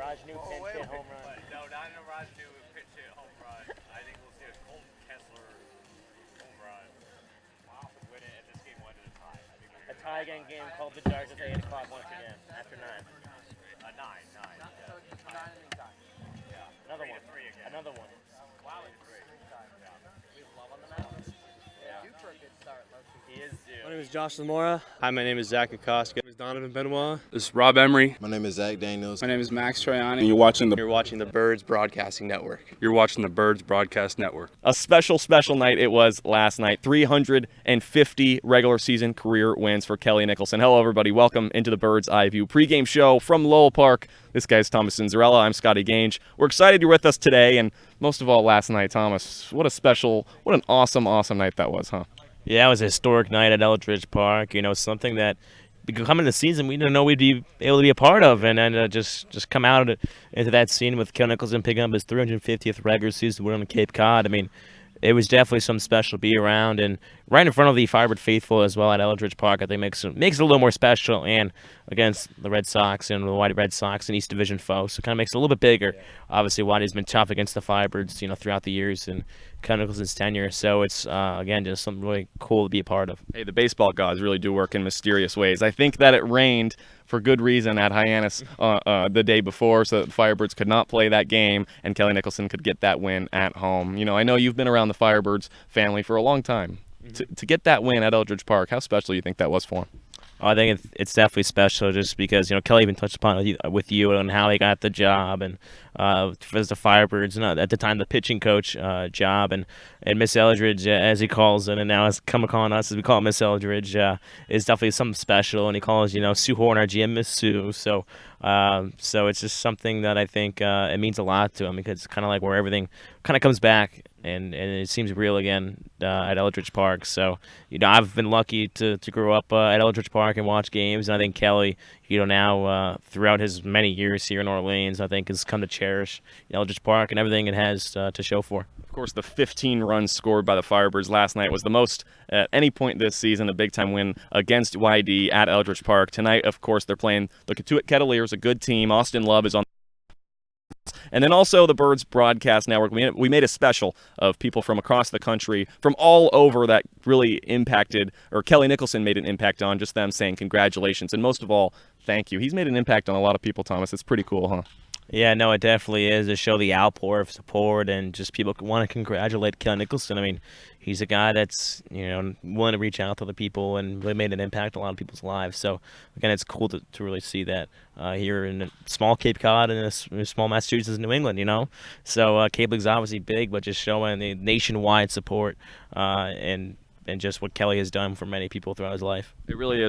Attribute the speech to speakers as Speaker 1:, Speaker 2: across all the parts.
Speaker 1: Rajnu pinch hit home run.
Speaker 2: No, not in a Rajnu pinch hit home run. I think we'll see a Colton Kessler home run. Wow. Win it, and this game went to a tie.
Speaker 1: A tie game called the Chargers at 8 o'clock once again, after 9.
Speaker 2: Nine.
Speaker 3: So it's 9-inning tie.
Speaker 2: Yeah.
Speaker 1: Another one.
Speaker 2: Three again.
Speaker 1: Another one.
Speaker 2: Wow.
Speaker 3: We love on the mound. Due for a good start, low-key.
Speaker 1: He is due.
Speaker 4: My name is Josh Lamora. Hi, my name is Zach Akoska. My name is Donovan Benoit.
Speaker 5: This is Rob Emery.
Speaker 6: My name is Zach Daniels.
Speaker 5: My name is Max Troiani. And you're watching
Speaker 4: the Birds Broadcasting Network.
Speaker 5: You're watching the Birds Broadcast Network.
Speaker 7: A special night it was last night. 350 regular season career wins for Kelly Nicholson. Hello, everybody. Welcome into the Bird's Eye View pregame show from Lowell Park. This guy's Thomas Cinzarella. I'm Scotty Gange. We're excited you're with us today, and most of all, last night, Thomas. What an awesome night that was, huh?
Speaker 8: Yeah, it was a historic night at Eldridge Park. You know, something that coming the season we didn't know we'd be able to be a part of, and then just come out into that scene with Kelly Nicholson picking up his 350th regular season win on Cape Cod. I mean, it was definitely something special to be around, and right in front of the Firebird faithful as well at Eldridge Park. I think makes it a little more special, and against the Red Sox and the Whitey Red Sox, an East Division foe, so it kind of makes it a little bit bigger. Obviously, Whitey's been tough against the Firebirds, throughout the years and Kelly Nicholson's tenure. So it's again just something really cool to be a part of.
Speaker 7: Hey, the baseball gods really do work in mysterious ways. I think that it rained for good reason at Hyannis the day before, so that the Firebirds could not play that game, and Kelly Nicholson could get that win at home. I know you've been around the Firebirds family for a long time. To get that win at Eldridge Park, how special do you think that was for him?
Speaker 8: I think it's definitely special just because, Kelly even touched upon it with you and how he got the job and for the Firebirds, and at the time the pitching coach job, and Miss Eldridge, as he calls it, and now has come upon us as we call it Miss Eldridge, is definitely something special, and he calls, Sue Horn, our GM, Miss Sue. So it's just something that I think it means a lot to him, because it's kind of like where everything kind of comes back and it seems real again at Eldridge Park. So, I've been lucky to grow up at Eldridge Park and watch games, and I think Kelly, now throughout his many years here in Orleans, I think has come to cherish Eldridge Park and everything it has to show for.
Speaker 7: Of course, the 15 runs scored by the Firebirds last night was the most at any point this season, a big-time win against YD at Eldridge Park. Tonight, of course, they're playing the Katuitt Kettleers, a good team. Austin Love is on. And then also the Birds Broadcast Network. We made a special of people from across the country, from all over, that really impacted, or Kelly Nicholson made an impact on, just them saying congratulations. And most of all, thank you. He's made an impact on a lot of people, Thomas. It's pretty cool, huh?
Speaker 8: Yeah, no, it definitely is, to show the outpour of support and just people want to congratulate Kelly Nicholson. I mean, he's a guy that's, willing to reach out to other people and really made an impact on a lot of people's lives. So, again, it's cool to really see that here in a small Cape Cod and a small Massachusetts, New England, So, Cape League's obviously big, but just showing the nationwide support and just what Kelly has done for many people throughout his life.
Speaker 7: It really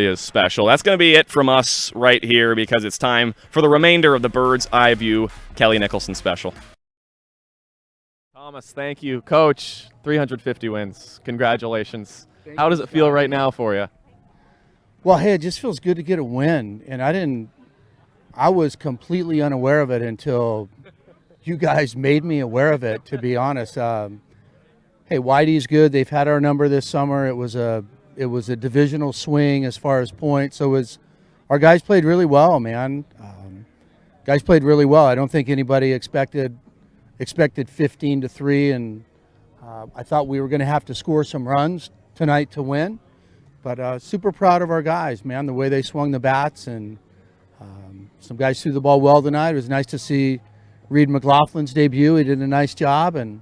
Speaker 7: is special. That's going to be it from us right here, because it's time for the remainder of the Bird's Eye View Kelly Nicholson special. Thomas, thank you. Coach, 350 wins. Congratulations. How does it feel right now for you?
Speaker 9: Well, hey, it just feels good to get a win. And I was completely unaware of it until you guys made me aware of it, to be honest. Hey, Whitey's good. They've had our number this summer. It was a divisional swing as far as points. So our guys played really well, man. Guys played really well. I don't think anybody expected 15-3, and I thought we were going to have to score some runs tonight to win. But super proud of our guys, man, the way they swung the bats, and some guys threw the ball well tonight. It was nice to see Reed McLaughlin's debut. He did a nice job, and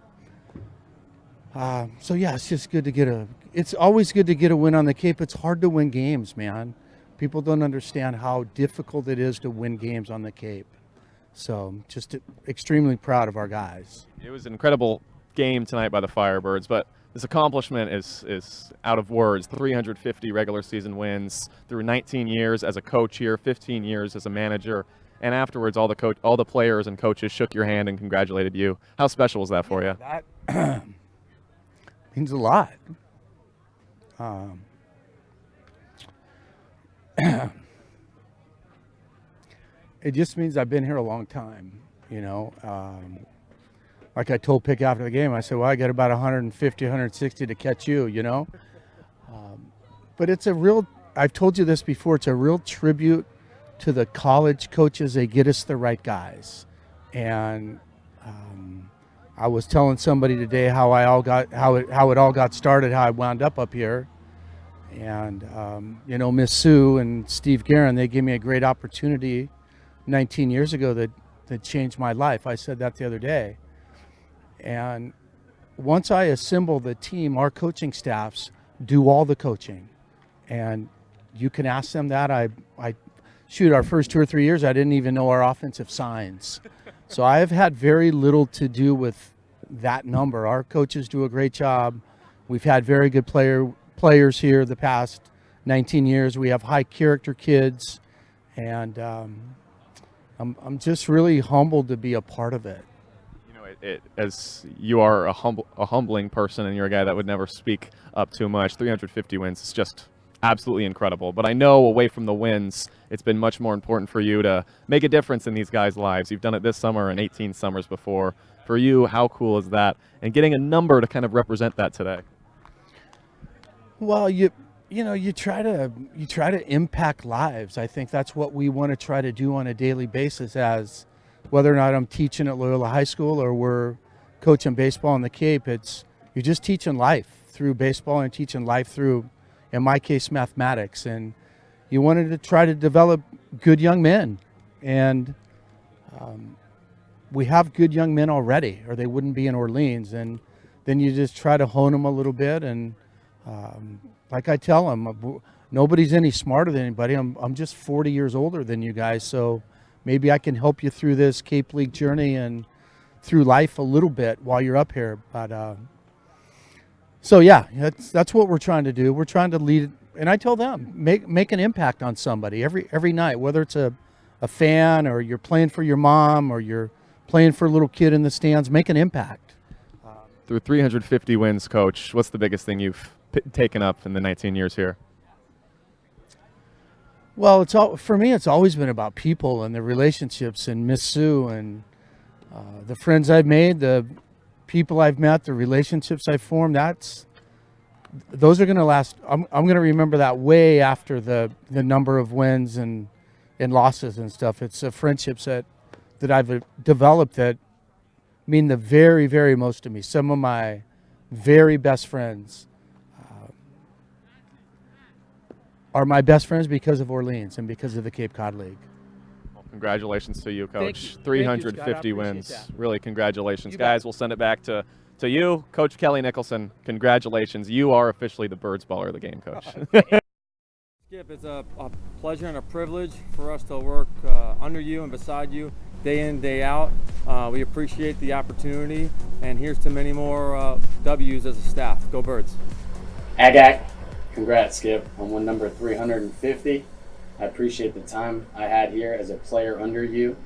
Speaker 9: so yeah, it's just good to it's always good to get a win on the Cape. It's hard to win games, man. People don't understand how difficult it is to win games on the Cape. So just extremely proud of our guys.
Speaker 7: It was an incredible game tonight by the Firebirds, but this accomplishment is out of words. 350 regular season wins through 19 years as a coach here, 15 years as a manager, and afterwards all the players and coaches shook your hand and congratulated you. How special was that for you?
Speaker 9: That means a lot. It just means I've been here a long time, Like I told Pick after the game, I said, well, I got about 150, 160 to catch you, But it's I've told you this before, it's a real tribute to the college coaches. They get us the right guys. And I was telling somebody today how it all got started, how I wound up here. And, Miss Sue and Steve Guerin, they gave me a great opportunity 19 years ago that changed my life. I said that the other day. And once I assemble the team, our coaching staffs do all the coaching. And you can ask them that. Our first 2 or 3 years, I didn't even know our offensive signs. So I have had very little to do with that number. Our coaches do a great job. We've had very good players here the past 19 years. We have high character kids, and I'm just really humbled to be a part of it.
Speaker 7: As you are a humbling person, and you're a guy that would never speak up too much. 350 wins is just absolutely incredible. But I know away from the wins, it's been much more important for you to make a difference in these guys' lives. You've done it this summer and 18 summers before. For you, how cool is that? And getting a number to kind of represent that today.
Speaker 9: Well, you try to impact lives. I think that's what we want to try to do on a daily basis, as whether or not I'm teaching at Loyola High School or we're coaching baseball in the Cape. You're just teaching life through baseball and teaching life through, in my case, mathematics. And you wanted to try to develop good young men. And we have good young men already, or they wouldn't be in Orleans. And then you just try to hone them a little bit. And like I tell them, nobody's any smarter than anybody. I'm just 40 years older than you guys, so maybe I can help you through this Cape League journey and through life a little bit while you're up here. But so yeah, that's what we're trying to do. We're trying to lead, and I tell them, make an impact on somebody every night, whether it's a fan, or you're playing for your mom, or you're playing for a little kid in the stands. Make an impact.
Speaker 7: Through 350 wins, Coach, what's the biggest thing you've taken up in the 19 years here?
Speaker 9: Well, for me, it's always been about people and the relationships, and Miss Sue and the friends I've made, the people I've met, the relationships I've formed. Those are going to last. I'm going to remember that way after the number of wins and losses and stuff. It's the friendships that I've developed that mean the very, very most to me. Some of my very best friends are my best friends because of Orleans and because of the Cape Cod League.
Speaker 7: Well, congratulations to you, Coach.
Speaker 9: Thank you.
Speaker 7: 350 wins. Really, congratulations. Guys, we'll send it back to you, Coach Kelly Nicholson. Congratulations. You are officially the Birds baller of the game, Coach.
Speaker 6: Skip, it's a pleasure and a privilege for us to work under you and beside you day in, day out. We appreciate the opportunity, and here's to many more W's as a staff. Go Birds.
Speaker 10: Agak, congrats, Skip, on win number 350. I appreciate the time I had here as a player under you,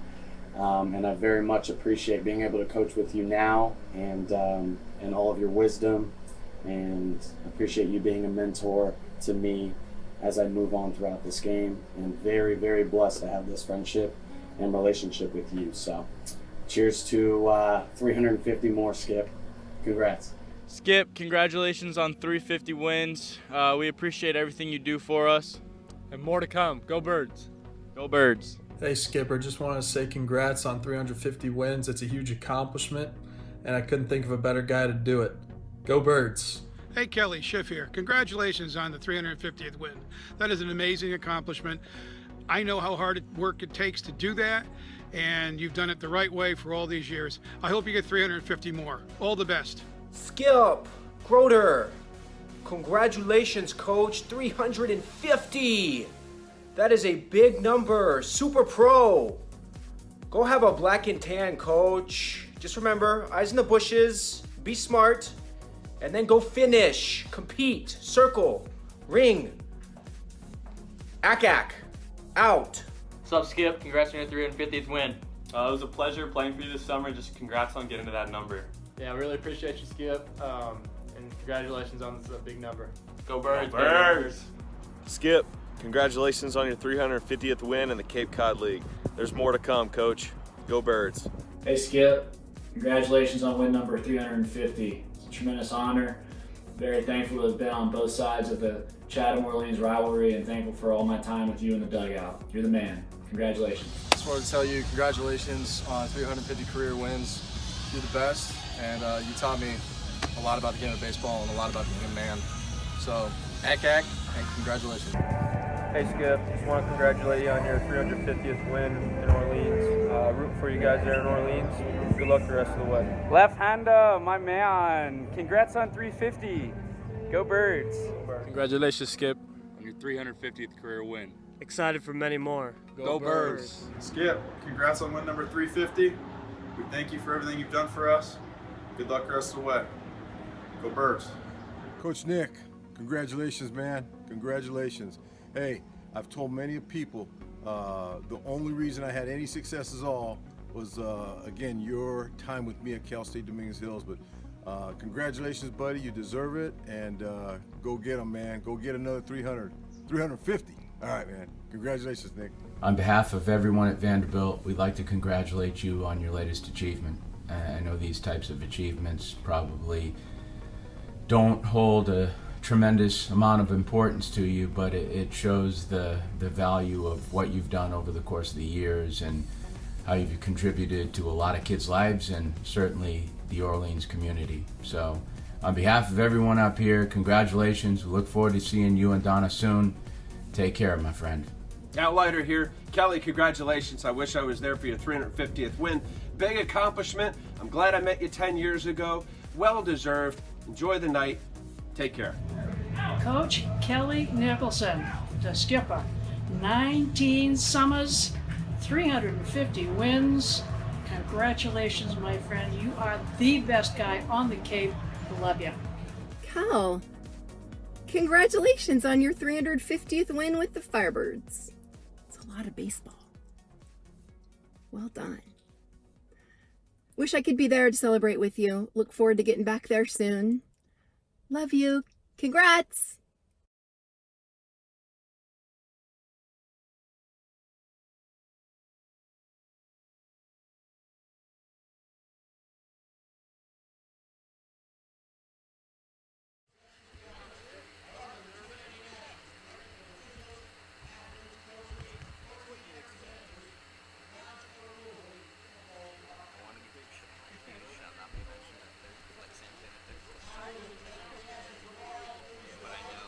Speaker 10: and I very much appreciate being able to coach with you now and all of your wisdom, and appreciate you being a mentor to me as I move on throughout this game, and very, very blessed to have this friendship and relationship with you. So cheers to 350 more, Skip. Congrats.
Speaker 11: Skip, congratulations on 350 wins. We appreciate everything you do for us.
Speaker 12: And more to come. Go Birds.
Speaker 11: Go Birds.
Speaker 13: Hey, Skipper, just want to say congrats on 350 wins. It's a huge accomplishment, and I couldn't think of a better guy to do it. Go Birds.
Speaker 14: Hey Kelly, Schiff here. Congratulations on the 350th win. That is an amazing accomplishment. I know how hard work it takes to do that, and you've done it the right way for all these years. I hope you get 350 more. All the best.
Speaker 3: Skip, Groder, congratulations, Coach. 350. That is a big number. Super pro. Go have a black and tan, Coach. Just remember, eyes in the bushes, be smart, and then go finish, compete, circle, ring. Ak-ak, out.
Speaker 15: What's up, Skip? Congrats on your 350th win. It was a pleasure playing for you this summer. Just congrats on getting to that number.
Speaker 12: Yeah, I really appreciate you, Skip. And congratulations on this big number.
Speaker 15: Go Birds.
Speaker 12: Go Birds.
Speaker 16: Skip, congratulations on your 350th win in the Cape Cod League. There's more to come, Coach. Go Birds.
Speaker 17: Hey, Skip. Congratulations on win number 350. It's a tremendous honor. Very thankful to have been on both sides of the Chatham-Orleans rivalry, and thankful for all my time with you in the dugout. You're the man. Congratulations.
Speaker 4: Just wanted to tell you congratulations on 350 career wins. You're the best, and you taught me a lot about the game of baseball and a lot about being a man. So, ack, and congratulations.
Speaker 6: Hey Skip, just want to congratulate you on your 350th win in Orleans. Rooting for you guys there in Orleans. Good luck the rest of the way.
Speaker 18: Left-hander, my man. Congrats on 350. Go Birds.
Speaker 5: Congratulations, Skip, on your 350th career win.
Speaker 1: Excited for many more.
Speaker 5: Go Birds.
Speaker 13: Skip, congrats on win number 350. We thank you for everything you've done for us. Good luck the rest of the way. Go Birds.
Speaker 19: Coach Nick, congratulations, man. Congratulations. Hey, I've told many people the only reason I had any success at all was, again, your time with me at Cal State Dominguez Hills. But congratulations, buddy. You deserve it. And go get them, man. Go get another 350. All right, man. Congratulations, Nick.
Speaker 20: On behalf of everyone at Vanderbilt, we'd like to congratulate you on your latest achievement. I know these types of achievements probably don't hold a tremendous amount of importance to you, but it shows the value of what you've done over the course of the years and how you've contributed to a lot of kids' lives and certainly the Orleans community. So on behalf of everyone up here, congratulations. We look forward to seeing you and Donna soon. Take care, my friend.
Speaker 21: Outlighter here. Kelly, congratulations. I wish I was there for your 350th win. Big accomplishment. I'm glad I met you 10 years ago. Well deserved. Enjoy the night. Take care.
Speaker 22: Coach Kelly Nicholson, the skipper. 19 summers, 350 wins. Congratulations, my friend. You are the best guy on the Cape. Love you.
Speaker 23: Cal, congratulations on your 350th win with the Firebirds. It's a lot of baseball. Well done. Wish I could be there to celebrate with you. Look forward to getting back there soon. Love you. Congrats.
Speaker 2: But I know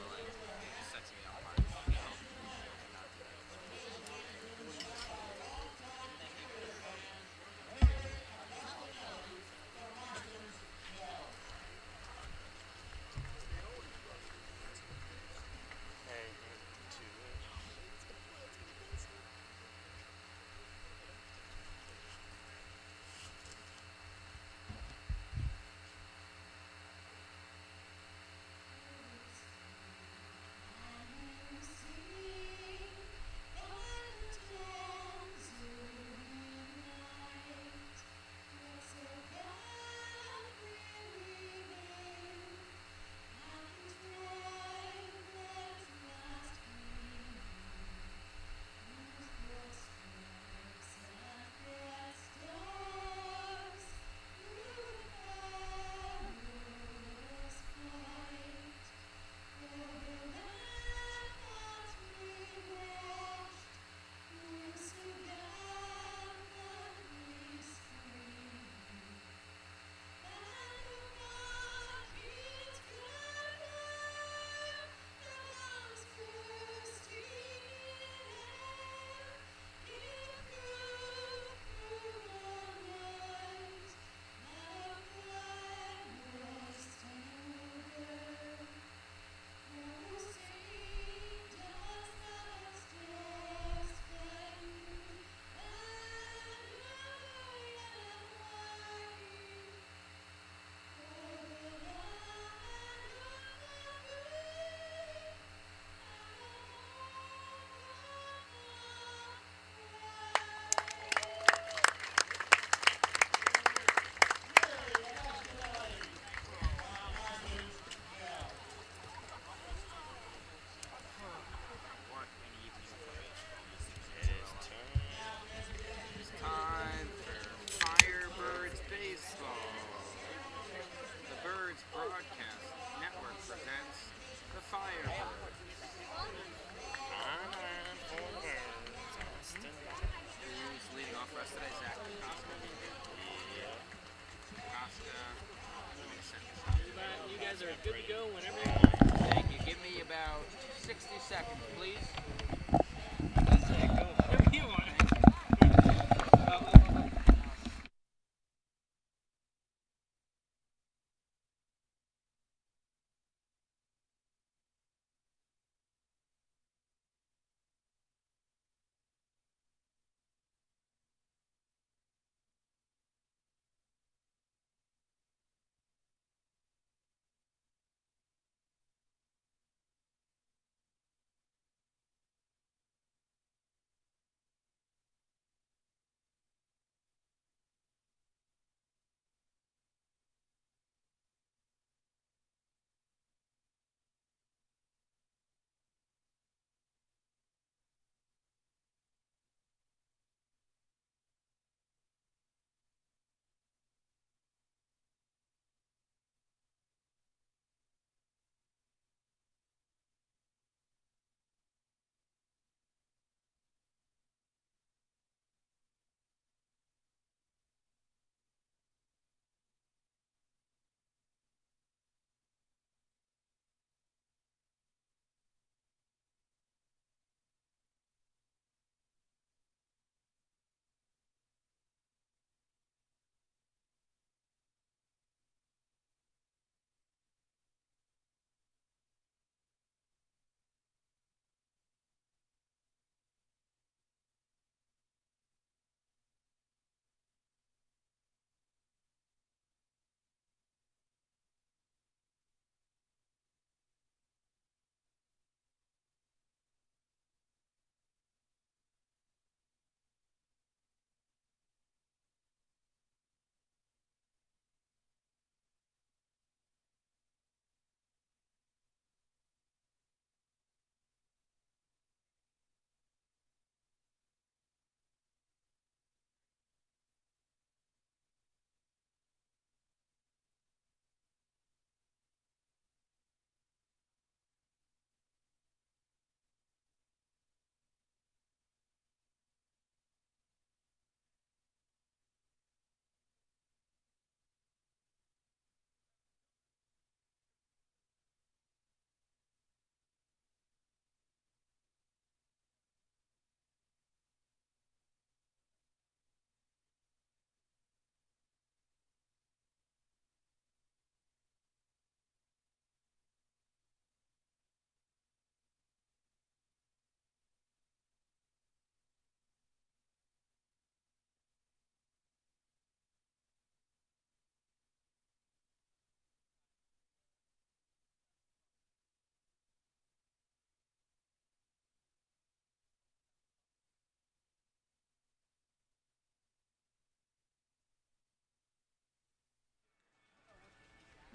Speaker 7: seconds, please.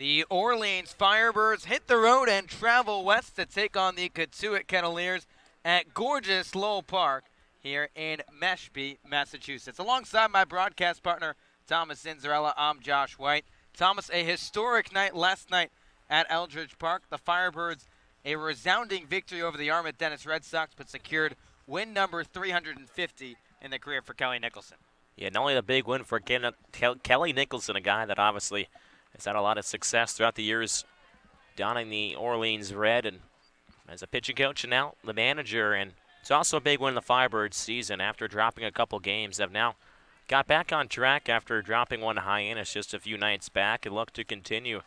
Speaker 7: The Orleans Firebirds hit the road and travel west to take on the Cotuit Kettleers at gorgeous Lowell Park here in Mashpee, Massachusetts. Alongside my broadcast partner, Thomas Cinzarella, I'm Josh White. Thomas, a historic night last night at Eldridge Park. The Firebirds, a resounding victory over the Armit Dennis Red Sox, but secured win number 350 in the career for Kelly Nicholson.
Speaker 8: Yeah, not only a big win for Kelly Nicholson, a guy that obviously has had a lot of success throughout the years donning the Orleans red and as a pitching coach and now the manager. And it's also a big win in the Firebirds season after dropping a couple games. They've now got back on track after dropping one hiatus just a few nights back and look to continue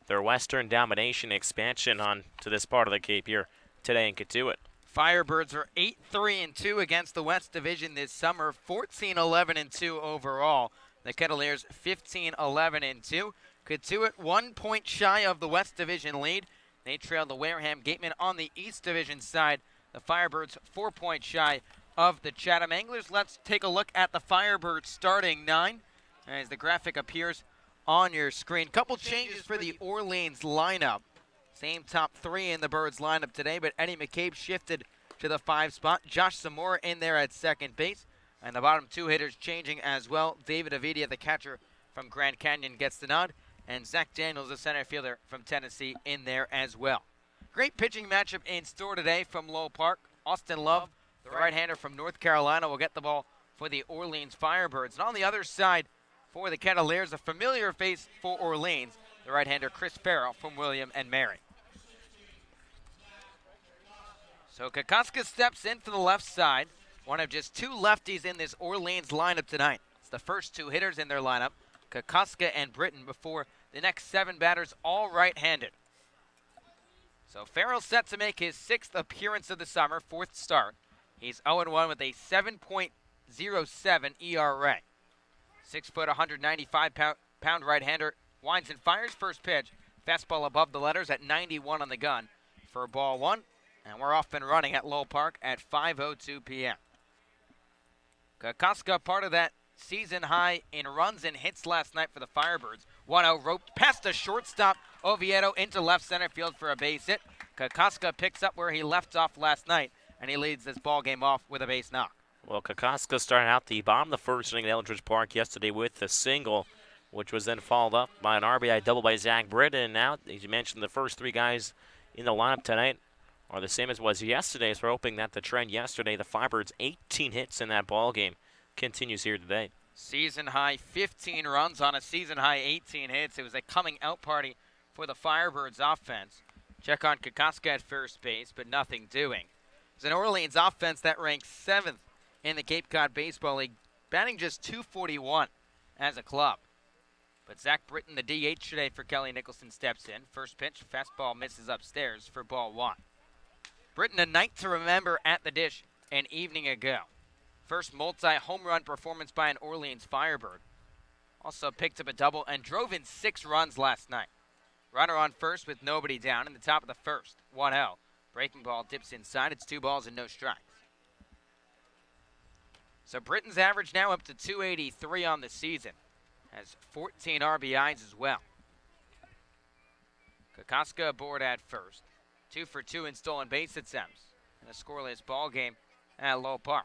Speaker 8: their Western domination expansion on to this part of the Cape here today in Cotuit.
Speaker 7: Firebirds are 8-3-2 against the West Division this summer, 14-11-2 overall. The Kettleers 15-11-2. Cotuit 1 point shy of the West Division lead. They trail the Wareham Gatemen on the East Division side. The Firebirds 4 points shy of the Chatham Anglers. Let's take a look at the Firebirds starting 9 as the graphic appears on your screen. Couple changes for the Orleans lineup. Same top 3 in the Birds lineup today, but Eddie McCabe shifted to the 5 spot. Josh Zamora in there at second base. And the bottom 2 hitters changing as well. David Avidia, the catcher from Grand Canyon, gets the nod. And Zach Daniels, the center fielder from Tennessee, in there as well. Great pitching matchup in store today from Lowell Park. Austin Love, the right-hander from North Carolina, will get the ball for the Orleans Firebirds. And on the other side for the Kettleers, a familiar face for Orleans, the right-hander Chris Farrell from William and Mary. So Kokoska steps in for the left side. One of just two lefties in this Orleans lineup tonight. It's the first two hitters in their lineup, Kokoska and Britton, before the next 7 batters all right-handed. So Farrell set to make his 6th appearance of the summer, 4th start. He's 0-1 with a 7.07 ERA. 6 foot, 195-pound right-hander winds and fires first pitch. Fastball above the letters at 91 on the gun for ball 1. And we're off and running at Lowell Park at 5:02 p.m. Kokoska, part of that season high in runs and hits last night for the Firebirds. 1-0 roped past the shortstop Oviedo into left center field for a base hit. Kokoska picks up where he left off last night, and he leads this ball game off with a base knock.
Speaker 8: Well, Kokoska started out the bottom of the first inning at Eldridge Park yesterday with a single, which was then followed up by an RBI double by Zach Britton. And now, as you mentioned, the first 3 guys in the lineup tonight are the same as was yesterday. So we're hoping that the trend yesterday, the Firebirds' 18 hits in that ball game, continues here today.
Speaker 7: Season high 15 runs on a season high 18 hits. It was a coming out party for the Firebirds offense. Check on Kokoska at first base, but nothing doing. It's an Orleans offense that ranks 7th in the Cape Cod Baseball League, batting just .241 as a club. But Zach Britton, the DH today for Kelly Nicholson, steps in. First pitch, fastball misses upstairs for ball 1. Britton, a night to remember at the dish an evening ago. First multi-home run performance by an Orleans Firebird. Also picked up a double and drove in 6 runs last night. Runner on first with nobody down in the top of the first. 1-0. Breaking ball dips inside. It's 2 balls and no strikes. So Britton's average now up to 283 on the season. Has 14 RBIs as well. Kokoska aboard at first. 2 for 2 in stolen base attempts. And a scoreless ball game at Lowell Park.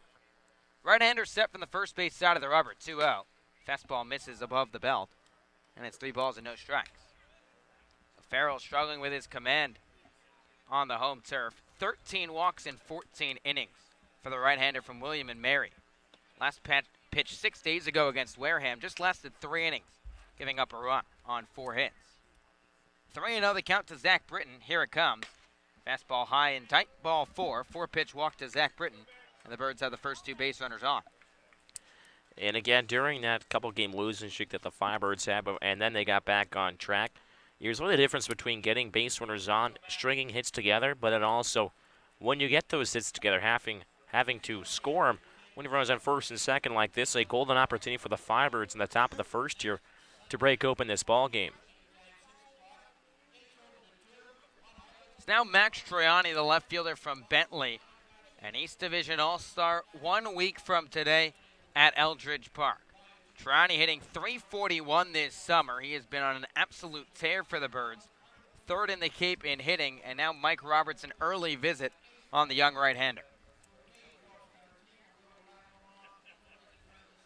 Speaker 7: Right-hander set from the first base side of the rubber. 2-0. Fastball misses above the belt. And it's 3 balls and no strikes. So Farrell struggling with his command on the home turf. 13 walks in 14 innings for the right-hander from William and Mary. Last pitch 6 days ago against Wareham just lasted 3 innings, giving up a run on 4 hits. 3-0 the count to Zach Britton. Here it comes. Fastball high and tight, ball 4. 4-pitch walk to Zach Britton, and the Birds have the first 2 base runners on.
Speaker 8: And again, during that couple-game losing streak that the Firebirds had, and then they got back on track, here's really the difference between getting base runners on, stringing hits together, but then also when you get those hits together, having to score them, when he runs on first and second like this, a golden opportunity for the Firebirds in the top of the first here to break open this ball game.
Speaker 7: It's now Max Troiani, the left fielder from Bentley, an East Division All-Star 1 week from today at Eldridge Park. Troiani hitting .341 this summer. He has been on an absolute tear for the Birds. 3rd in the Cape in hitting, and now Mike Roberts an early visit on the young right-hander.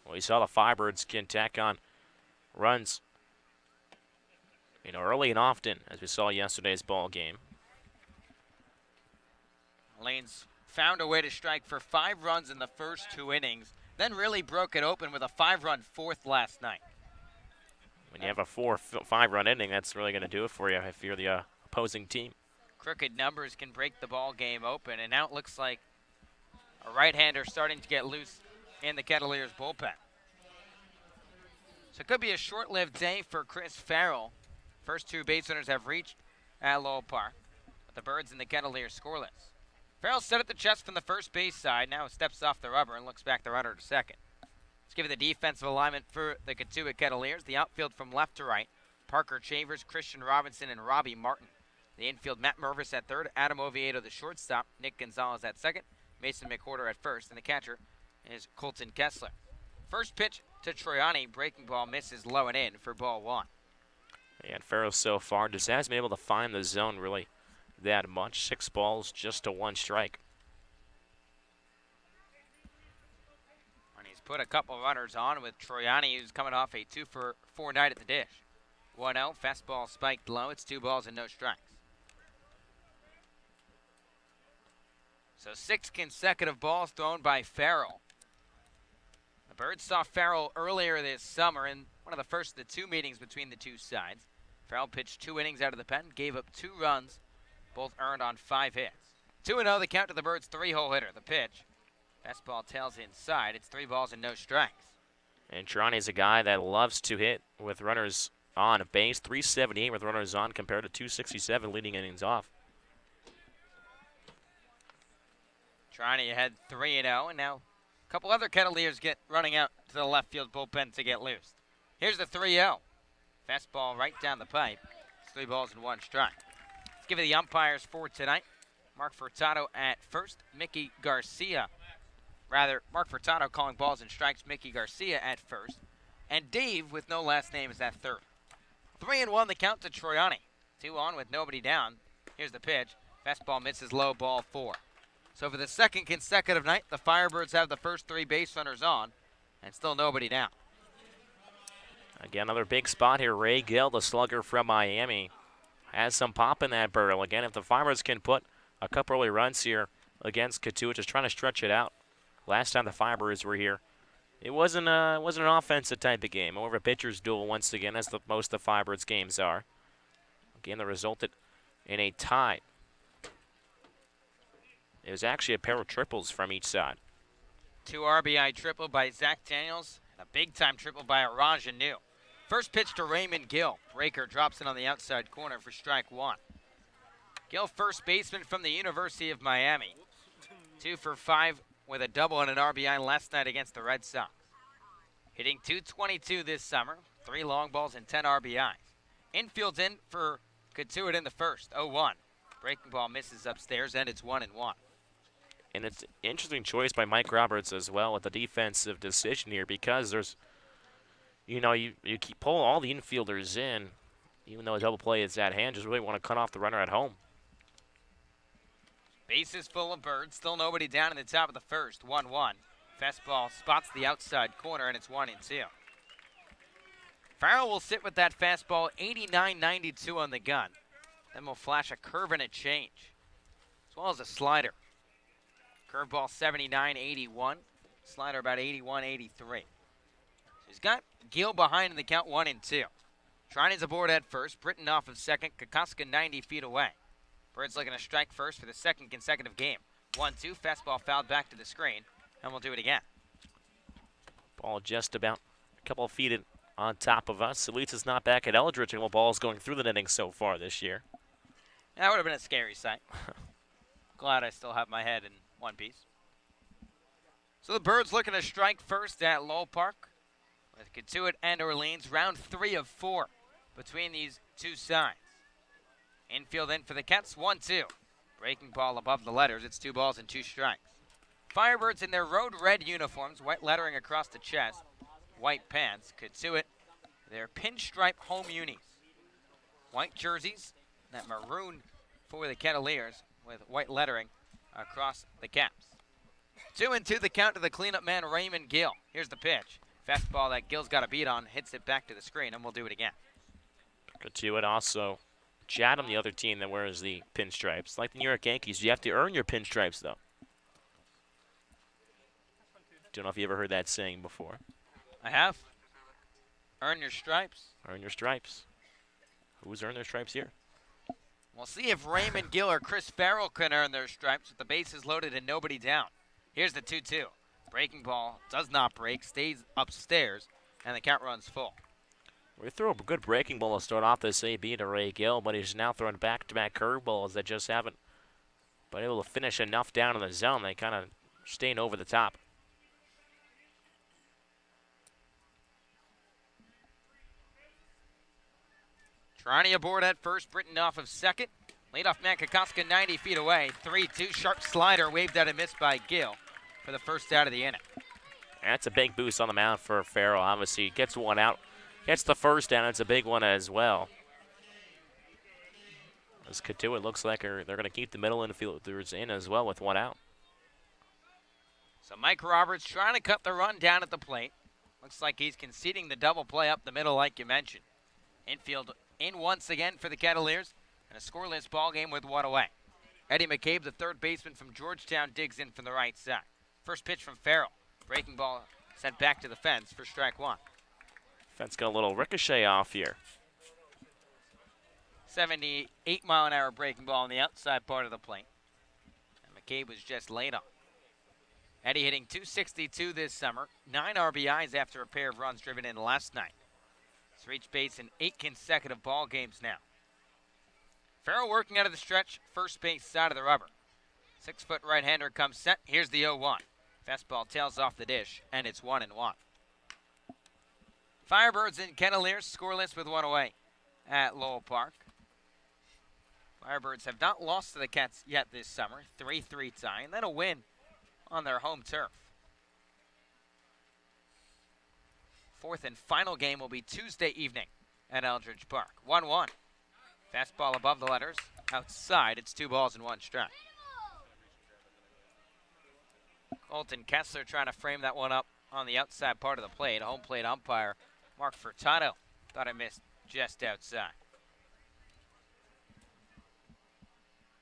Speaker 8: Well, we saw the Firebirds can tack on runs, early and often, as we saw yesterday's ball game.
Speaker 7: Lanes found a way to strike for 5 runs in the first 2 innings, then really broke it open with a 5-run 4th last night.
Speaker 8: When you have a 4-5-run inning, that's really going to do it for you if you're the opposing team.
Speaker 7: Crooked numbers can break the ball game open, and now it looks like a right-hander starting to get loose in the Kettleers bullpen. So it could be a short-lived day for Chris Farrell. First 2 base runners have reached at Lowell Park, but the Birds and the Kettleers scoreless. Farrell set at the chest from the first base side, now steps off the rubber and looks back the runner to second. Let's give you the defensive alignment for the Katuitt Kettleers. The outfield from left to right, Parker Chavers, Christian Robinson, and Robbie Martin. The infield, Matt Mervis at third, Adam Oviedo the shortstop, Nick Gonzalez at second, Mason McWhorter at first, and the catcher is Colton Kessler. First pitch to Troiani, breaking ball misses low and in for ball 1.
Speaker 8: And Farrell so far just hasn't been able to find the zone really that much. 6 balls, just a 1 strike.
Speaker 7: And he's put a couple runners on with Troiani, who's coming off a 2-for-4 night at the dish. 1-0, fastball spiked low. It's 2 balls and no strikes. So 6 consecutive balls thrown by Farrell. The Birds saw Farrell earlier this summer in one of the first of the 2 meetings between the 2 sides. Farrell pitched 2 innings out of the pen, gave up 2 runs, both earned on 5 hits. 2-0 the count to the Birds' 3-hole hitter. The pitch. Fastball tails inside. It's 3 balls and no strikes.
Speaker 8: And Trani's a guy that loves to hit with runners on base. 378 with runners on compared to 267 leading innings off.
Speaker 7: Trani ahead 3-0, and now a couple other Kettleers get running out to the left field bullpen to get loose. Here's the 3-0. Fastball right down the pipe. It's 3 balls and 1 strike. Let's give you the umpires for tonight. Mark Furtado at first, Mickey Garcia. Mark Furtado calling balls and strikes, Mickey Garcia at first. And Dave, with no last name, is at third. 3-1 the count to Troiani. 2 on with nobody down. Here's the pitch. Fastball misses low, ball 4. So for the second consecutive night, the Firebirds have the first 3 base runners on, and still nobody down.
Speaker 8: Again, another big spot here. Ray Gill, the slugger from Miami, has some pop in that barrel. Again, if the Firebirds can put a couple early runs here against Katuitt, just trying to stretch it out. Last time the Firebirds were here, it wasn't an offensive type of game, more of a pitcher's duel once again, as most of the Firebirds games are. Again, that resulted in a tie. It was actually a pair of triples from each side.
Speaker 7: 2 RBI triple by Zach Daniels, and a big-time triple by Araj Anu. First pitch to Raymond Gill. Breaker drops it on the outside corner for strike 1. Gill, first baseman from the University of Miami. 2 for 5 with a double and an RBI last night against the Red Sox. Hitting .222 this summer, 3 long balls and 10 RBIs. Infield's in for Katuitt in the first, 0-1. Breaking ball misses upstairs, and it's 1-1.
Speaker 8: And it's an interesting choice by Mike Roberts as well with the defensive decision here, because there's, you keep pulling all the infielders in, even though a double play is at hand, just really want to cut off the runner at home.
Speaker 7: Bases full of Birds, still nobody down in the top of the first, 1-1. Fastball spots the outside corner, and it's 1-2. Farrell will sit with that fastball, 89-92 on the gun. Then we'll flash a curve and a change, as well as a slider. Curveball 79-81, slider about 81-83. So he's got Gill behind in the count 1-2. Trini's aboard at first, Britton off of second, Kokoska 90 feet away. Birds looking to strike first for the second consecutive game. 1-2, fastball fouled back to the screen, and we'll do it again.
Speaker 8: Ball just about a couple of feet on top of us. Salisa's not back at Eldridge, and ball's going through the netting so far this year.
Speaker 7: That would have been a scary sight. Glad I still have my head in one piece. So the Birds looking to strike first at Lowell Park with Katuitt and Orleans. Round 3 of 4 between these two sides. Infield in for the Cats, 1-2. Breaking ball above the letters. It's 2 balls and 2 strikes. Firebirds in their road red uniforms, white lettering across the chest, white pants. Katuitt, their pinstripe home unis. White jerseys, that maroon for the Kettleers with white lettering across the caps. 2-2 the count to the cleanup man, Raymond Gill. Here's the pitch. Fastball that Gill's got a beat on, hits it back to the screen, and we'll do it again.
Speaker 8: Katuitt also Chatham, the other team that wears the pinstripes. Like the New York Yankees, you have to earn your pinstripes, though. Don't know if you ever heard that saying before.
Speaker 7: I have. Earn your stripes.
Speaker 8: Earn your stripes. Who's earned their stripes here?
Speaker 7: We'll see if Raymond Gill or Chris Farrell can earn their stripes with the bases loaded and nobody down. Here's the 2-2. Breaking ball does not break, stays upstairs, and the count runs full.
Speaker 8: We threw a good breaking ball to start off this AB to Ray Gill, but he's now throwing back-to-back curveballs that just haven't been able to finish enough down in the zone. They kind of staying over the top.
Speaker 7: Trani aboard at first, Britton off of second. Leadoff man Kokoska 90 feet away. 3-2, sharp slider waved out and missed by Gill for the first out of the inning.
Speaker 8: That's a big boost on the mound for Farrell. Obviously, gets one out. Gets the first down. It's a big one as well. As Katuitt looks like they're going to keep the middle infielders in as well with one out.
Speaker 7: So Mike Roberts trying to cut the run down at the plate. Looks like he's conceding the double play up the middle like you mentioned. Infield in once again for the Kettleers, and a scoreless ball game with one away. Eddie McCabe, the third baseman from Georgetown, digs in from the right side. First pitch from Farrell. Breaking ball sent back to the fence for strike 1.
Speaker 8: Fence got a little ricochet off here.
Speaker 7: 78-mile-an-hour breaking ball on the outside part of the plate. McCabe was just late on. Eddie hitting .262 this summer, 9 RBIs after a pair of runs driven in last night. He's reached base in 8 consecutive ball games now. Farrell working out of the stretch, first base side of the rubber. 6-foot right-hander comes set. Here's the 0-1. Fastball tails off the dish, and it's 1-1. Firebirds and Cavaliers scoreless with one away at Lowell Park. Firebirds have not lost to the Cats yet this summer. 3-3 tie, and then a win on their home turf. Fourth and final game will be Tuesday evening at Eldridge Park. 1-1. Fastball above the letters. Outside, it's 2 balls and 1 strike. Colton Kessler trying to frame that one up on the outside part of the plate. Home plate umpire Mark Furtado thought it missed just outside.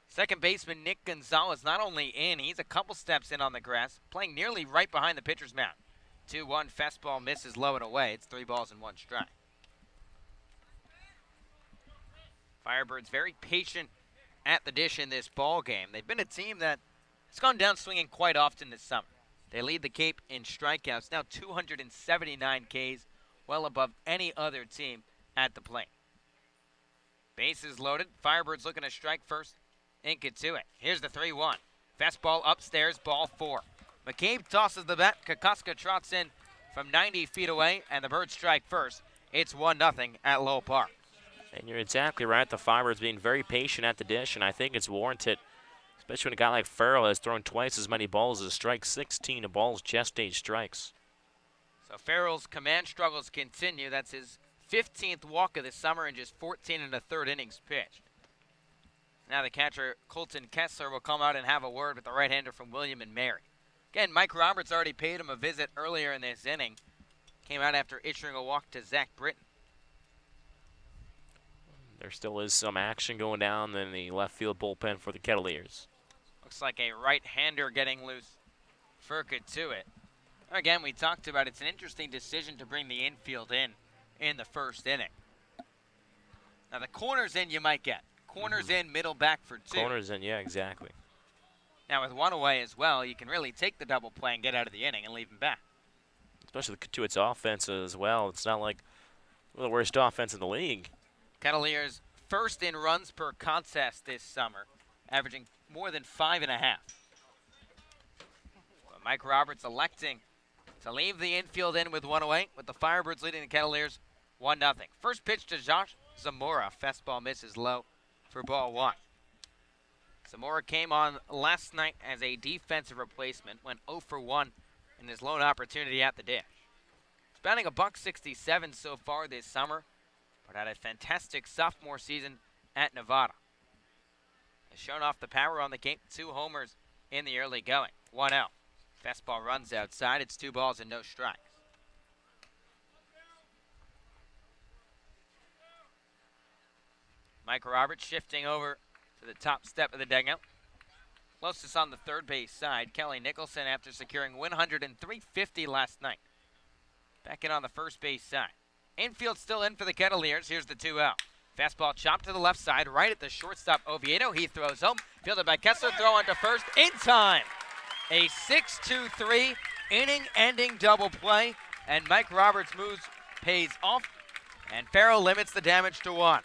Speaker 7: Second baseman Nick Gonzalez not only in, he's a couple steps in on the grass, playing nearly right behind the pitcher's mound. 2-1 fastball misses low and away. It's 3 balls and 1 strike. Firebirds very patient at the dish in this ball game. They've been a team that has gone down swinging quite often this summer. They lead the Cape in strikeouts, now 279 Ks, well above any other team at the plate. Bases loaded. Firebirds looking to strike first. Ink it to it. Here's the 3-1. Fastball upstairs, ball 4. McCabe tosses the bat. Kokoska trots in from 90 feet away, and the Birds strike first. It's 1-0 at Lowell Park.
Speaker 8: And you're exactly right. The Firebirds being very patient at the dish, and I think it's warranted, especially when a guy like Farrell has thrown twice as many balls as strikes, 16 balls, just 8 strikes.
Speaker 7: So Farrell's command struggles continue. That's his 15th walk of the summer in just 14 1/3 innings pitched. Now the catcher, Colton Kessler, will come out and have a word with the right-hander from William and Mary. Again, Mike Roberts already paid him a visit earlier in this inning. Came out after issuing a walk to Zach Britton.
Speaker 8: There still is some action going down in the left field bullpen for the Cavaliers.
Speaker 7: Looks like a right-hander getting loose. Furka to it. Again, we talked about it's an interesting decision to bring the infield in the first inning. Now the corners in you might get. Corners in, middle back for 2.
Speaker 8: Corners in, yeah, exactly.
Speaker 7: Now with 1 away as well, you can really take the double play and get out of the inning and leave him back.
Speaker 8: Especially to its offense as well. It's not like the worst offense in the league.
Speaker 7: Cavaliers first in runs per contest this summer, averaging more than 5.5. But Mike Roberts electing to leave the infield in with 1 away, with the Firebirds leading the Cavaliers 1-0. First pitch to Josh Zamora. Fastball misses low for ball 1. Zamora came on last night as a defensive replacement, went 0 for 1 in his lone opportunity at the dish. He's batting $167 so far this summer, but had a fantastic sophomore season at Nevada. Has shown off the power on the game. 2 homers in the early going. 1-0. Fastball runs outside. It's 2 balls and no strikes. Mike Roberts shifting over to the top step of the dugout. Closest on the third base side, Kelly Nicholson, after securing 103.50 last night. Back in on the first base side. Infield still in for the Cavaliers. Here's the 2-0. Fastball chopped to the left side, right at the shortstop Oviedo. He throws home. Fielded by Kessler, throw on to first in time. A 6-2-3 inning-ending double play, and Mike Roberts' moves pays off, and Farrell limits the damage to 1.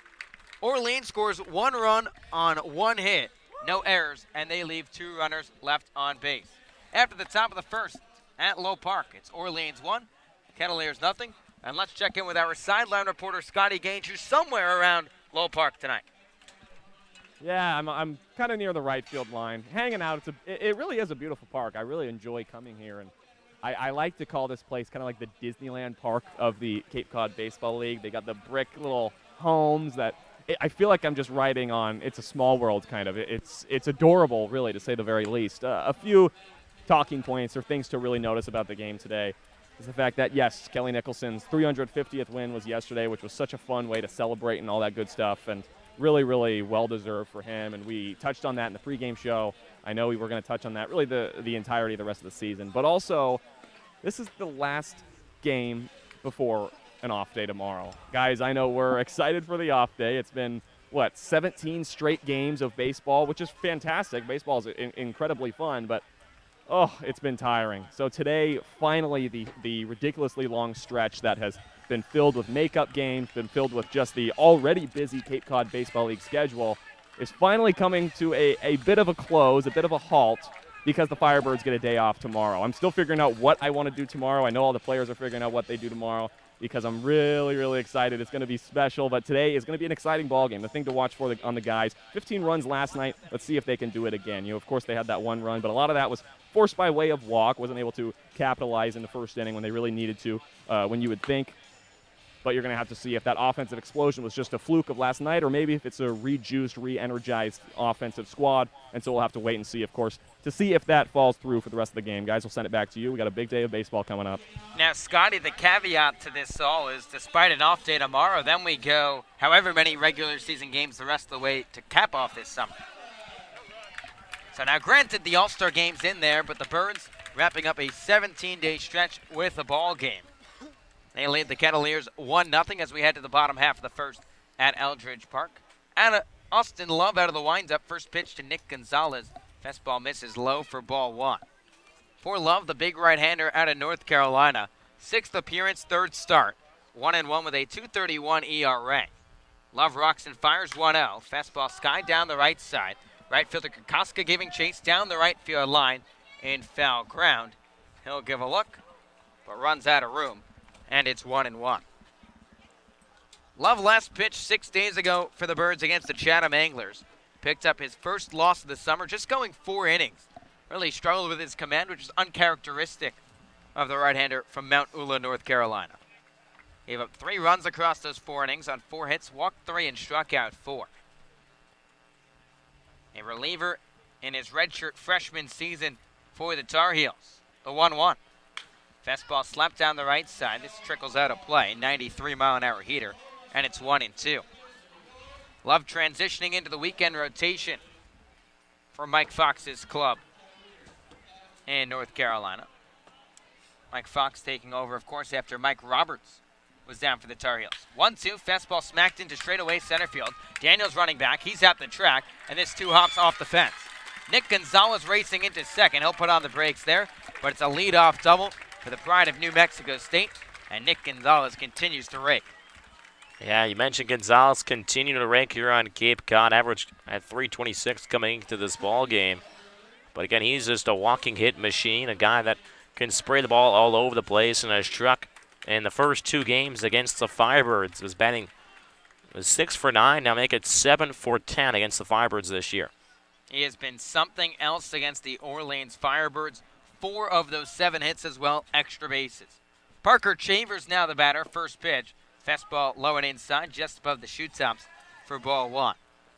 Speaker 7: Orleans scores 1 run on 1 hit, no errors, and they leave 2 runners left on base. After the top of the first at Low Park, it's Orleans 1, Cavaliers nothing. And let's check in with our sideline reporter, Scotty Gaines, who's somewhere around Low Park tonight.
Speaker 9: Yeah, I'm kind of near the right field line, hanging out. It really is a beautiful park. I really enjoy coming here, and I like to call this place kind of like the Disneyland Park of the Cape Cod Baseball League. They got the brick little homes that I feel like I'm just riding on. It's a small world kind of. It's adorable, really, to say the very least. A few talking points or things to really notice about the game today is the fact that, yes, Kelly Nicholson's 350th win was yesterday, which was such a fun way to celebrate and all that good stuff, and really, really well-deserved for him. And we touched on that in the pregame show. I know we were going to touch on that really the entirety of the rest of the season. But also, this is the last game before an off day tomorrow. Guys, I know we're excited for the off day. It's been 17 straight games of baseball, which is fantastic. Baseball is incredibly fun, but it's been tiring. So today, finally, the ridiculously long stretch that has been filled with makeup games, been filled with just the already busy Cape Cod Baseball League schedule, is finally coming to a bit of a close, a bit of a halt, because the Firebirds get a day off tomorrow. I'm still figuring out what I want to do tomorrow. I know all the players are figuring out what they do tomorrow because I'm really, really excited. It's going to be special, but today is going to be an exciting ball game. The thing to watch for on the guys. 15 runs last night. Let's see if they can do it again. Of course, they had that one run, but a lot of that was forced by way of walk. Wasn't able to capitalize in the first inning when they really needed to, when you would think. But you're going to have to see if that offensive explosion was just a fluke of last night or maybe if it's a rejuiced, re-energized offensive squad. And so we'll have to wait and see, of course, to see if that falls through for the rest of the game. Guys, we'll send it back to you. We got a big day of baseball coming up.
Speaker 7: Now, Scotty, the caveat to this all is despite an off day tomorrow, then we go however many regular season games the rest of the way to cap off this summer. So now, granted, the All-Star game's in there, but the Birds wrapping up a 17-day stretch with a ball game. They lead the Kettleers 1-0 as we head to the bottom half of the first at Eldridge Park. Austin Love out of the windup. First pitch to Nick Gonzalez. Fastball misses low for ball one. For Love, the big right-hander out of North Carolina. 6th appearance, 3rd start. 1-1 with a 2.31 ERA. Love rocks and fires 1-0. Fastball sky down the right side. Right fielder Kokoska giving chase down the right field line in foul ground. He'll give a look, but runs out of room. And it's 1-1. Love last pitched 6 days ago for the Birds against the Chatham Anglers. Picked up his first loss of the summer, just going 4 innings. Really struggled with his command, which is uncharacteristic of the right-hander from Mount Ula, North Carolina. Gave up 3 runs across those 4 innings on 4 hits, walked 3 and struck out 4. A reliever in his redshirt freshman season for the Tar Heels. The 1-1. Fastball slapped down the right side. This trickles out of play. 93-mile-an-hour heater, and it's 1-2. Love transitioning into the weekend rotation for Mike Fox's club in North Carolina. Mike Fox taking over, of course, after Mike Roberts was down for the Tar Heels. 1-2, fastball smacked into straightaway center field. Daniels running back. He's at the track, and this 2 hops off the fence. Nick Gonzalez racing into second. He'll put on the brakes there, but it's a leadoff double for the pride of New Mexico State, and Nick Gonzalez continues to rake.
Speaker 8: Yeah, you mentioned Gonzalez continuing to rake here on Cape Cod, average at 326 coming into this ball game. But again, he's just a walking hit machine, a guy that can spray the ball all over the place, and has struck in the first 2 games against the Firebirds. Was batting 6 for 9, now make it 7 for 10 against the Firebirds this year.
Speaker 7: He has been something else against the Orleans Firebirds. 4 of those 7 hits as well, extra bases. Parker Chavers now the batter, first pitch. Fastball low and inside, just above the shoe tops for ball 1.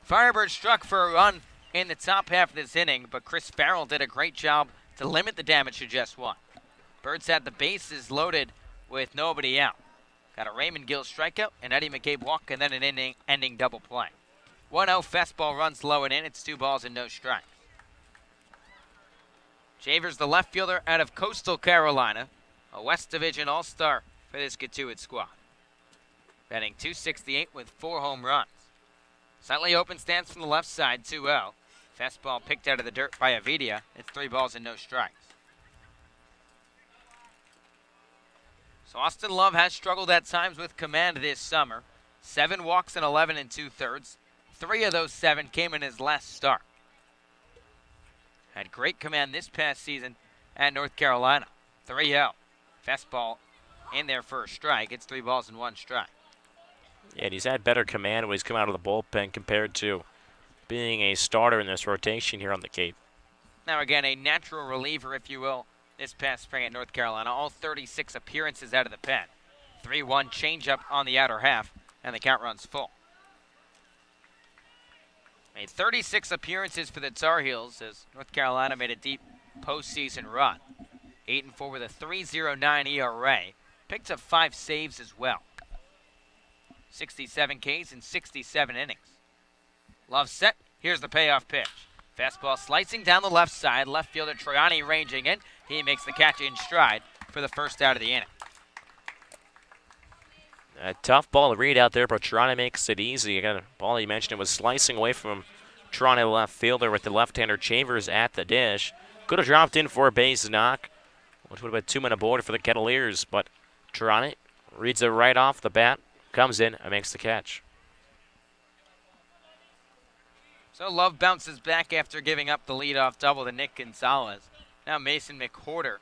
Speaker 7: Firebirds struck for a run in the top half of this inning, but Chris Farrell did a great job to limit the damage to just 1. Birds had the bases loaded with nobody out. Got a Raymond Gill strikeout, an Eddie McCabe walk, and then an ending double play. 1-0 fastball runs low and in. It's 2 balls and no strikes. Chavers, the left fielder out of Coastal Carolina, a West Division All-Star for this Katuitt squad. Batting .268 with 4 home runs. Slightly open stance from the left side, 2-0. Fastball picked out of the dirt by Avidia. It's 3 balls and no strikes. So Austin Love has struggled at times with command this summer. 7 walks and 11 2/3. 3 of those 7 came in his last start. Had great command this past season at North Carolina. 3-0. Fastball in there for a strike. It's 3 balls and 1 strike.
Speaker 8: Yeah, and he's had better command when he's come out of the bullpen compared to being a starter in this rotation here on the Cape.
Speaker 7: Now again, a natural reliever, if you will, this past spring at North Carolina. All 36 appearances out of the pen. 3-1 changeup on the outer half, and the count runs full. Made 36 appearances for the Tar Heels as North Carolina made a deep postseason run. 8-4 with a 3.09 ERA. Picked up 5 saves as well. 67 Ks in 67 innings. Love set. Here's the payoff pitch. Fastball slicing down the left side. Left fielder Troiani ranging in. He makes the catch in stride for the first out of the inning.
Speaker 8: A tough ball to read out there, but Toronto makes it easy. Again, the ball you mentioned, it was slicing away from Toronto left fielder with the left-hander Chambers at the dish. Could have dropped in for a base knock, which would have been 2-men aboard for the Kettleers, but Toronto reads it right off the bat, comes in and makes the catch.
Speaker 7: So Love bounces back after giving up the leadoff double to Nick Gonzalez. Now Mason McWhorter,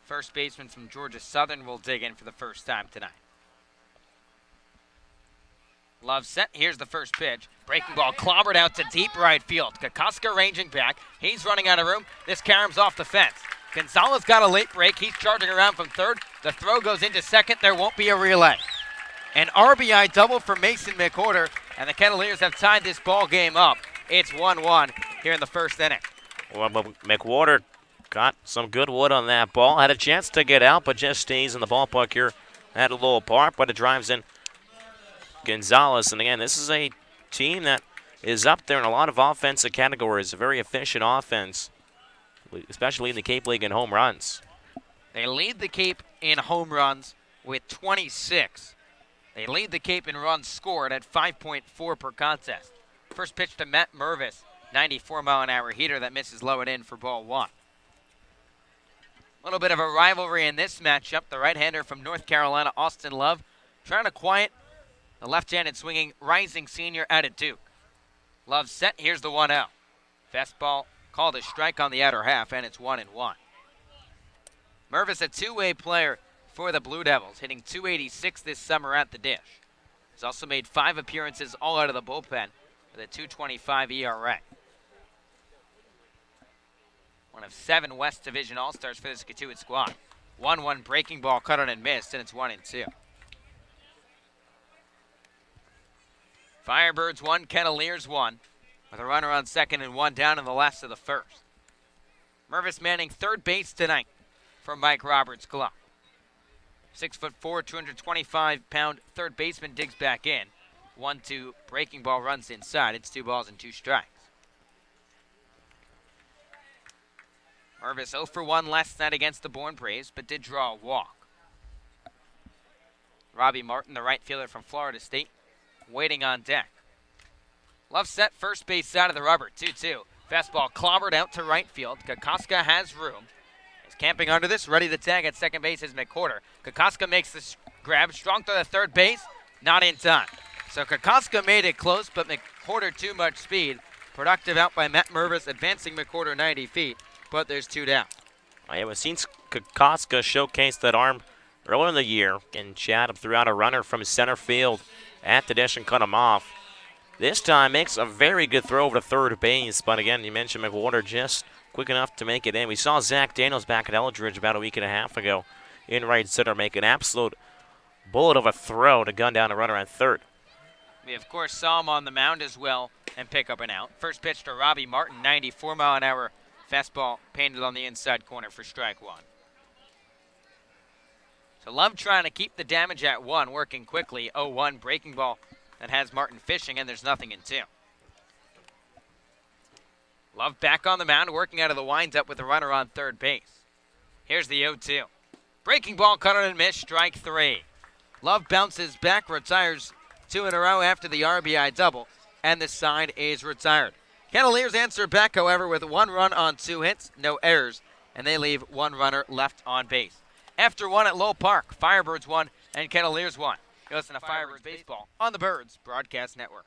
Speaker 7: first baseman from Georgia Southern, will dig in for the first time tonight. Love set. Here's the first pitch. Breaking ball clobbered out to deep right field. Kokoska ranging back. He's running out of room. This caroms off the fence. Gonzalez got a late break. He's charging around from third. The throw goes into second. There won't be a relay. An RBI double for Mason McWhorter, and the Kettleers have tied this ball game up. It's 1-1 here in the first inning.
Speaker 8: Well, McWhorter got some good wood on that ball. Had a chance to get out, but just stays in the ballpark here at Lowell Park, but it drives in Gonzalez. And again, this is a team that is up there in a lot of offensive categories. A very efficient offense, especially in the Cape League in home runs.
Speaker 7: They lead the Cape in home runs with 26. They lead the Cape in runs scored at 5.4 per contest. First pitch to Matt Mervis, 94-mile-an-hour heater that misses low and in for ball one. A little bit of a rivalry in this matchup. The right-hander from North Carolina, Austin Love, trying to quiet the left-handed swinging rising senior out of Duke. Love set. Here's the 1-0. Fastball called a strike on the outer half, and it's 1-1. Mervis, a two-way player for the Blue Devils, hitting .286 this summer at the dish. He's also made 5 appearances all out of the bullpen with a .225 ERA. One of 7 West Division All-Stars for this Katuitt squad. 1-1 breaking ball cut on and missed, and it's 1-2. Firebirds 1, Kettleers 1, with a runner on second and 1 down in the last of the first. Mervis manning third base tonight for Mike Roberts' club. 6'4", 225-pound third baseman digs back in. 1-2 breaking ball runs inside. It's 2 balls and 2 strikes. Mervis 0 for 1 last night against the Bourne Braves, but did draw a walk. Robbie Martin, the right fielder from Florida State, waiting on deck. Love set, first base side of the rubber, 2-2. Fastball clobbered out to right field. Kokoska has room. He's camping under this, ready to tag at second base is McWhorter. Kokoska makes the grab, strong to the third base, not in time. So Kokoska made it close, but McWhorter too much speed. Productive out by Matt Mervis, advancing McWhorter 90 feet, but there's 2 down.
Speaker 8: Yeah, we've seen Kokoska showcase that arm earlier in the year and Chad threw out a runner from center field at the dish and cut him off. This time makes a very good throw over to third base, but again, you mentioned McWhorter just quick enough to make it in. We saw Zach Daniels back at Eldridge about a week and a half ago in right center make an absolute bullet of a throw to gun down a runner at third.
Speaker 7: We, of course, saw him on the mound as well and pick up an out. First pitch to Robbie Martin, 94-mile-an-hour fastball painted on the inside corner for strike 1. So Love trying to keep the damage at 1, working quickly. 0-1 breaking ball that has Martin fishing, and there's nothing in 2. Love back on the mound, working out of the windup with a runner on third base. Here's the 0-2. Breaking ball cut on and miss, strike 3. Love bounces back, retires 2 in a row after the RBI double, and the side is retired. Kettleers answer back, however, with 1 run on 2 hits, no errors, and they leave 1 runner left on base. After 1 at Lowell Park, Firebirds 1 and Kettleers 1. You listen to Firebirds Baseball on the Birds Broadcast Network.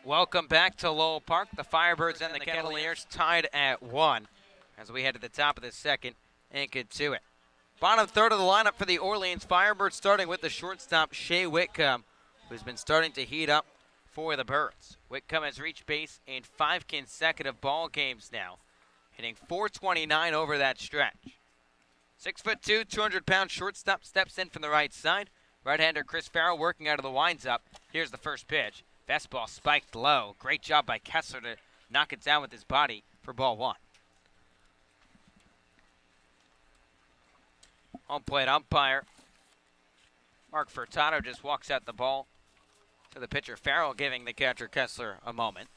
Speaker 7: Welcome back to Lowell Park. The Firebirds and the Cavaliers tied at 1 as we head to the top of the second and get to it. Bottom third of the lineup for the Orleans Firebirds, starting with the shortstop Shea Whitcomb, who's been starting to heat up for the Birds. Whitcomb has reached base in 5 consecutive ball games now, hitting .429 over that stretch. 6'2", 200-pound shortstop steps in from the right side. Right-hander Chris Farrell working out of the winds-up. Here's the first pitch. Fastball spiked low. Great job by Kessler to knock it down with his body for ball 1. Home plate umpire Mark Furtado just walks out the ball to the pitcher Farrell, giving the catcher Kessler a moment.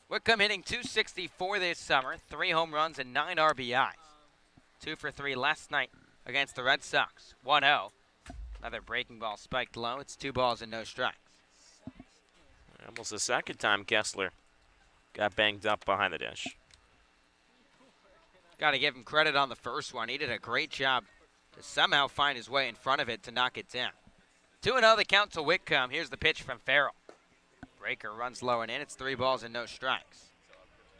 Speaker 7: Whitcomb hitting .264 this summer, 3 home runs and 9 RBIs. 2 for 3 last night against the Red Sox. 1-0. Another breaking ball spiked low. It's 2 balls and no strikes.
Speaker 8: Almost the second time Kessler got banged up behind the dish.
Speaker 7: Got to give him credit on the first one. He did a great job to somehow find his way in front of it to knock it down. 2-0 the count to Whitcomb. Here's the pitch from Farrell. Breaker runs low and in. It's 3 balls and no strikes.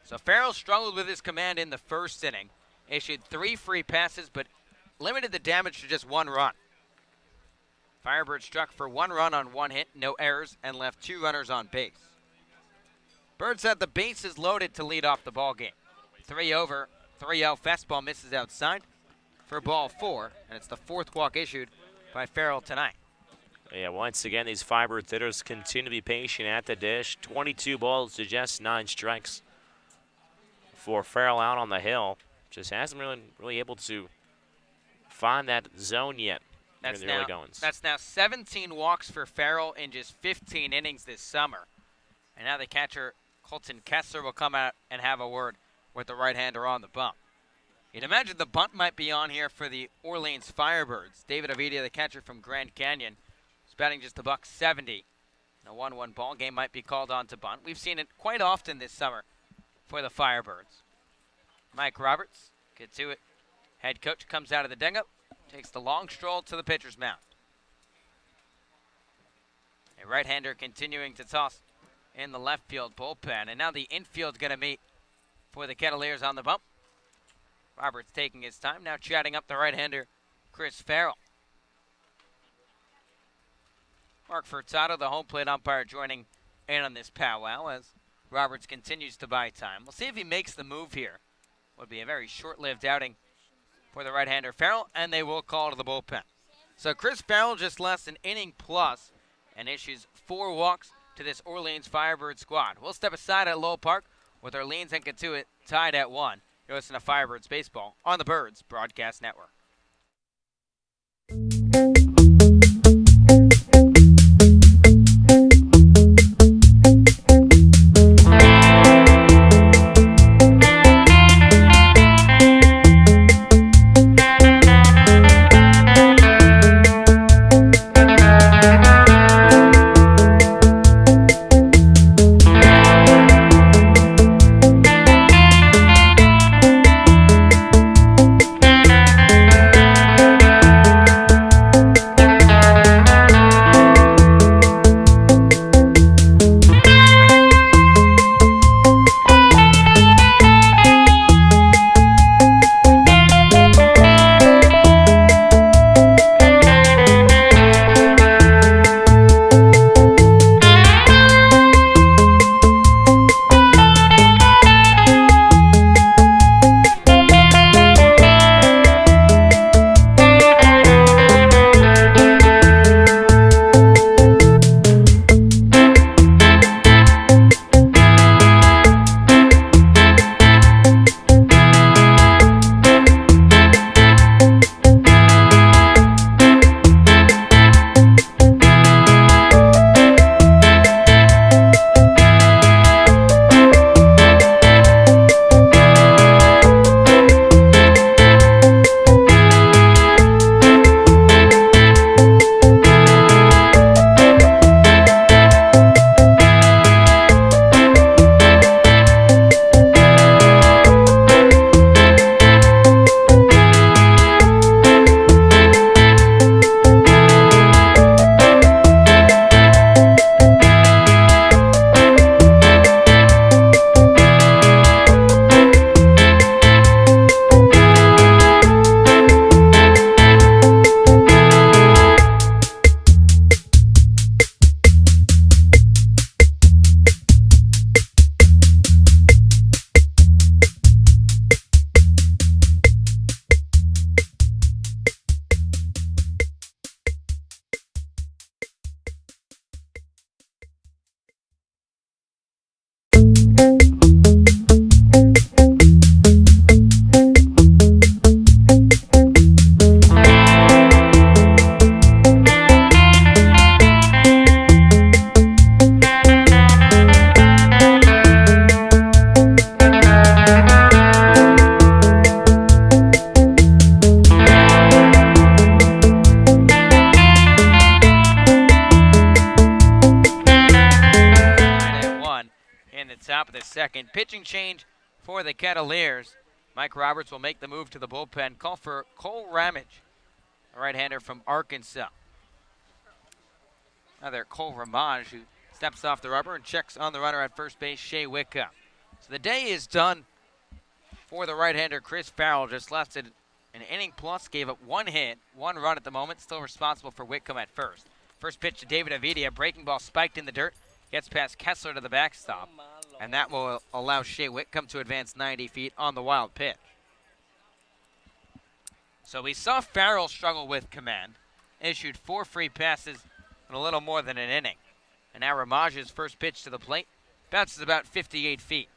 Speaker 7: So Farrell struggled with his command in the first inning. Issued 3 free passes, but limited the damage to just 1 run. Firebirds struck for 1 run on 1 hit, no errors, and left 2 runners on base. Birds had the bases loaded to lead off the ball game. 3 over, 3-0 fastball misses outside for ball 4, and it's the 4th walk issued by Farrell tonight.
Speaker 8: Yeah, once again, these Firebirds hitters continue to be patient at the dish. 22 balls to just 9 strikes for Farrell out on the hill. Just hasn't really able to find that zone yet.
Speaker 7: That's
Speaker 8: in the early goings.
Speaker 7: That's now 17 walks for Farrell in just 15 innings this summer. And now the catcher, Colton Kessler, will come out and have a word with the right-hander on the bump. You'd imagine the bunt might be on here for the Orleans Firebirds. David Avidia, the catcher from Grand Canyon, is batting just $170. A 1-1 ball game might be called on to bunt. We've seen it quite often this summer for the Firebirds. Mike Roberts, get to it. Head coach comes out of the ding-up, takes the long stroll to the pitcher's mound. A right-hander continuing to toss in the left field bullpen. And now the infield's going to meet for the Cavaliers on the bump. Roberts taking his time, now chatting up the right-hander, Chris Farrell. Mark Furtado, the home plate umpire, joining in on this powwow as Roberts continues to buy time. We'll see if he makes the move here. Would be a very short-lived outing for the right-hander Farrell, and they will call to the bullpen. So Chris Farrell just less an inning plus and issues 4 walks to this Orleans Firebird squad. We'll step aside at Lowell Park with Orleans and Katuitt tied at 1. You're listening to Firebirds Baseball on the Birds Broadcast Network. in the top of the second. Pitching change for the Kettleers. Mike Roberts will make the move to the bullpen. Call for Cole Ramage, a right-hander from Arkansas. Another Cole Ramage who steps off the rubber and checks on the runner at first base, Shea Whitcomb. So the day is done for the right-hander Chris Farrell. Just lasted an inning plus, gave up 1 hit, 1 run at the moment, still responsible for Whitcomb at first. First pitch to David Avidia, breaking ball spiked in the dirt, gets past Kessler to the backstop, and that will allow Shea Whitcomb to advance 90 feet on the wild pitch. So we saw Farrell struggle with command, issued 4 free passes in a little more than an inning. And now Ramage's first pitch to the plate bounces about 58 feet.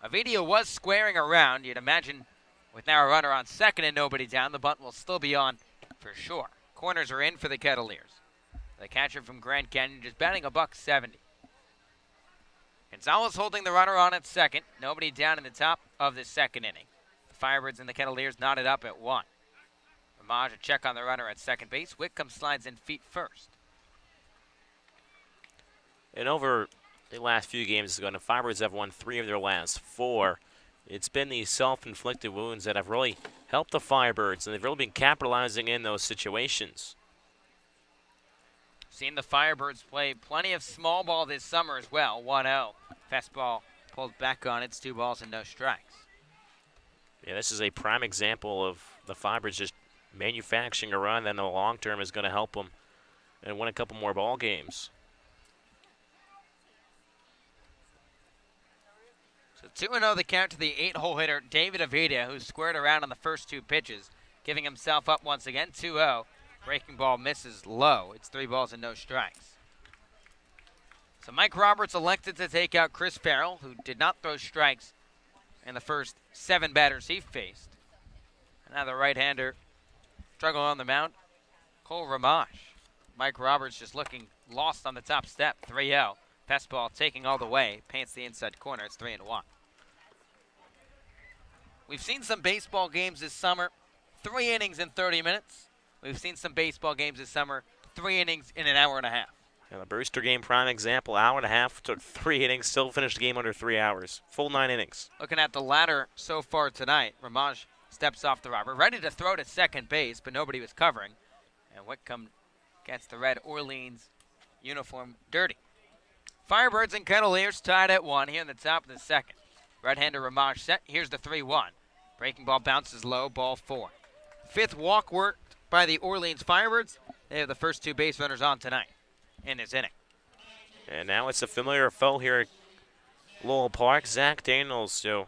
Speaker 7: Avidia was squaring around. You'd imagine with now a runner on second and nobody down, the bunt will still be on for sure. Corners are in for the Kettleers. The catcher from Grand Canyon just batting $170. Gonzalez holding the runner on at second. Nobody down in the top of the second inning. The Firebirds and the Kettleers knotted up at 1. Ramage a check on the runner at second base. Whitcomb slides in feet first.
Speaker 8: And over the last few games, the Firebirds have won 3 of their last 4. It's been these self-inflicted wounds that have really helped the Firebirds, and they've really been capitalizing in those situations.
Speaker 7: Seen the Firebirds play plenty of small ball this summer as well. 1-0. Fastball pulled back on. It's 2 balls and no strikes.
Speaker 8: Yeah, this is a prime example of the Firebirds just manufacturing a run that in the long term is going to help them and win a couple more ball games.
Speaker 7: So 2-0 the count to the 8-hole hitter David Avidia, who squared around on the first 2 pitches, giving himself up once again. 2-0. Breaking ball misses low. It's 3 balls and no strikes. So Mike Roberts elected to take out Chris Farrell, who did not throw strikes in the first 7 batters he faced. And now the right-hander struggle on the mound, Cole Ramage. Mike Roberts just looking lost on the top step. 3-0. Fastball taking all the way. Paints the inside corner. It's 3-1. We've seen some baseball games this summer. 3 innings in 30 minutes. We've seen some baseball games this summer. 3 innings in an hour and a half.
Speaker 8: Yeah, the Brewster game, prime example. Hour and a half, took 3 innings, still finished the game under 3 hours. Full 9 innings.
Speaker 7: Looking at the ladder so far tonight, Ramage steps off the rubber, ready to throw to second base, but nobody was covering. And Whitcomb gets the red Orleans uniform dirty. Firebirds and Kettleers tied at 1 here in the top of the second. Right-hander Ramage set. Here's the 3-1. Breaking ball bounces low, ball 4. 5th walk worked by the Orleans Firebirds. They have the first 2 base runners on tonight in this inning.
Speaker 8: And now it's a familiar foe here at Lowell Park. Zach Daniels, who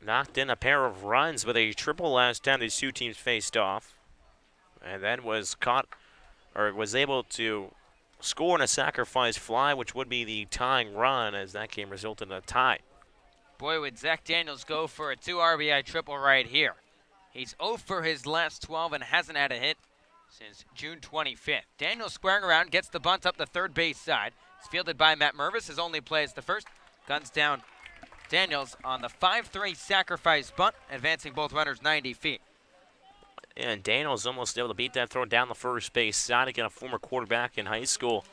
Speaker 8: knocked in a pair of runs with a triple last time these 2 teams faced off. And then was caught, or was able to score in a sacrifice fly, which would be the tying run, as that game resulted in a tie.
Speaker 7: Boy, would Zach Daniels go for a 2 RBI triple right here. He's 0 for his last 12 and hasn't had a hit since June 25th. Daniels squaring around, gets the bunt up the third base side. It's fielded by Matt Mervis. His only play is the first. Guns down Daniels on the 5-3 sacrifice bunt, advancing both runners 90 feet.
Speaker 8: And Daniels almost able to beat that throw down the first base side. Again, a former quarterback in high school,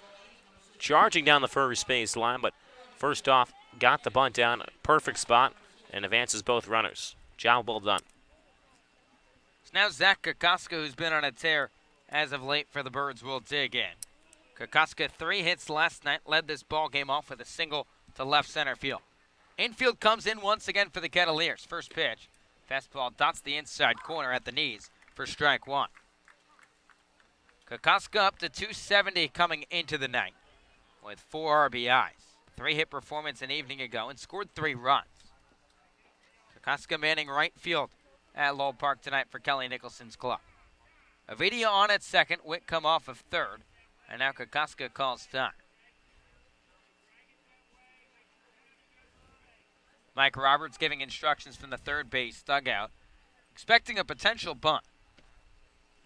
Speaker 8: charging down the first base line, but first off, got the bunt down, perfect spot, and advances both runners. Job well done.
Speaker 7: So now Zach Kokoska, who's been on a tear as of late for the Birds, will dig in. Kokoska, 3 hits last night, led this ball game off with a single to left center field. Infield comes in once again for the Kettleers. First pitch, fastball dots the inside corner at the knees for strike 1. Kokoska up to 270 coming into the night with 4 RBIs. 3-hit performance an evening ago and scored 3 runs. Kokoska manning right field at Lowell Park tonight for Kelly Nicholson's club. Avidia on at second, Whitcomb off of third, and now Kokoska calls time. Mike Roberts giving instructions from the third base dugout, expecting a potential bunt.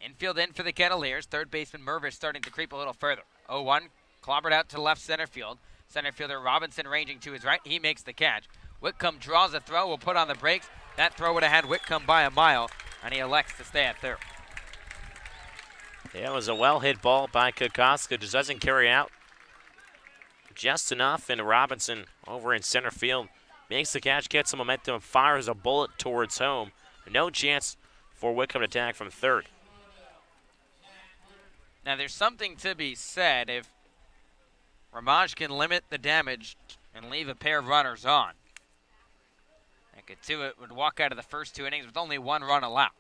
Speaker 7: Infield in for the Kettleers. Third baseman Mervis starting to creep a little further. 0-1, clobbered out to left center field. Center fielder Robinson ranging to his right. He makes the catch. Whitcomb draws a throw, will put on the brakes. That throw would have had Whitcomb by a mile, and he elects to stay at third.
Speaker 8: Yeah, it was a well-hit ball by Kokoska. Just doesn't carry out. just enough, and Robinson over in center field makes the catch, gets some momentum, fires a bullet towards home. No chance for Wickham to tag from third.
Speaker 7: Now there's something to be said if Ramaj can limit the damage and leave a pair of runners on. And Katuitt would walk out of the first 2 innings with only 1 run allowed.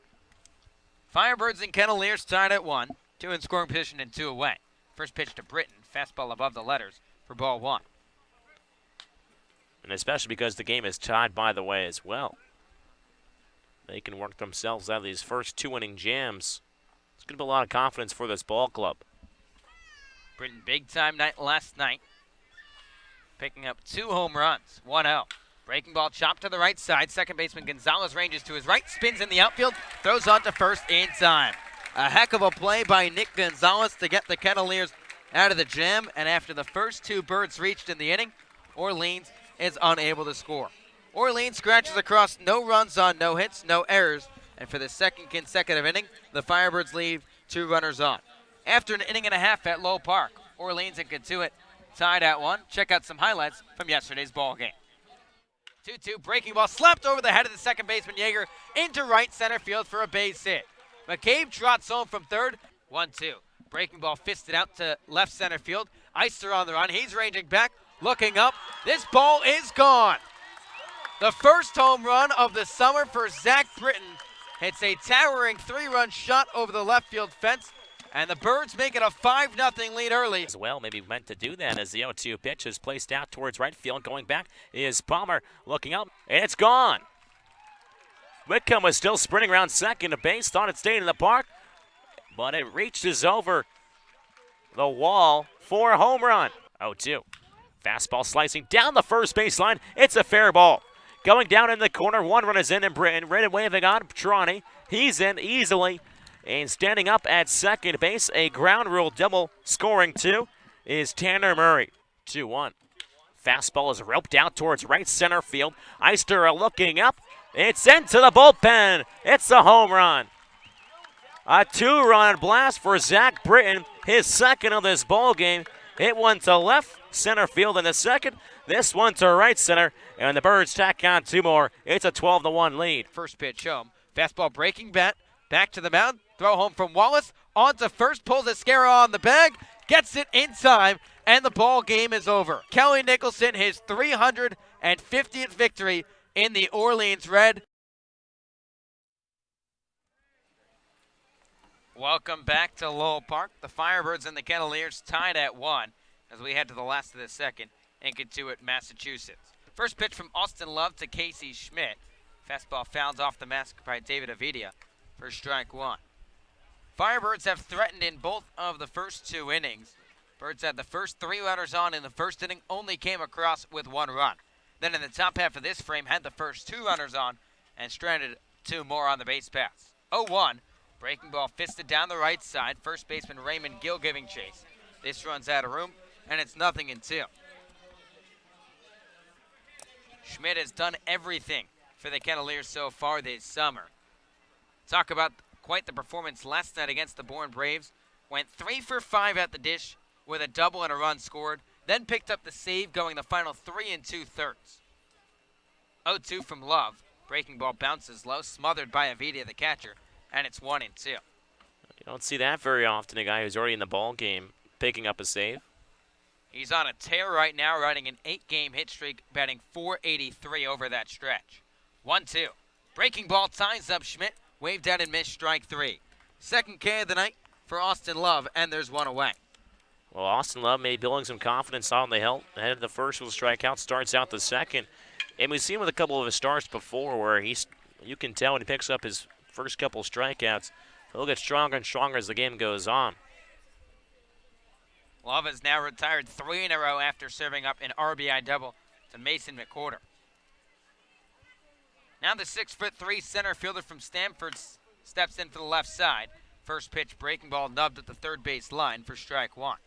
Speaker 7: Firebirds and Kenneliers tied at 1, 2 in scoring position and 2 away. First pitch to Britton, fastball above the letters for ball 1.
Speaker 8: And especially because the game is tied, by the way, as well. They can work themselves out of these first 2-inning jams. It's going to be a lot of confidence for this ball club.
Speaker 7: Britton, big time night last night. Picking up 2 home runs, 1-0. Breaking ball chopped to the right side. Second baseman Gonzalez ranges to his right, spins in the outfield, throws on to first in time. A heck of a play by Nick Gonzalez to get the Kenneliers out of the jam. And after the first 2 birds reached in the inning, Orleans is unable to score. Orleans scratches across, no runs on, no hits, no errors. And for the second consecutive inning, the Firebirds leave 2 runners on. After an inning and a half at Lowell Park, Orleans and Katuitt tied at 1. Check out some highlights from yesterday's ball game. 2-2 breaking ball slapped over the head of the second baseman Yeager into right center field for a base hit. McCabe trots home from third. 1-2. Breaking ball fisted out to left center field. Eister on the run. He's ranging back, looking up. This ball is gone. The first home run of the summer for Zach Britton. Hits a towering 3-run shot over the left field fence. And the Birds make it a 5-0 lead early.
Speaker 8: As well, maybe meant to do that as the 0-2 pitch is placed out towards right field. Going back is Palmer looking up, and it's gone. Whitcomb was still sprinting around second to base, thought it stayed in the park, but it reaches over the wall for a home run. 0-2. Fastball slicing down the first baseline. It's a fair ball. Going down in the corner, 1 run is in, and Britton ready waving on Petrani. He's in easily. And standing up at second base, a ground rule double scoring 2 is Tanner Murray. 2-1. Fastball is roped out towards right center field. Eister looking up. It's into the bullpen. It's a home run. A 2-run blast for Zach Britton, his second of this ball game. Hit one to left center field in the second. This one to right center, and the Birds tack on 2 more. It's a 12-1 lead.
Speaker 7: First pitch home. Fastball breaking bat. Back to the mound. Throw home from Wallace. On to first. Pulls Esquera on the bag. Gets it in time. And the ball game is over. Kelly Nicholson, his 350th victory in the Orleans Red. Welcome back to Lowell Park. The Firebirds and the Kenneliers tied at 1 as we head to the last of the second in Katuitt, Massachusetts. First pitch from Austin Love to Casey Schmidt. Fastball fouled off the mask by David Avidia for strike 1. Firebirds have threatened in both of the first 2 innings. Birds had the first 3 runners on in the first inning, only came across with 1 run. Then in the top half of this frame, had the first 2 runners on and stranded 2 more on the base paths. 0-1, breaking ball fisted down the right side. First baseman Raymond Gill giving chase. This runs out of room, and it's 0-2. Schmidt has done everything for the Kenneliers so far this summer. Talk about quite the performance last night against the Bourne Braves. Went 3 for 5 at the dish with a double and a run scored. Then picked up the save going the final 3 2/3. 0-2 from Love. Breaking ball bounces low, smothered by Avidia, the catcher, and it's 1-2.
Speaker 8: You don't see that very often, a guy who's already in the ball game picking up a save.
Speaker 7: He's on a tear right now, riding an 8-game hit streak, batting .483 over that stretch. 1-2. Breaking ball ties up Schmidt, waved out and missed strike 3. Second K of the night for Austin Love, and there's 1 away.
Speaker 8: Well, Austin Love may be building some confidence on the head of the first with a strikeout, starts out the second. And we've seen with a couple of his starts before where you can tell when he picks up his first couple strikeouts, he'll get stronger and stronger as the game goes on.
Speaker 7: Love has now retired 3 in a row after serving up an RBI double to Mason McWhorter. Now the 6'3" center fielder from Stamford steps in for the left side. First pitch breaking ball nubbed at the third base line for strike 1.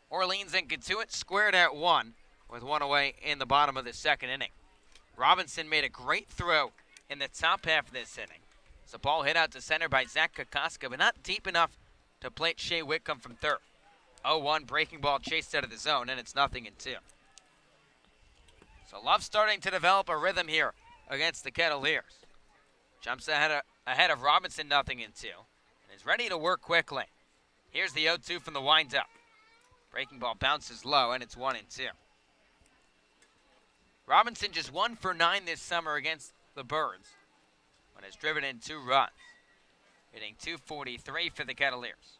Speaker 7: Orleans and Katuitt squared at 1 with 1 away in the bottom of the second inning. Robinson made a great throw in the top half of this inning. It's a ball hit out to center by Zach Kokoska, but not deep enough to plate Shea Whitcomb from third. 0-1 breaking ball chased out of the zone, and it's 0-2. So Love starting to develop a rhythm here against the Kettleers. Jumps ahead of Robinson, 0-2, and is ready to work quickly. Here's the 0-2 from the windup. Breaking ball bounces low, and it's 1-2. Robinson just 1 for 9 this summer against the Birds, but has driven in 2 runs, hitting .243 for the Kettleers.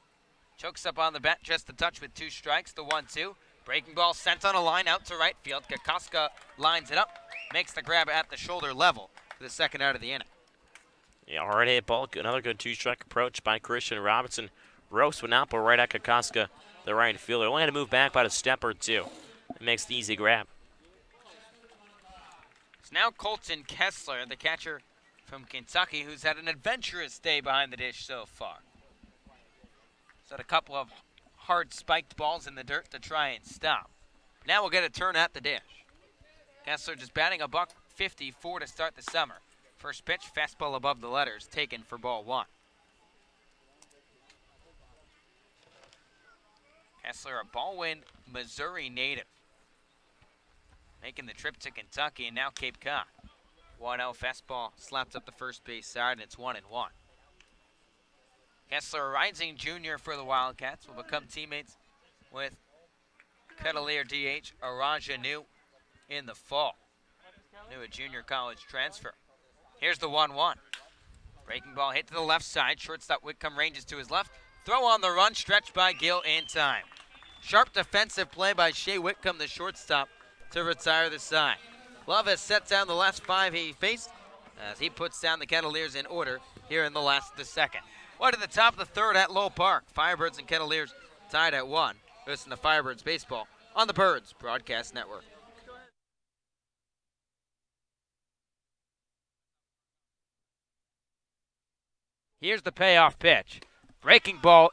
Speaker 7: Chokes up on the bat just a touch with 2 strikes, the 1-2. Breaking ball sent on a line out to right field. Kokoska lines it up, makes the grab at the shoulder level for the second out of the inning.
Speaker 8: Yeah, hard hit ball. Another good 2-strike approach by Christian Robinson. Roast went out, but right at Kokoska, the right fielder. Only had to move back about a step or two. It makes the easy grab.
Speaker 7: It's now Colton Kessler, the catcher from Kentucky, who's had an adventurous day behind the dish so far. He's had a couple of hard spiked balls in the dirt to try and stop. Now we'll get a turn at the dish. Kessler just batting $154 to start the summer. First pitch, fastball above the letters, taken for ball 1. Kessler, a Baldwin, Missouri native, making the trip to Kentucky and now Cape Cod. 1-0 fastball slapped up the first base side, and it's 1-1. Kessler, a rising junior for the Wildcats, will become teammates with Kettleer DH Araja New in the fall. New, a junior college transfer. Here's the 1-1. Breaking ball hit to the left side. Shortstop Whitcomb ranges to his left. Throw on the run, stretched by Gill in time. Sharp defensive play by Shea Whitcomb, the shortstop, to retire the side. Love has set down the last 5 he faced as he puts down the Kettleers in order here in the last of the second. One to the top of the third at Lowell Park. Firebirds and Kettleers tied at 1. Listen to Firebirds baseball on the Birds Broadcast Network. Here's the payoff pitch. Breaking ball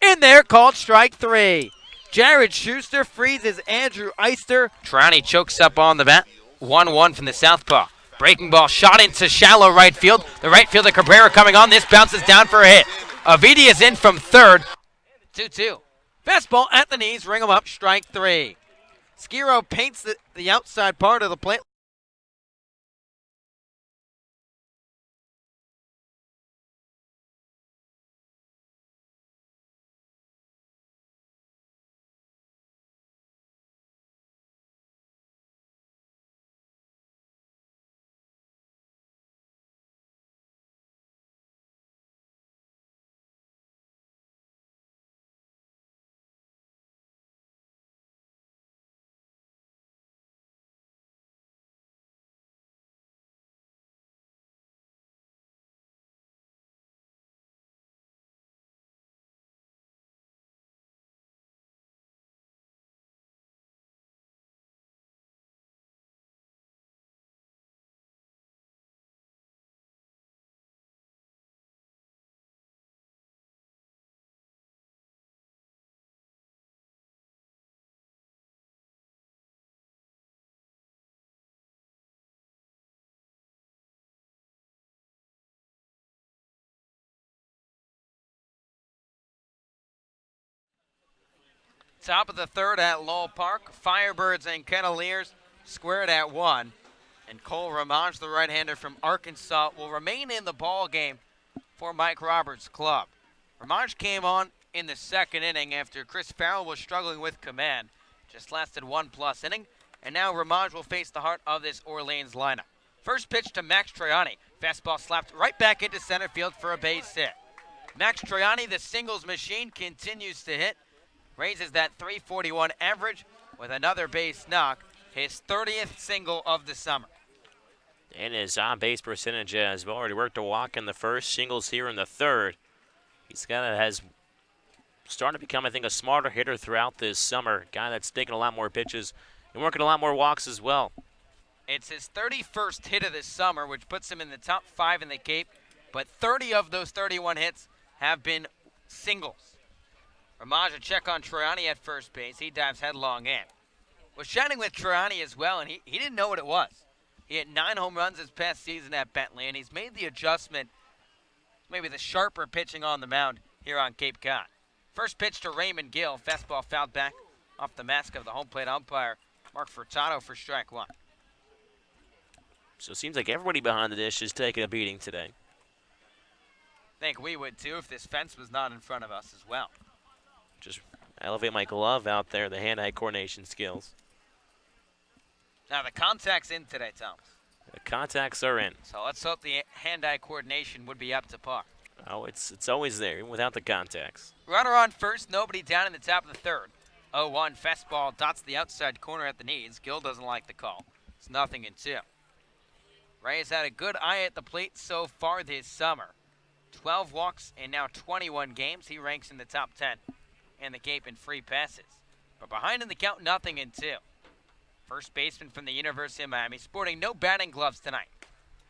Speaker 7: in there, called strike 3. Jared Schuster freezes Andrew Eister. Triani chokes up on the bat. 1-1 from the southpaw. Breaking ball shot into shallow right field. The right fielder Cabrera coming on. This bounces down for a hit. Aviti is in from third. 2-2. Fastball at the knees. Ring him up. Strike 3. Skiro paints the outside part of the plate. Top of the third at Lowell Park. Firebirds and Kettleers squared at 1. And Cole Ramage, the right-hander from Arkansas, will remain in the ball game for Mike Roberts' club. Ramage came on in the second inning after Chris Farrell was struggling with command. Just lasted 1+ inning. And now Ramage will face the heart of this Orleans lineup. First pitch to Max Troiani. Fastball slapped right back into center field for a base hit. Max Troiani, the singles machine, continues to hit. Raises that .341 average with another base knock, his 30th single of the summer.
Speaker 8: And his on-base percentage has already worked a walk in the first, singles here in the third. Has started to become, I think, a smarter hitter throughout this summer. Guy that's taking a lot more pitches and working a lot more walks as well.
Speaker 7: It's his 31st hit of this summer, which puts him in the top 5 in the Cape, but 30 of those 31 hits have been singles. Ramage a check on Troiani at first base. He dives headlong in. Was chatting with Troiani as well, and he didn't know what it was. He hit 9 home runs this past season at Bentley, and he's made the adjustment, maybe the sharper pitching on the mound here on Cape Cod. First pitch to Raymond Gill. Fastball fouled back off the mask of the home plate umpire, Mark Furtado, for strike one.
Speaker 8: So it seems like everybody behind the dish is taking a beating today.
Speaker 7: Think we would too if this fence was not in front of us as well.
Speaker 8: Just elevate my glove out there, the hand-eye coordination skills.
Speaker 7: Now the contact's in today, Thomas.
Speaker 8: The contacts are in.
Speaker 7: So let's hope the hand-eye coordination would be up to par.
Speaker 8: Oh, it's always there, even without the contacts.
Speaker 7: Runner on first, nobody down in the top of the third. 0-1 fastball dots the outside corner at the knees. Gill doesn't like the call. It's 0-2. Ray has had a good eye at the plate so far this summer. 12 walks in now 21 games. He ranks in the top 10 in the Cape in free passes. But behind in the count, 0-2. First baseman from the University of Miami, sporting no batting gloves tonight.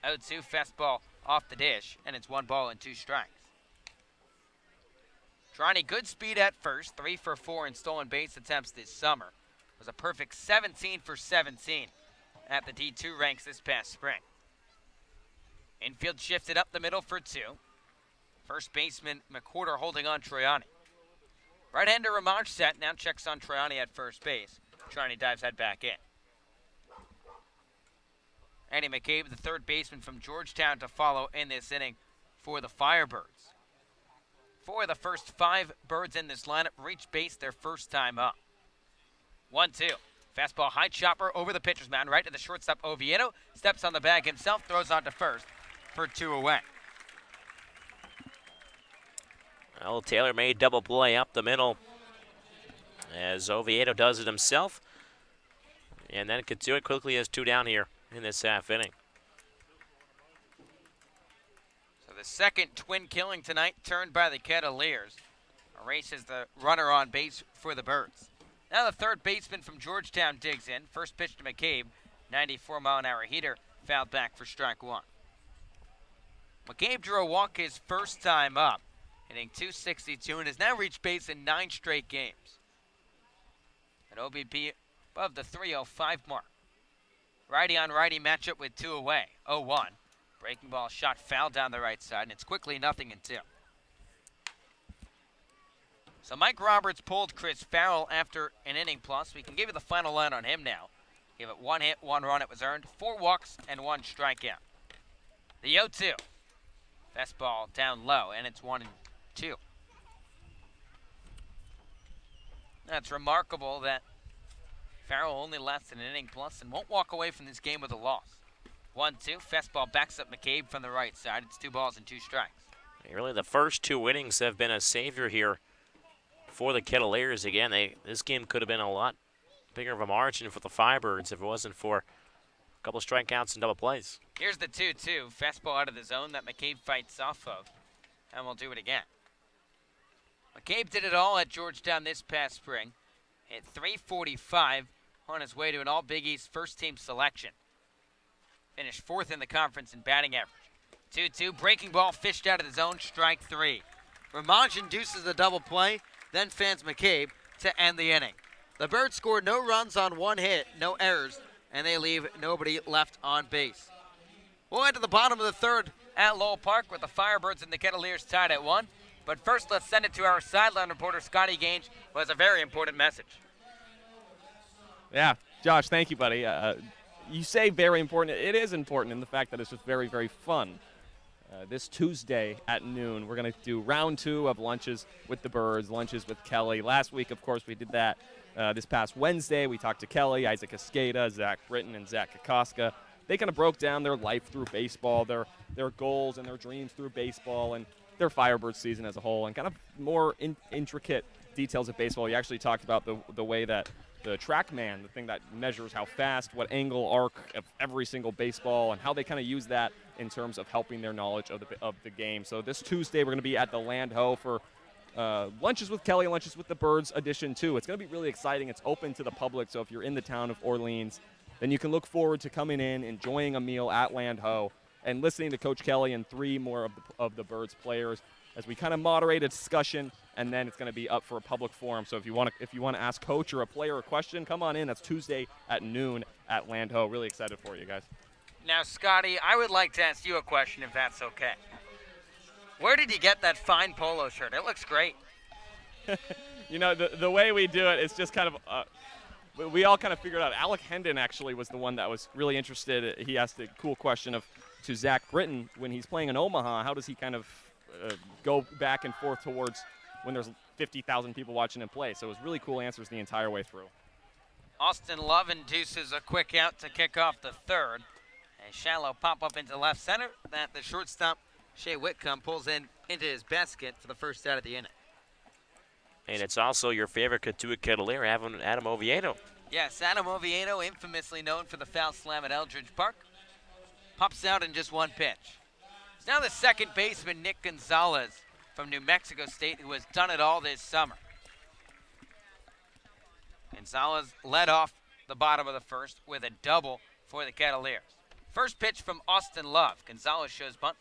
Speaker 7: 0-2 fastball off the dish, and it's 1 ball and 2 strikes. Trani, good speed at first, 3 for 4 in stolen base attempts this summer. Was a perfect 17 for 17 at the D2 ranks this past spring. Infield shifted up the middle for 2. First baseman McWhorter holding on Troiani. Right-hander Ramaj set, now checks on Troiani at first base. Trani dives head back in. Eddie McCabe, the third baseman from Georgetown, to follow in this inning for the Firebirds. 4 of the first 5 birds in this lineup reached base their first time up. 1-2. Fastball high chopper over the pitcher's mound, right to the shortstop Oviedo. Steps on the bag himself, throws on to first for 2 away.
Speaker 8: Well, Taylor made double play up the middle as Oviedo does it himself. And then could do it quickly as 2 down here in this half inning.
Speaker 7: So the second twin killing tonight turned by the Kettleers. Erases the runner on base for the Birds. Now the third baseman from Georgetown digs in. First pitch to McCabe, 94-mile-an-hour heater, fouled back for strike 1. McCabe drew a walk his first time up, hitting .262, and has now reached base in 9 straight games. An OBP above the .305 mark. Righty on righty matchup with 2 away. 0-1. Breaking ball shot foul down the right side, and it's quickly 0-2. So Mike Roberts pulled Chris Farrell after an inning plus. We can give you the final line on him now. Give it 1 hit, 1 run it was earned, 4 walks, and 1 strikeout. The 0-2. Fastball down low, and it's 1-2. That's remarkable that Farrell only lasted an inning plus and won't walk away from this game with a loss. 1-2, fastball backs up McCabe from the right side. It's 2 balls and 2 strikes.
Speaker 8: Really, the first 2 innings have been a savior here for the Kettleers. Again, this game could have been a lot bigger of a margin for the Firebirds if it wasn't for a couple strikeouts and double plays.
Speaker 7: Here's the 2-2, fastball out of the zone that McCabe fights off of, and we'll do it again. McCabe did it all at Georgetown this past spring. Hit .345 on his way to an All-Big East first-team selection. Finished 4th in the conference in batting average. 2-2, breaking ball fished out of the zone, strike 3. Ramaj induces the double play, then fans McCabe to end the inning. The Birds scored no runs on 1 hit, no errors, and they leave nobody left on base. We'll head to the bottom of the 3rd at Lowell Park with the Firebirds and the Kettleers tied at 1. But first, let's send it to our sideline reporter, Scotty Gange, who has a very important message.
Speaker 9: Yeah, Josh, thank you, buddy. You say very important. It is important in the fact that it's just very, very fun. This Tuesday at noon, we're going to do round 2 of lunches with the Birds, lunches with Kelly. Last week, of course, we did that. This past Wednesday, we talked to Kelly, Isaac Escada, Zach Britton, and Zach Kokoska. They kind of broke down their life through baseball, their goals and their dreams through baseball, and their Firebirds season as a whole, and kind of more intricate details of baseball. You actually talked about the way that the TrackMan, the thing that measures how fast, what angle, arc of every single baseball, and how they kind of use that in terms of helping their knowledge of the game. So this Tuesday, we're going to be at the Land Ho for Lunches with Kelly, Lunches with the Birds edition 2. It's going to be really exciting. It's open to the public, so if you're in the town of Orleans, then you can look forward to coming in, enjoying a meal at Land Ho, and listening to Coach Kelly and 3 more of the Birds players as we kind of moderate a discussion, and then it's going to be up for a public forum. So if you want to ask Coach or a player a question, come on in. That's Tuesday at noon at Land Ho. Really excited for you guys.
Speaker 7: Now, Scotty, I would like to ask you a question if that's okay. Where did you get that fine polo shirt? It looks great.
Speaker 9: You know, the way we do it is just kind of, we all kind of figured out. Alec Hendon actually was the one that was really interested. He asked a cool question to Zach Britton when he's playing in Omaha. How does he kind of go back and forth towards when there's 50,000 people watching him play? So it was really cool answers the entire way through.
Speaker 7: Austin Love induces a quick out to kick off the third. A shallow pop-up into left center that the shortstop, Shea Whitcomb, pulls in into his basket for the first out of the inning.
Speaker 8: And it's also your favorite Katuitt Cavalier, Adam Oviedo.
Speaker 7: Yes, Adam Oviedo, infamously known for the foul slam at Eldridge Park, pops out in just one pitch. It's now the second baseman, Nick Gonzalez, from New Mexico State, who has done it all this summer. Gonzalez led off the bottom of the first with a double for the Cavaliers. First pitch from Austin Love. Gonzalez shows bunt,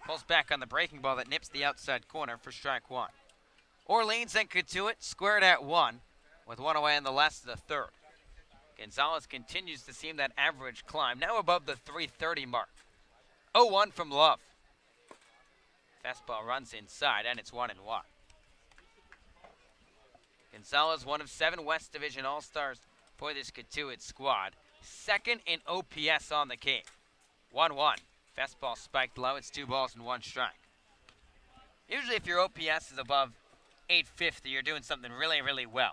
Speaker 7: pulls back on the breaking ball that nips the outside corner for strike one. Orleans and Katuitt squared at one, with one away in the last of the third. Gonzalez continues to seem that average climb, now above the 330 mark. 0-1 from Love. Fastball runs inside, and it's 1-1. Gonzalez, one of 7 West Division All-Stars for this Katuitt squad. Second in OPS on the game. 1-1. Fastball spiked low. It's 2 balls and 1 strike. Usually if your OPS is above 850, you're doing something really, really well.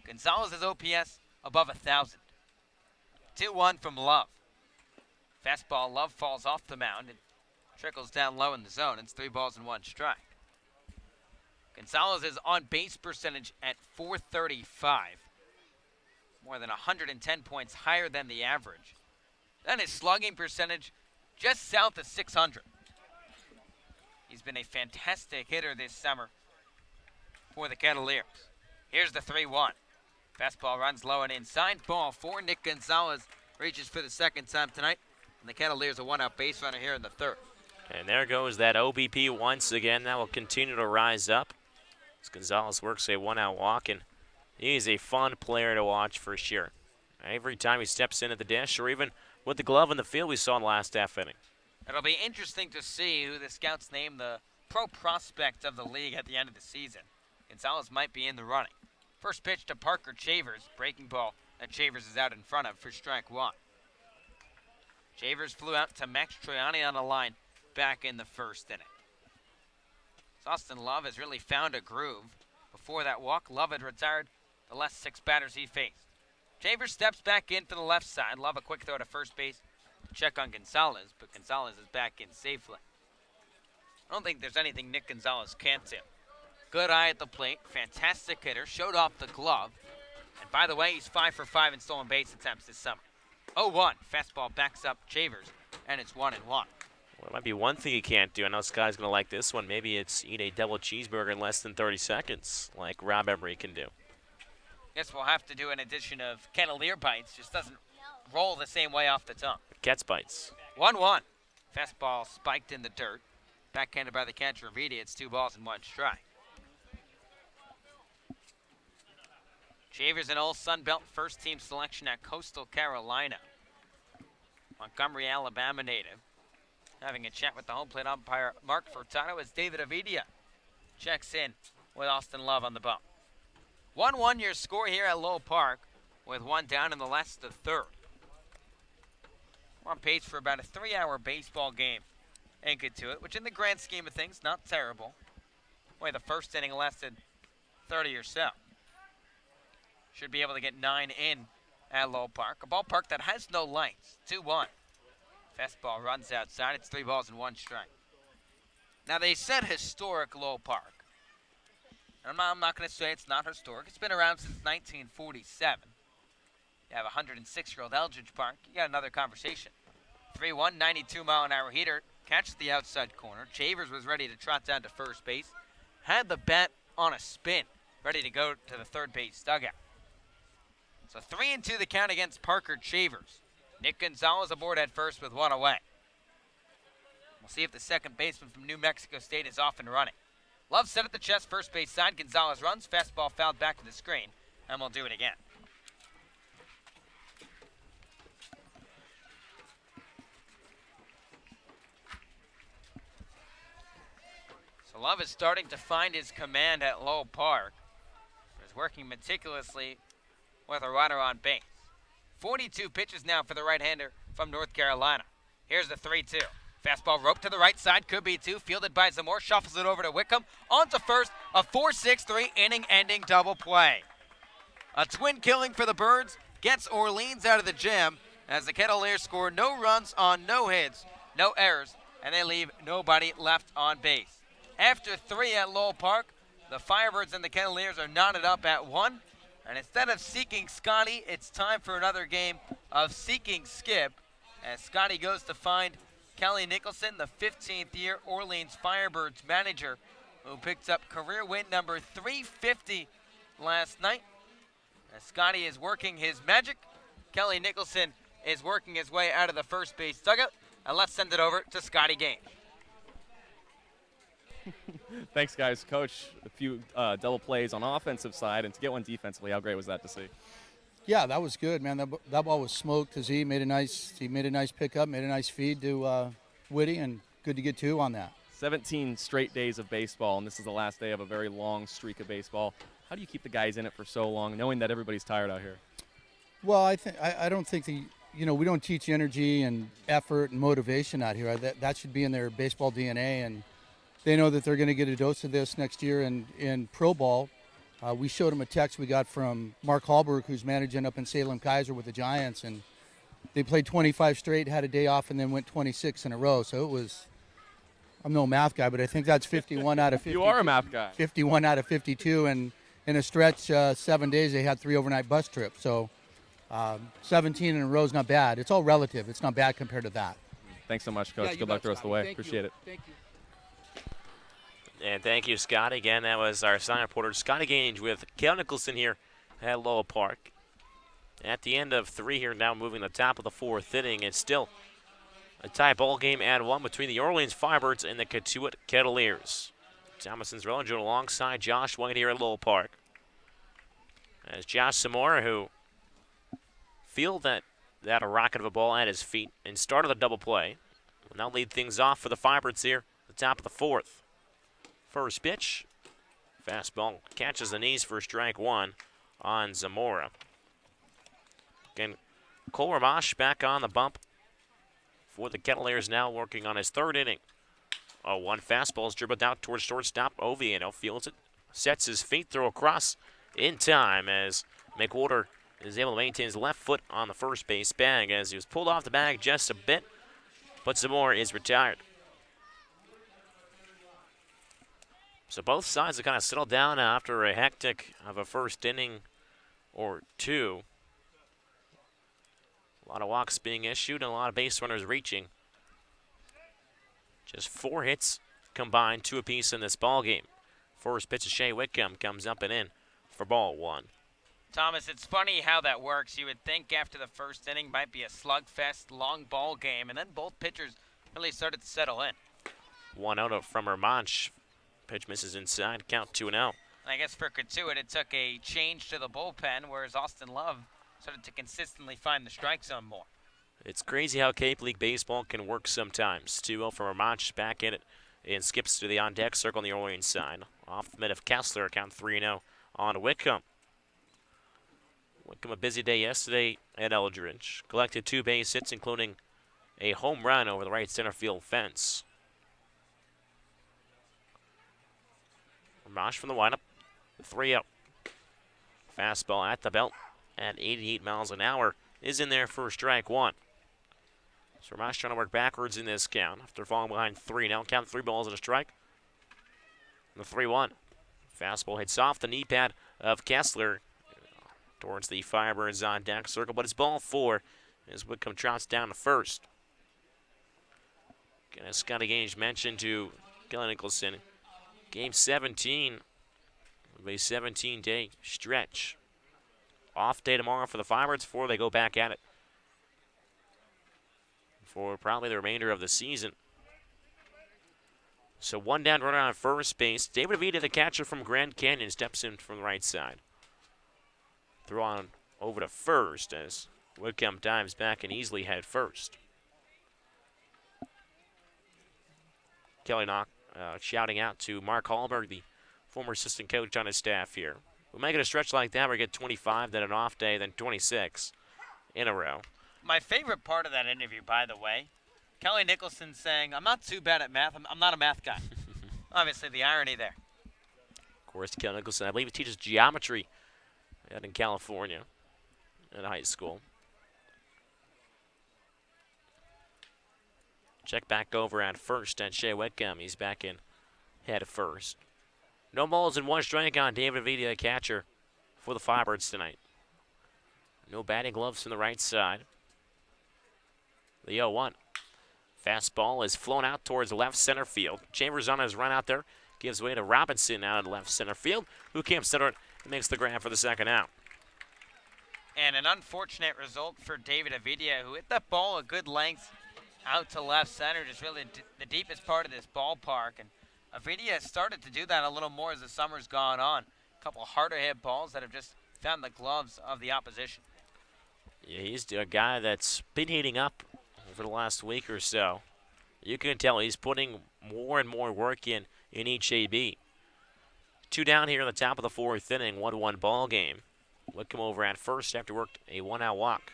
Speaker 7: Gonzalez's OPS above 1,000. 2-1 from Love. Fastball, Love falls off the mound and trickles down low in the zone. It's 3 balls and 1 strike. Gonzalez is on base percentage at .435. More than 110 points higher than the average. Then his slugging percentage just south of 600. He's been a fantastic hitter this summer for the Cavaliers. Here's the 3-1. Fastball runs low and inside. Ball 4. Nick Gonzalez reaches for the second time tonight. And the Cavaliers a one-out base runner here in the third.
Speaker 8: And there goes that OBP once again. That will continue to rise up as Gonzalez works a one-out walk, and he's a fun player to watch for sure. Every time he steps in at the dish, or even with the glove in the field we saw in the last half inning.
Speaker 7: It'll be interesting to see who the scouts name the pro prospect of the league at the end of the season. Gonzalez might be in the running. First pitch to Parker Chavers. Breaking ball that Chavers is out in front of for strike one. Chavers flew out to Max Troiani on the line back in the first inning. Austin Love has really found a groove. Before that walk, Love had retired the last 6 batters he faced. Chavers steps back in for the left side. Love a quick throw to first base. Check on Gonzalez, but Gonzalez is back in safely. I don't think there's anything Nick Gonzalez can't do. Good eye at the plate, fantastic hitter, showed off the glove. And by the way, he's 5 for 5 in stolen base attempts this summer. 0-1, fastball backs up Chavers, and it's 1-1.
Speaker 8: Well, it might be one thing he can't do. I know Sky's going to like this one. Maybe it's eat a double cheeseburger in less than 30 seconds, like Rob Emery can do.
Speaker 7: Guess we'll have to do an edition of Cavalier Bites. Just doesn't roll the same way off the tongue.
Speaker 8: Ketz Bites.
Speaker 7: 1-1. Fastball spiked in the dirt. Backhanded by the catcher, Avita. It's 2 balls and 1 strike. Chavers, an old Sun Belt first-team selection at Coastal Carolina. Montgomery, Alabama native. Having a chat with the home plate umpire, Mark Furtado, as David Avidia checks in with Austin Love on the bump. 1-1 your score here at Lowell Park with 1 down in the last of the third. We're on pace for about a 3-hour baseball game in Katuitt, which in the grand scheme of things, not terrible. Boy, the first inning lasted 30 or so. Should be able to get 9 in at Lowell Park. A ballpark that has no lights. 2-1. Fastball runs outside. It's 3 balls and 1 strike. Now, they said historic Lowell Park. And I'm not going to say it's not historic. It's been around since 1947. You have a 106-year-old Eldridge Park. You got another conversation. 3-1, 92-mile-an-hour heater. Catches the outside corner. Chavers was ready to trot down to first base. Had the bat on a spin. Ready to go to the third base dugout. So 3-2 the count against Parker Chavers. Nick Gonzalez aboard at first with 1 away. We'll see if the second baseman from New Mexico State is off and running. Love set at the chest, first base side. Gonzalez runs. Fastball fouled back to the screen. And we'll do it again. So Love is starting to find his command at Lowell Park. working meticulously with a runner on base. 42 pitches now for the right-hander from North Carolina. Here's the 3-2. Fastball roped to the right side, could be two, fielded by Zamora, shuffles it over to Wickham, on to first, a 4-6-3 inning-ending double play. A twin killing for the Birds gets Orleans out of the gym as the Kettleers score no runs on no hits, no errors, and they leave nobody left on base. After 3 at Lowell Park, the Firebirds and the Kettleers are knotted up at 1, and instead of seeking Scotty, it's time for another game of seeking Skip, as Scotty goes to find Kelly Nicholson, the 15th-year Orleans Firebirds manager, who picked up career win number 350 last night. As Scotty is working his magic, Kelly Nicholson is working his way out of the first base dugout, and let's send it over to Scotty Gaines.
Speaker 9: Thanks, guys. Coach, a few double plays on offensive side, and to get one defensively, how great was that to see?
Speaker 10: Yeah, that was good, man. That ball was smoked. He made a nice pickup, made a nice feed to Whitty, and good to get 2 on that.
Speaker 9: 17 straight days of baseball, and this is the last day of a very long streak of baseball. How do you keep the guys in it for so long, knowing that everybody's tired out here?
Speaker 10: Well, I don't think we don't teach energy and effort and motivation out here. That should be in their baseball DNA, and they know that they're going to get a dose of this next year in pro ball. We showed them a text we got from Mark Hallberg, who's managing up in Salem Kaiser with the Giants, and they played 25 straight, had a day off, and then went 26 in a row. So it was, I'm no math guy, but I think that's 51 out of 50.
Speaker 9: You are a math guy.
Speaker 10: 51 out of 52, and in a stretch, 7 days, they had 3 overnight bus trips. So 17 in a row is not bad. It's all relative. It's not bad compared to that.
Speaker 9: Thanks so much, Coach.
Speaker 10: Yeah,
Speaker 9: Good luck the rest of the way. Appreciate it.
Speaker 10: Thank you.
Speaker 8: And thank you, Scott. Again, that was our sign reporter, Scotty Gaines, with Kel Nicholson here at Lowell Park. At the end of 3 here, now moving to the top of the 4th inning. It's still a tie ball game at 1 between the Orleans Firebirds and the Katuitt Kettleers. Thomason's Religion alongside Josh White here at Lowell Park. As Josh Zamora, who fielded that a rocket of a ball at his feet and started the double play, will now lead things off for the Firebirds here at the top of the 4th. First pitch, fastball catches the knees for strike 1 on Zamora. Again, Cole Ramash back on the bump for the Kettleers, now working on his 3rd inning. 0-1 fastball is dribbled out towards shortstop. Oviedo fields it, sets his feet, throw across in time as McWhorter is able to maintain his left foot on the first base bag as he was pulled off the bag just a bit, but Zamora is retired. So both sides have kind of settled down after a hectic of a first inning or 2. A lot of walks being issued and a lot of base runners reaching. Just 4 hits combined, 2 apiece in this ball game. First pitch of Shea Wickham comes up and in for ball 1.
Speaker 7: Thomas, it's funny how that works. You would think after the first inning might be a slugfest, long ball game, and then both pitchers really started to settle in.
Speaker 8: 1 out from Hermanch. Pitch misses inside, count 2-0.
Speaker 7: I guess for Katuitt, it took a change to the bullpen, whereas Austin Love started to consistently find the strike zone more.
Speaker 8: It's crazy how Cape League baseball can work sometimes. 2-0 from Hermanch, back in it, and skips to the on-deck circle on the Orleans side. Off the mid of Kessler, count 3-0 on Wickham. Wickham a busy day yesterday at Eldridge. Collected 2 base hits, including a home run over the right center field fence. Ramash from the windup, 3-0. Fastball at the belt at 88 miles an hour is in there for strike 1. So Ramash trying to work backwards in this count after falling behind 3-0. Count 3 balls and a strike. The 3-1. Fastball hits off the knee pad of Kessler towards the Firebirds on deck circle, but it's ball 4 as Wickham trots down to first. Again, as Scotty Gaines mentioned to Kelly Nicholson, Game 17 of a 17-day stretch. Off day tomorrow for the Firebirds before they go back at it for probably the remainder of the season. So 1 down, runner on first base. David Avita, the catcher from Grand Canyon, steps in from the right side. Throw on over to first as Wickham dives back and easily head first. Kelly Knock shouting out to Mark Hallberg, the former assistant coach on his staff here. We might get a stretch like that where we get 25, then an off day, then 26 in a row.
Speaker 7: My favorite part of that interview, by the way, Kelly Nicholson saying, I'm not too bad at math. I'm not a math guy. Obviously, the irony there.
Speaker 8: Of course, Kelly Nicholson, I believe he teaches geometry out in California at high school. Check back over at first at Shea Whitcomb. He's back in head first. No balls and one strike on David Avidia, catcher for the Firebirds tonight. No batting gloves from the right side. The 0-1. Fastball is flown out towards left center field. Chambers on his run out there. Gives way to Robinson out in left center field, who can't center it and makes the grab for the second out.
Speaker 7: And an unfortunate result for David Avidia, who hit that ball a good length out to left center, just really the deepest part of this ballpark. And Avidia has started to do that a little more as the summer's gone on. A couple harder hit balls that have just found the gloves of the opposition.
Speaker 8: Yeah, he's a guy that's been heating up over the last week or so. You can tell he's putting more and more work in each AB. 2 down here in the top of the 4th inning, 1-1 ball game. Whitcomb over at first after worked a 1-out walk.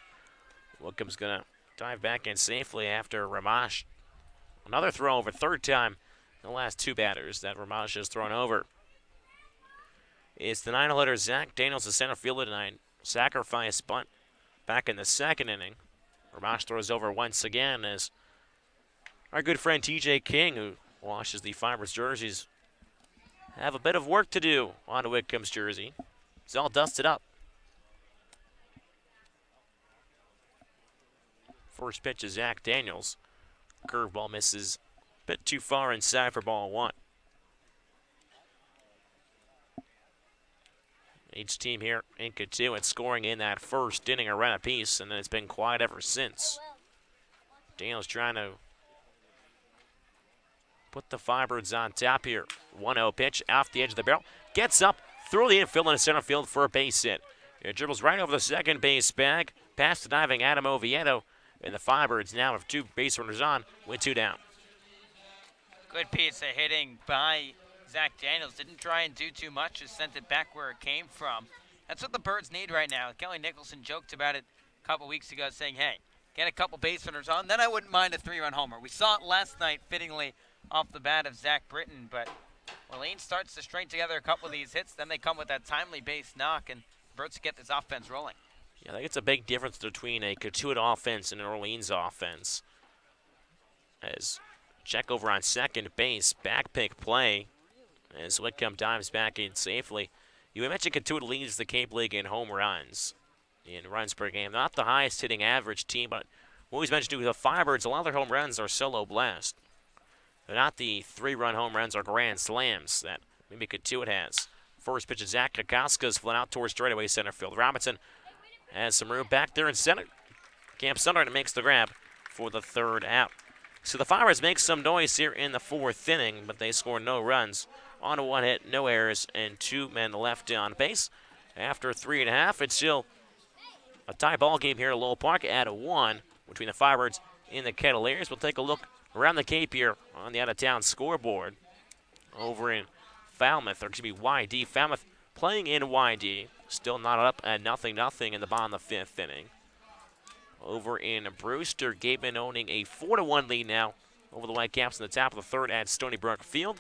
Speaker 8: Whitcomb's going to dive back in safely after Ramash. Another throw over, third time the last 2 batters that Ramash has thrown over. It's the 9-hitter Zach Daniels, the center fielder tonight. Sacrifice bunt back in the 2nd inning. Ramash throws over once again as our good friend TJ King, who washes the Firebirds jerseys, have a bit of work to do on Whitcomb's jersey. It's all dusted up. First pitch is Zach Daniels. Curveball misses a bit too far inside for ball 1. Each team here in Cotuit scoring in that first inning a run apiece, and then it's been quiet ever since. Daniels trying to put the Firebirds on top here. 1-0 pitch off the edge of the barrel. Gets up, through the infield and center field for a base hit. It dribbles right over the second base bag, past the diving Adam Oviedo, and the Firebirds now have 2 base runners on with 2 down.
Speaker 7: Good piece of hitting by Zach Daniels. Didn't try and do too much, just sent it back where it came from. That's what the Birds need right now. Kelly Nicholson joked about it a couple weeks ago, saying, hey, get a couple base runners on, then I wouldn't mind a 3-run homer. We saw it last night, fittingly, off the bat of Zach Britton, but Orleans starts to string together a couple of these hits, then they come with that timely base knock, and the Birds get this offense rolling.
Speaker 8: Yeah, I think it's a big difference between a Cotuit offense and an Orleans offense. As check over on second base, back pick play, as Whitcomb dives back in safely. You mentioned Cotuit leads the Cape League in home runs, in runs per game. Not the highest hitting average team, but we always mentioned with the Firebirds, a lot of their home runs are solo blast. They're not the 3-run home runs or grand slams that maybe Cotuit has. First pitch is Zach Kokoska's flown out towards straightaway center field. Robinson has some room back there in center. Camp Sunderland makes the grab for the 3rd out. So the Firebirds make some noise here in the 4th inning, but they score no runs on a 1 hit, no errors, and 2 men left on base. After 3.5, it's still a tie ball game here at Lowell Park at 1 between the Firebirds and the Kettleers. We'll take a look around the Cape here on the out-of-town scoreboard over in Falmouth, or excuse me, YD. Falmouth playing in YD, still not up at 0-0 in the bottom of the 5th inning. Over in Brewster, Gateman owning a 4-1 lead now over the Whitecaps in the top of the 3rd at Stony Brook Field.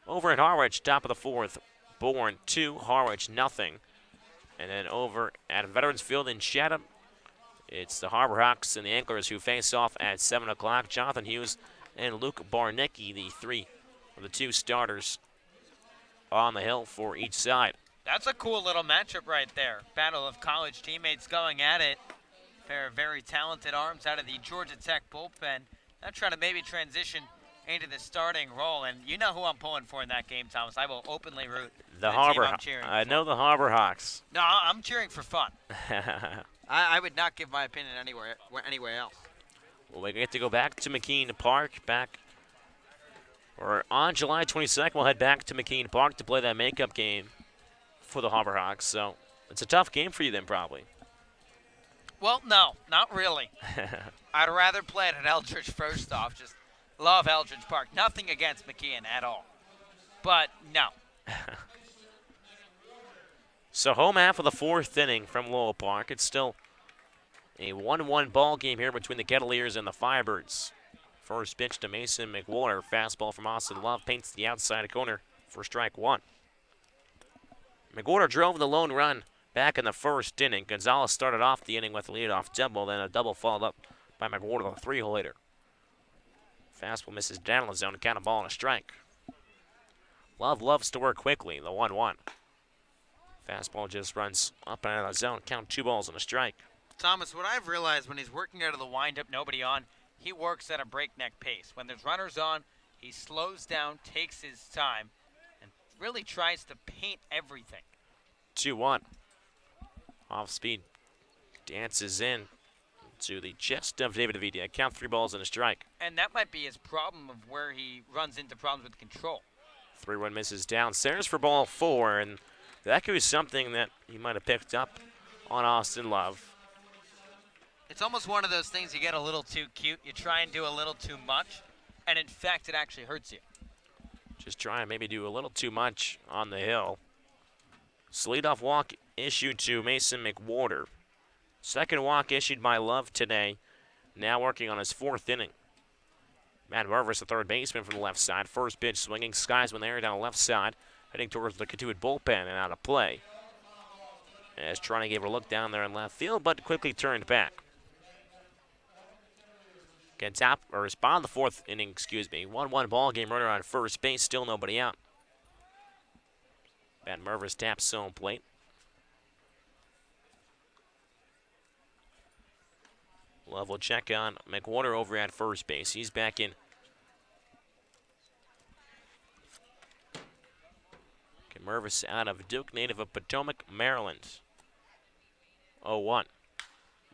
Speaker 8: Over at Harwich, top of the 4th, Bourne 2, Harwich 0. And then over at Veterans Field in Chatham, it's the Harbor Hawks and the Anglers who face off at 7 o'clock. Jonathan Hughes and Luke Barnicki, the 3 of the 2 starters on the hill for each side.
Speaker 7: That's a cool little matchup right there. Battle of college teammates going at it. Pair of very talented arms out of the Georgia Tech bullpen. Now trying to maybe transition into the starting role. And you know who I'm pulling for in that game, Thomas. I will openly root
Speaker 8: The
Speaker 7: for
Speaker 8: Harbor
Speaker 7: team I'm cheering
Speaker 8: I
Speaker 7: for.
Speaker 8: know the Harbor Hawks.
Speaker 7: No, I'm cheering for fun. I would not give my opinion anywhere else.
Speaker 8: Well, we get to go back to McKean Park. On July 22nd, we'll head back to McKean Park to play that makeup game for the Harbor Hawks. So it's a tough game for you then, probably.
Speaker 7: Well, no, not really. I'd rather play it at Eldridge first off. Just love Eldridge Park. Nothing against McKeon at all. But no.
Speaker 8: So home half of the fourth inning from Lowell Park. It's still a 1-1 ball game here between the Kettleers and the Firebirds. First pitch to Mason McWhorter. Fastball from Austin Love paints the outside corner for strike one. McWhorter drove the lone run back in the first inning. Gonzalez started off the inning with a leadoff double, then a double followed up by McWhorter the 3-hole hitter. Fastball misses down in the zone, count a ball and a strike. Love loves to work quickly, the 1-1. Fastball just runs up and out of the zone, count 2 balls and a strike.
Speaker 7: Thomas, what I've realized when he's working out of the windup, nobody on, he works at a breakneck pace. When there's runners on, he slows down, takes his time, and really tries to paint everything.
Speaker 8: 2-1. Off speed. Dances in to the chest of David Avidia. Count 3 balls and a strike.
Speaker 7: And that might be his problem of where he runs into problems with control.
Speaker 8: 3-1 misses downstairs for ball 4, and that could be something that he might have picked up on Austin Love.
Speaker 7: It's almost one of those things you get a little too cute. You try and do a little too much, and in fact, it actually hurts you.
Speaker 8: Just try and maybe do a little too much on the hill. So leadoff walk issued to Mason McWhorter. Second walk issued by Love today. Now working on his 4th inning. Matt Mervis, the third baseman from the left side. First pitch swinging, skies one there down the left side. Heading towards the Katuitt bullpen and out of play. As Trani gave her a look down there in left field, but quickly turned back. Can tap or respond the 4th inning, 1-1 ball game, runner on first base, still nobody out. Matt Mervis taps home plate. Love will check on McWhorter over at first base. He's back in. Okay, Mervis out of Duke, native of Potomac, Maryland. 0-1.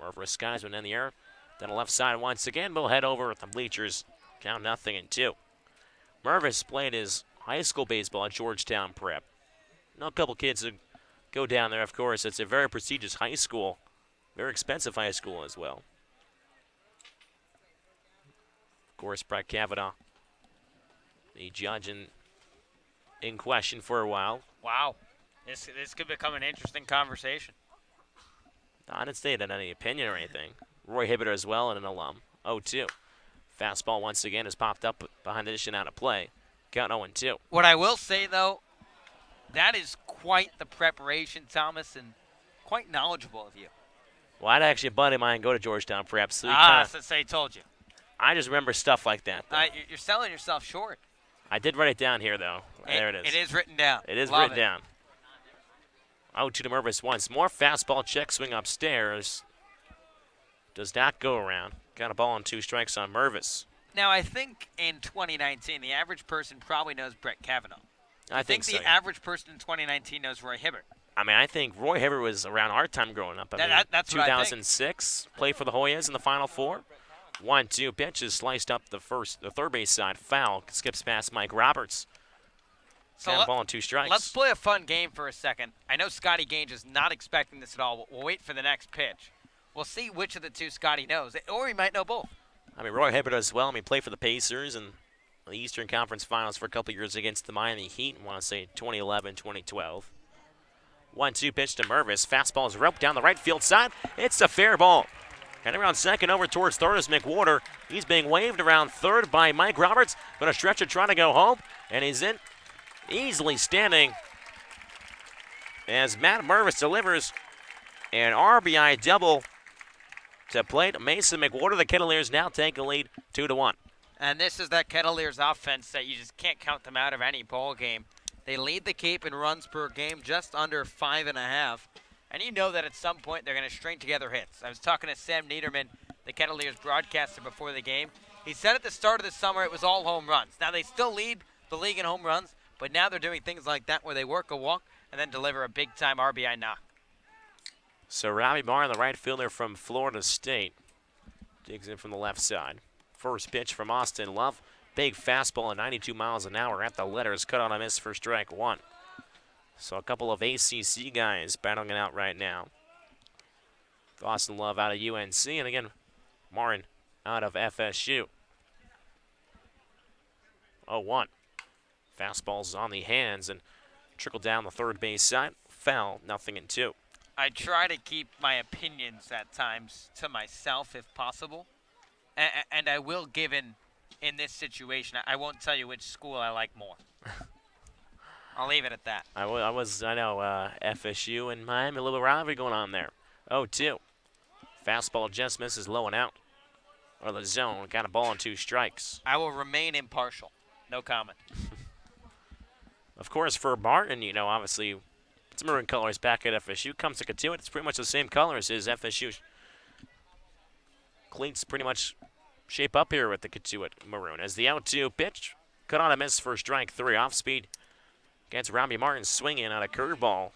Speaker 8: Mervis skies one in the air. Then a left side once again. We'll head over at the bleachers. Count 0-2. Mervis played his high school baseball at Georgetown Prep. Know a couple kids who go down there, of course. It's a very prestigious high school. Very expensive high school as well. Of course, Brett Kavanaugh, the judge in question for a while.
Speaker 7: Wow. This could become an interesting conversation.
Speaker 8: I didn't say it had any opinion or anything. Roy Hibbiter as well and an alum. 0-2. Fastball once again has popped up behind the dish and out of play. Count 0-2.
Speaker 7: What I will say, though, that is quite the preparation, Thomas, and quite knowledgeable of you.
Speaker 8: Well, I'd actually a buddy of mine go to Georgetown Prep. So
Speaker 7: since they told you.
Speaker 8: I just remember stuff like that.
Speaker 7: You're selling yourself short.
Speaker 8: I did write it down here, though. There it is.
Speaker 7: It is written down.
Speaker 8: It is
Speaker 7: Love
Speaker 8: written down. 0-2 to Mervis once more. Fastball check swing upstairs. Does not go around. Got a ball and 2 strikes on Mervis.
Speaker 7: Now, I think in 2019, the average person probably knows Brett Kavanaugh.
Speaker 8: I think so.
Speaker 7: The average person in 2019 knows Roy Hibbert.
Speaker 8: I mean, I think Roy Hibbert was around our time growing up.
Speaker 7: That's
Speaker 8: 2006, played for the Hoyas in the Final Four. 1-2 pitch is sliced up the third base side. Foul. Skips past Mike Roberts. Got a ball and 2 strikes.
Speaker 7: Let's play a fun game for a second. I know Scotty Gange is not expecting this at all. We'll wait for the next pitch. We'll see which of the 2 Scotty knows, or he might know both.
Speaker 8: I mean, Roy Hibbert as well. I mean, played for the Pacers and the Eastern Conference Finals for a couple years against the Miami Heat. I want to say 2011, 2012. 1-2 pitch to Mervis. Fastball is roped down the right field side. It's a fair ball. Heading around second over towards third is McWhorter. He's being waved around third by Mike Roberts. Going to stretch it, trying to go home. And he's in, easily standing as Matt Mervis delivers an RBI double to plate. Mason McWhorter. The Kettleers now take a lead 2-1.
Speaker 7: And this is that Kettleers offense that you just can't count them out of any ball game. They lead the Cape in runs per game, just under 5.5. And you know that at some point they're going to string together hits. I was talking to Sam Niederman, the Kettleers broadcaster, before the game. He said at the start of the summer it was all home runs. Now they still lead the league in home runs, but now they're doing things like that where they work a walk and then deliver a big-time RBI knock.
Speaker 8: So Robbie Barr, the right fielder from Florida State, digs in from the left side. First pitch from Austin Love. Big fastball at 92 miles an hour at the letters. Cut on a miss for strike 1. So a couple of ACC guys battling it out right now. Austin Love out of UNC, and again, Marin out of FSU. 0-1. Fastball's on the hands and trickle down the third base side. foul, 0-2.
Speaker 7: I try to keep my opinions at times to myself if possible, and I will give in this situation. I won't tell you which school I like more. I'll leave it at that.
Speaker 8: I know, FSU and Miami, a little rivalry going on there. 0-2. Fastball just misses low and out. Or the zone, got a ball and 2 strikes.
Speaker 7: I will remain impartial. No comment.
Speaker 8: Of course, for Martin, obviously, it's maroon colors back at FSU. Comes to Katuitt, it's pretty much the same colors as FSU. Cleats pretty much shape up here with the Katuitt maroon. As the 0-2 pitch, cut on a miss for strike 3. Off speed gets Robbie Martin swinging on a curveball.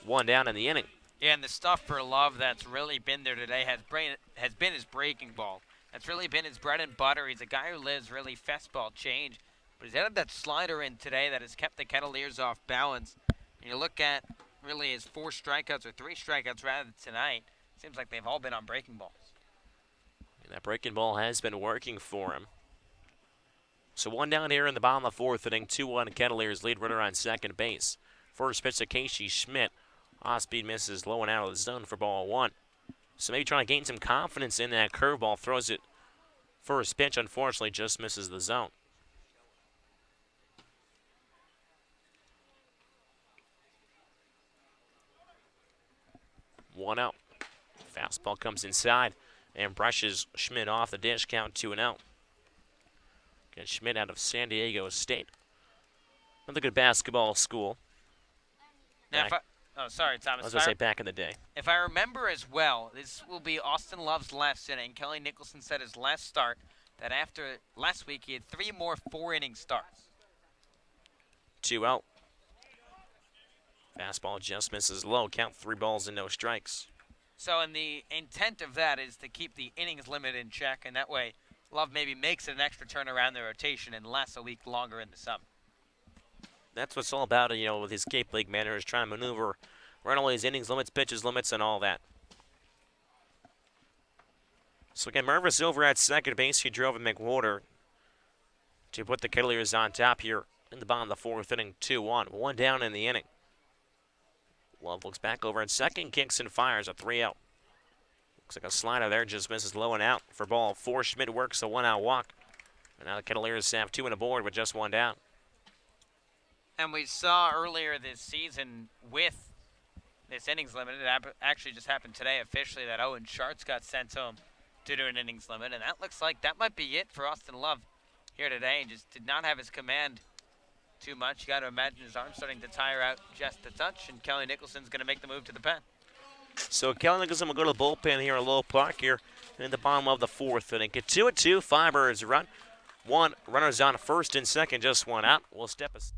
Speaker 8: 1 down in the inning.
Speaker 7: Yeah, and the stuff for Love that's really been there today has been his breaking ball. That's really been his bread and butter. He's a guy who lives really fastball change. But he's added that slider in today that has kept the Kettleers off balance. And you look at really his 4 strikeouts, or 3 strikeouts rather, tonight. Seems like they've all been on breaking balls.
Speaker 8: And that breaking ball has been working for him. So 1 down here in the bottom of the 4th inning. 2-1 Kettleers lead, runner on second base. First pitch to Casey Schmidt. Off-speed misses low and out of the zone for ball 1. So maybe trying to gain some confidence in that curveball. Throws it first pitch, unfortunately, just misses the zone. One out. Fastball comes inside and brushes Schmidt off the dish. Count 2-0. Again, Schmidt out of San Diego State. Another good basketball school.
Speaker 7: Now, sorry, Thomas.
Speaker 8: I was going to say back in the day.
Speaker 7: If I remember as well, this will be Austin Love's last inning. Kelly Nicholson said his last start that after last week he had 3 more 4-inning starts.
Speaker 8: 2 out. Fastball just misses low. Count 3 balls and no strikes.
Speaker 7: So, and the intent of that is to keep the innings limit in check, and that way Love maybe makes it an extra turn around the rotation and lasts a week longer in the summer.
Speaker 8: That's what it's all about, with his Cape League managers trying to maneuver around all his innings limits, pitches limits, and all that. So again, Mervis over at second base. He drove a McWhorter to put the Kettleers on top here in the bottom of the 4th inning. 2-1. 1 down in the inning. Love looks back over at second, kicks and fires a 3-out. Looks like a slider there, just misses low and out for ball 4. Schmidt works a 1-out walk. And now the Kettleers have 2 on the board with just 1 down.
Speaker 7: And we saw earlier this season with this innings limit, it actually just happened today officially that Owen Schartz got sent home due to an innings limit. And that looks like that might be it for Austin Love here today. He just did not have his command too much. You got to imagine his arm starting to tire out just a touch, and Kelly Nicholson's going to make the move to the pen.
Speaker 8: So Kelly Nicholson will go to the bullpen here at Lowell Park here in the bottom of the 4th inning. Katuitt 2, Firebirds run. 1, runners on first and second, just 1 out. We'll step aside.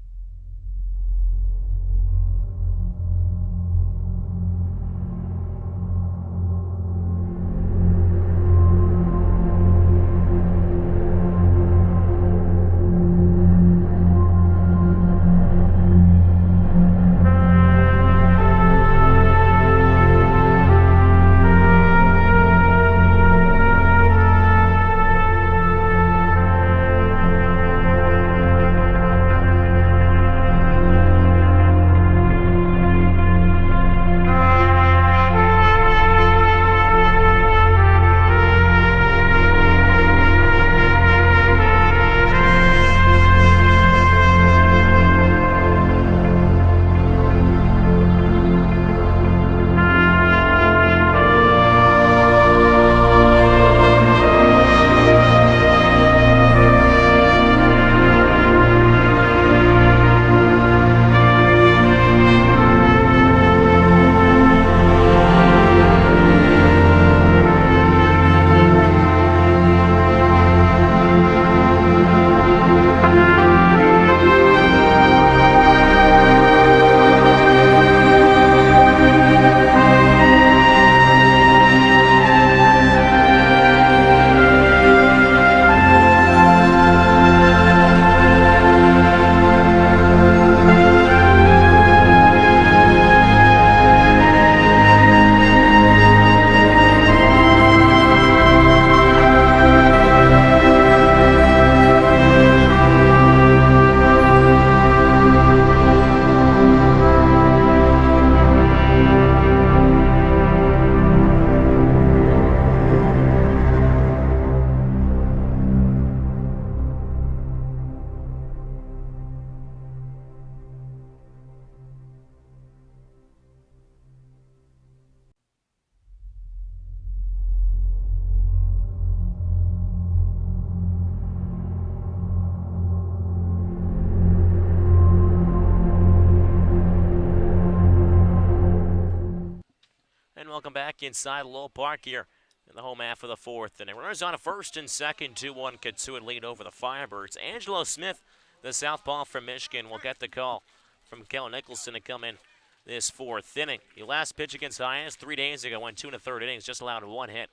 Speaker 8: welcome back inside Lowell Park here in the home half of the fourth. And runners on a first and second, 2-1 Kitsui lead over the Firebirds. Angelo Smith, the southpaw from Michigan, will get the call from Kelly Nicholson to come in this fourth inning. He last pitched against Hyannis 3 days ago, went 2 1/3 innings, just allowed 1 hit,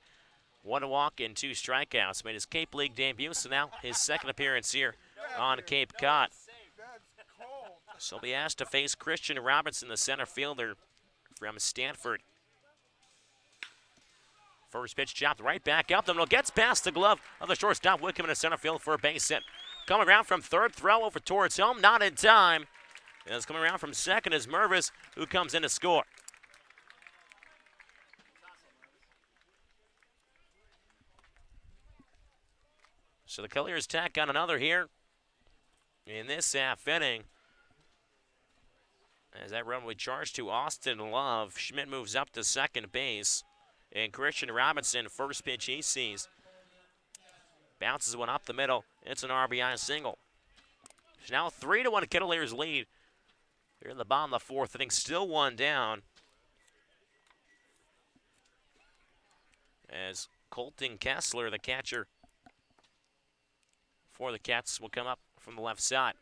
Speaker 8: 1 walk, and 2 strikeouts. Made his Cape League debut, so now his second appearance here on Cape Cod. So he'll be asked to face Christian Robinson, the center fielder from Stanford. First pitch chopped right back up. The middle gets past the glove of the shortstop Wickham in the center field for a base hit. Coming around from third, throw over towards home, not in time. And it's coming around from second is Mervis, who comes in to score. So the Cavaliers tack on another here in this half inning. As that run will be charged to Austin Love. Schmidt moves up to second base. And Christian Robinson, first pitch he sees, bounces one up the middle. It's an RBI single. It's now 3-1 Cavaliers lead. Here in the bottom of the fourth inning, still 1 down. As Colton Kessler, the catcher for the Cats, will come up from the left side.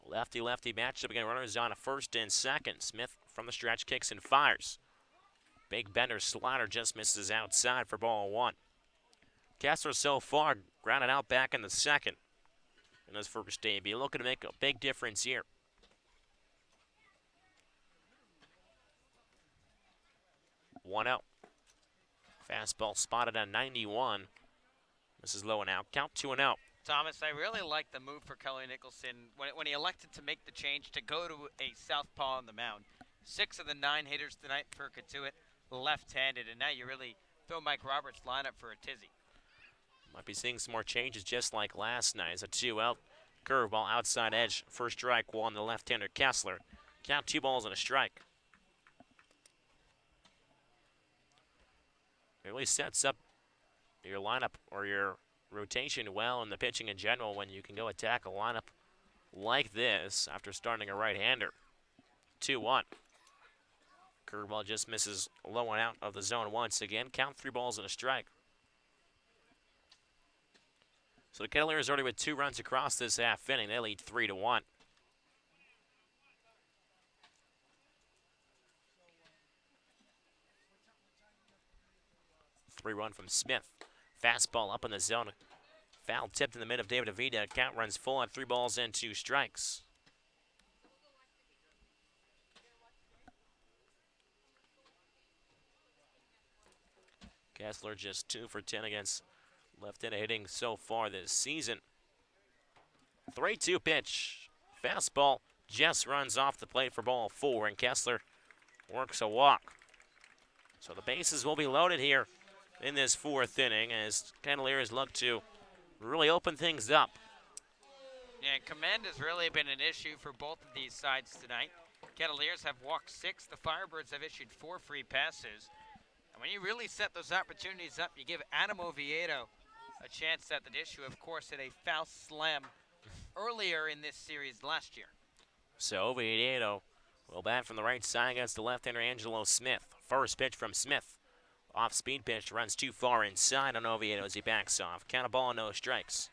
Speaker 8: Lefty-lefty matchup again. Runners on a first and second. Smith from the stretch kicks and fires. Big bender slider just misses outside for ball 1. Kessler so far grounded out back in the second in his first debut. Looking to make a big difference here. One out. Fastball spotted on 91. This is low and out. Count 2-0.
Speaker 7: Thomas, I really like the move for Kelly Nicholson when he elected to make the change to go to a southpaw on the mound. 6 of the 9 hitters tonight for Kituitt left-handed, and now you really throw Mike Roberts' lineup for a tizzy.
Speaker 8: Might be seeing some more changes just like last night. It's a 2-out curveball outside edge. First strike one, the left-hander Kessler. Count 2 balls and a strike. It really sets up your lineup or your rotation well in the pitching in general when you can go attack a lineup like this after starting a right-hander. 2-1. Curveball just misses low and out of the zone once again. Count 3 balls and a strike. So the Cavaliers already with 2 runs across this half inning. They lead 3-1. Three-run from Smith. Fastball up in the zone. Foul tipped in the mid of David Avita. Count runs full on 3 balls and 2 strikes. Kessler just 2 for 10 against left-handed hitting so far this season. 3-2 pitch. Fastball just runs off the plate for ball 4, and Kessler works a walk. So the bases will be loaded here in this 4th inning as Cavaliers look to really open things up.
Speaker 7: Yeah, command has really been an issue for both of these sides tonight. Cavaliers have walked 6. The Firebirds have issued 4 free passes. And when you really set those opportunities up, you give Adam Oviedo a chance at the issue. Of course, hit a foul slam earlier in this series last year.
Speaker 8: So Oviedo will bat from the right side against the left-hander Angelo Smith. First pitch from Smith. Off-speed pitch, runs too far inside on Oviedo as he backs off. Count a ball and no strikes.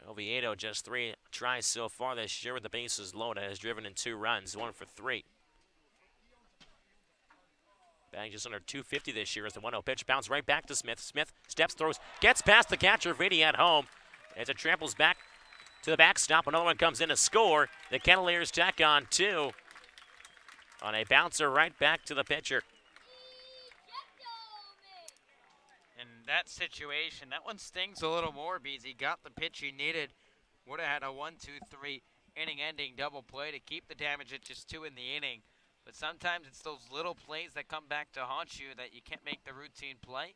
Speaker 8: Oviedo just 3 tries so far this year with the bases loaded. Has driven in 2 runs, 1 for 3. Batting just under 250 this year as the 1-0 pitch. Bounce right back to Smith. Smith steps, throws, gets past the catcher, Vitti at home. As it tramples back to the backstop, another one comes in to score. The Cavaliers tack on 2 on a bouncer right back to the pitcher.
Speaker 7: In that situation, that one stings a little more because he got the pitch he needed. Would have had a 1-2-3 inning-ending double play to keep the damage at just 2 in the inning. But sometimes it's those little plays that come back to haunt you that you can't make the routine play.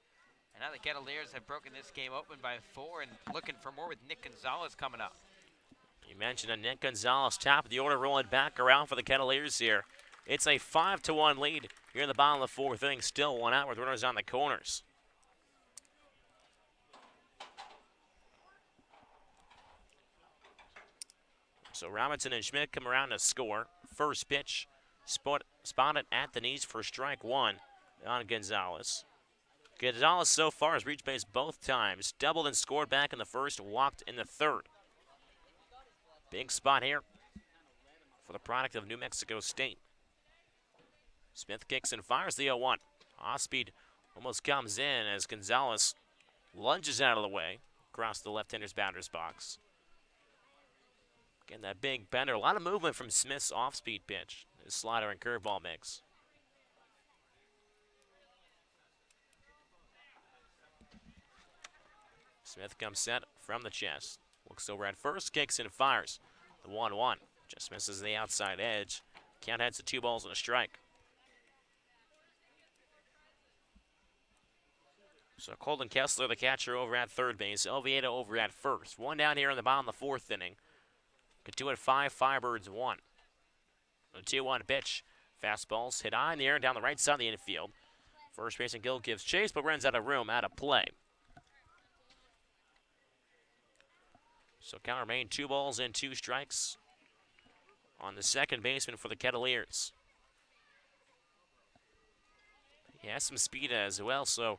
Speaker 7: And now the Cavaliers have broken this game open by 4 and looking for more with Nick Gonzalez coming up.
Speaker 8: You mentioned a Nick Gonzalez, top of the order, rolling back around for the Cavaliers here. It's a 5-1 lead here in the bottom of the 4th inning. Still 1 out with runners on the corners. So Robinson and Schmidt come around to score. First pitch, spotted at the knees for strike one on Gonzalez. Gonzalez so far has reached base both times, doubled and scored back in the first, walked in the third. Big spot here for the product of New Mexico State. Smith kicks and fires the 0-1. Off-speed almost comes in as Gonzalez lunges out of the way across the left-hander's batter's box. Again, that big bender. A lot of movement from Smith's off-speed pitch. His slider and curveball mix. Smith comes set from the chest. Looks over at first, kicks and fires. The 1-1 just misses the outside edge. Count heads to 2 balls and a strike. So Colton Kessler, the catcher, over at third base. Oviedo over at first. One down here in the bottom of the fourth inning. Get 2 at 5, Firebirds 1. A 2-1 pitch. Fastballs hit high in the air down the right side of the infield. First baseman Gill gives chase, but runs out of room, out of play. So count remain 2 balls and 2 strikes on the second baseman for the Kettleers. He has some speed as well, so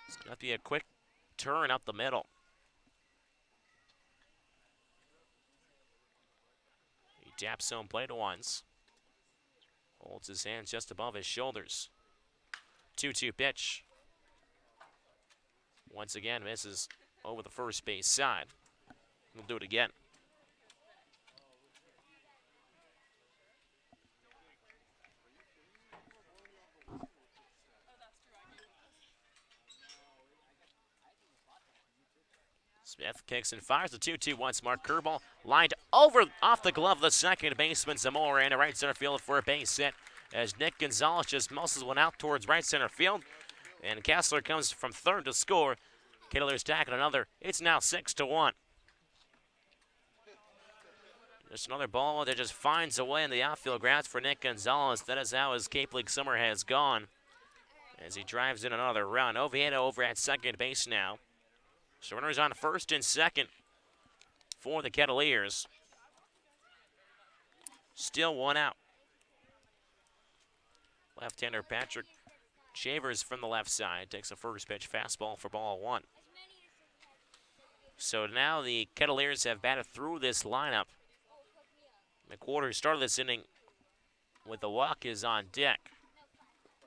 Speaker 8: it's going to be a quick turn up the middle. He taps home plate once. Holds his hands just above his shoulders. 2-2 pitch. Once again, misses over the first base side. We'll do it again. Smith kicks and fires the 2-2 once more. Curveball lined over off the glove of the second baseman Zamora into right center field for a base hit as Nick Gonzalez just muscles one out towards right center field. And Kessler comes from third to score. Kettler's tacking another. It's now 6-1. Just another ball that just finds a way in the outfield. Grabs for Nick Gonzalez. That is how his Cape League summer has gone as he drives in another run. Oviedo over at second base now. So runners on first and second for the Kettleers. Still 1 out. Left-hander Patrick Shavers from the left side takes a first pitch fastball for ball 1. So now the Kettleers have batted through this lineup. McWhorter started this inning with the walk is on deck.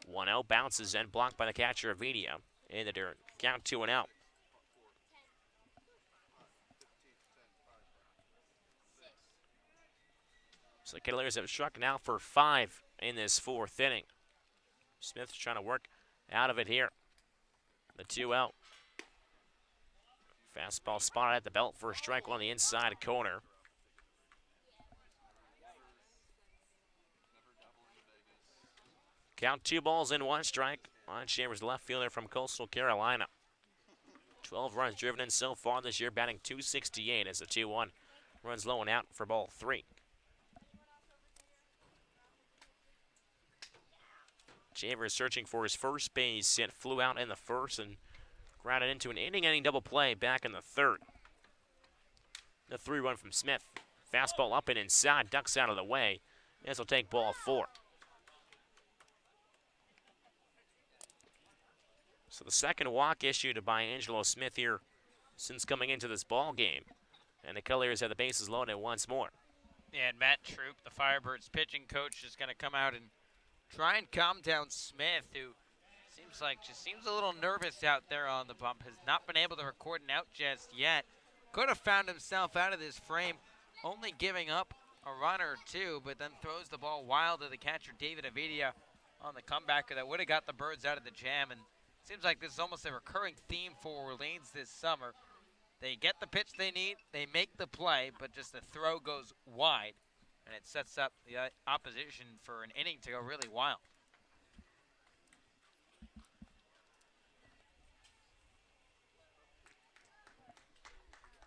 Speaker 8: 1-0 bounces and blocked by the catcher Avidia in the dirt. Count 2-0. So the Kettleers have struck now for 5 in this fourth inning. Smith's trying to work out of it here. The 2-0. Fastball spotted at the belt for a strike on the inside corner. Count 2 balls and 1 strike on Chambers, left fielder from Coastal Carolina. 12 runs driven in so far this year, batting .268 as the 2-1 runs low and out for ball 3. Chambers searching for his first base hit, flew out in the first and grounded into an inning-ending double play back in the third. The 3-run from Smith. Fastball up and inside, ducks out of the way. This will take ball 4. So the second walk issued by Angelo Smith here since coming into this ball game. And the Kettleers have the bases loaded once more.
Speaker 7: Yeah, and Matt Troop, the Firebirds pitching coach, is going to come out and try and calm down Smith, who seems a little nervous out there on the bump. Has not been able to record an out just yet. Could have found himself out of this frame, only giving up a run or 2, but then throws the ball wild to the catcher David Avidia on the comebacker that would have got the Birds out of the jam. And seems like this is almost a recurring theme for Orleans this summer. They get the pitch they need, they make the play, but just the throw goes wide, and it sets up the opposition for an inning to go really wild.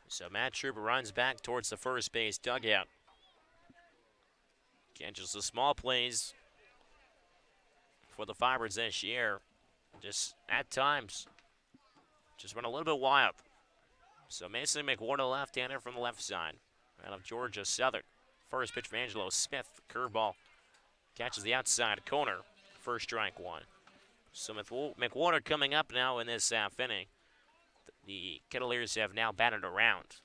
Speaker 8: So Matt Trooper runs back towards the first base dugout. Again, just the small plays for the Firebirds this year. Just at times, just run a little bit wild. So Mason McWhorter, left-hander from the left side, out of Georgia Southern. First pitch for Angelo Smith. Curveball catches the outside corner. First strike one. So McWhorter coming up now in this half inning. The Kettleers have now batted around.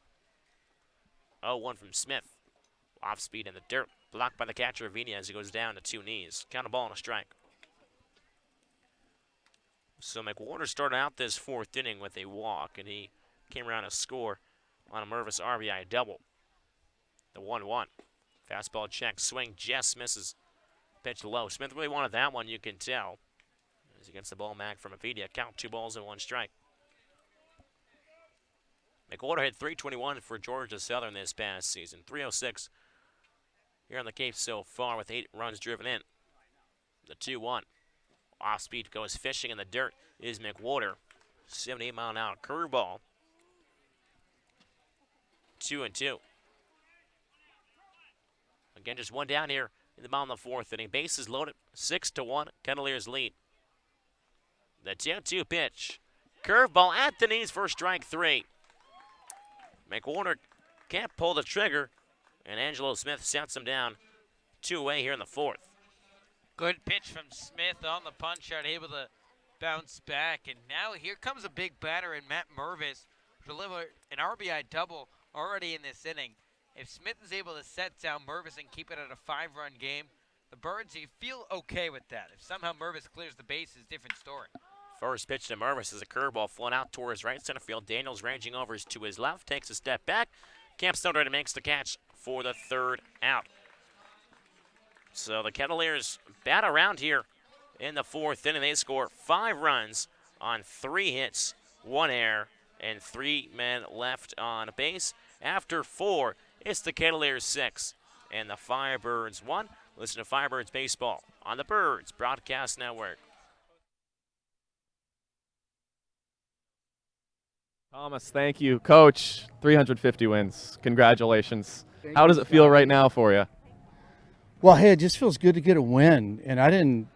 Speaker 8: 0-1 from Smith. Off speed in the dirt. Blocked by the catcher Avina as he goes down to 2 knees. Count a ball and a strike. So McWhorter started out this 4th inning with a walk, and he came around to score on a Mervis RBI double. The 1-1. Fastball check, swing, just misses. Pitch low. Smith really wanted that one, you can tell. As he gets the ball back from Avina. Count 2 balls and 1 strike. McWhorter hit .321 for Georgia Southern this past season. .306 here on the Cape so far with 8 runs driven in. The 2-1. Off speed goes fishing in the dirt is McWhorter. 78-mile-an-hour curveball. 2-2. Again, just 1 down here in the bottom of the 4th inning. Bases loaded. 6-1. Kettleers lead. The 2-2 pitch. Curveball at the knees for strike 3. McWhorter can't pull the trigger, and Angelo Smith sets him down 2 away here in the 4th.
Speaker 7: Good pitch from Smith on the punch out, able to bounce back. And now here comes a big batter in Matt Mervis, deliver an RBI double already in this inning. If Smith is able to set down Mervis and keep it at a 5-run game, the Birds, you feel okay with that. If somehow Mervis clears the bases, different story.
Speaker 8: First pitch to Mervis is a curveball flown out towards right center field. Daniels ranging over to his left, takes a step back. Camp Snowden makes the catch for the 3rd out. So the Kettleers bat around here in the 4th inning. They score 5 runs on 3 hits, 1 error, and 3 men left on base. After 4, it's the Kettleers 6 and the Firebirds 1. Listen to Firebirds Baseball on the Birds Broadcast Network.
Speaker 9: Thomas, thank you. Coach, 350 wins. Congratulations. How does it feel right now for you?
Speaker 10: Well, hey, it just feels good to get a win. And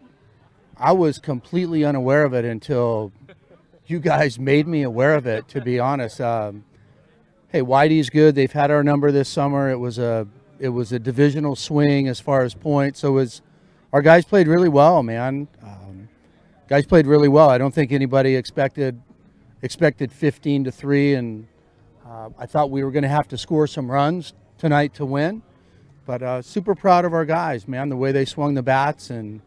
Speaker 10: I was completely unaware of it until you guys made me aware of it, to be honest. Hey, Whitey's good. They've had our number this summer. It was a divisional swing as far as points. So our guys played really well, man. Guys played really well. I don't think anybody expected 15-3, and I thought we were going to have to score some runs tonight to win. But super proud of our guys, man, the way they swung the bats, and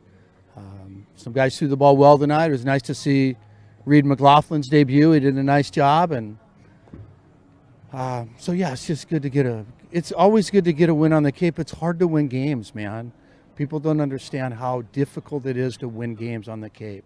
Speaker 10: some guys threw the ball well tonight. It was nice to see Reed McLaughlin's debut. He did a nice job, and so yeah, it's just good to it's always good to get a win on the Cape. It's hard to win games, man. People don't understand how difficult it is to win games on the Cape.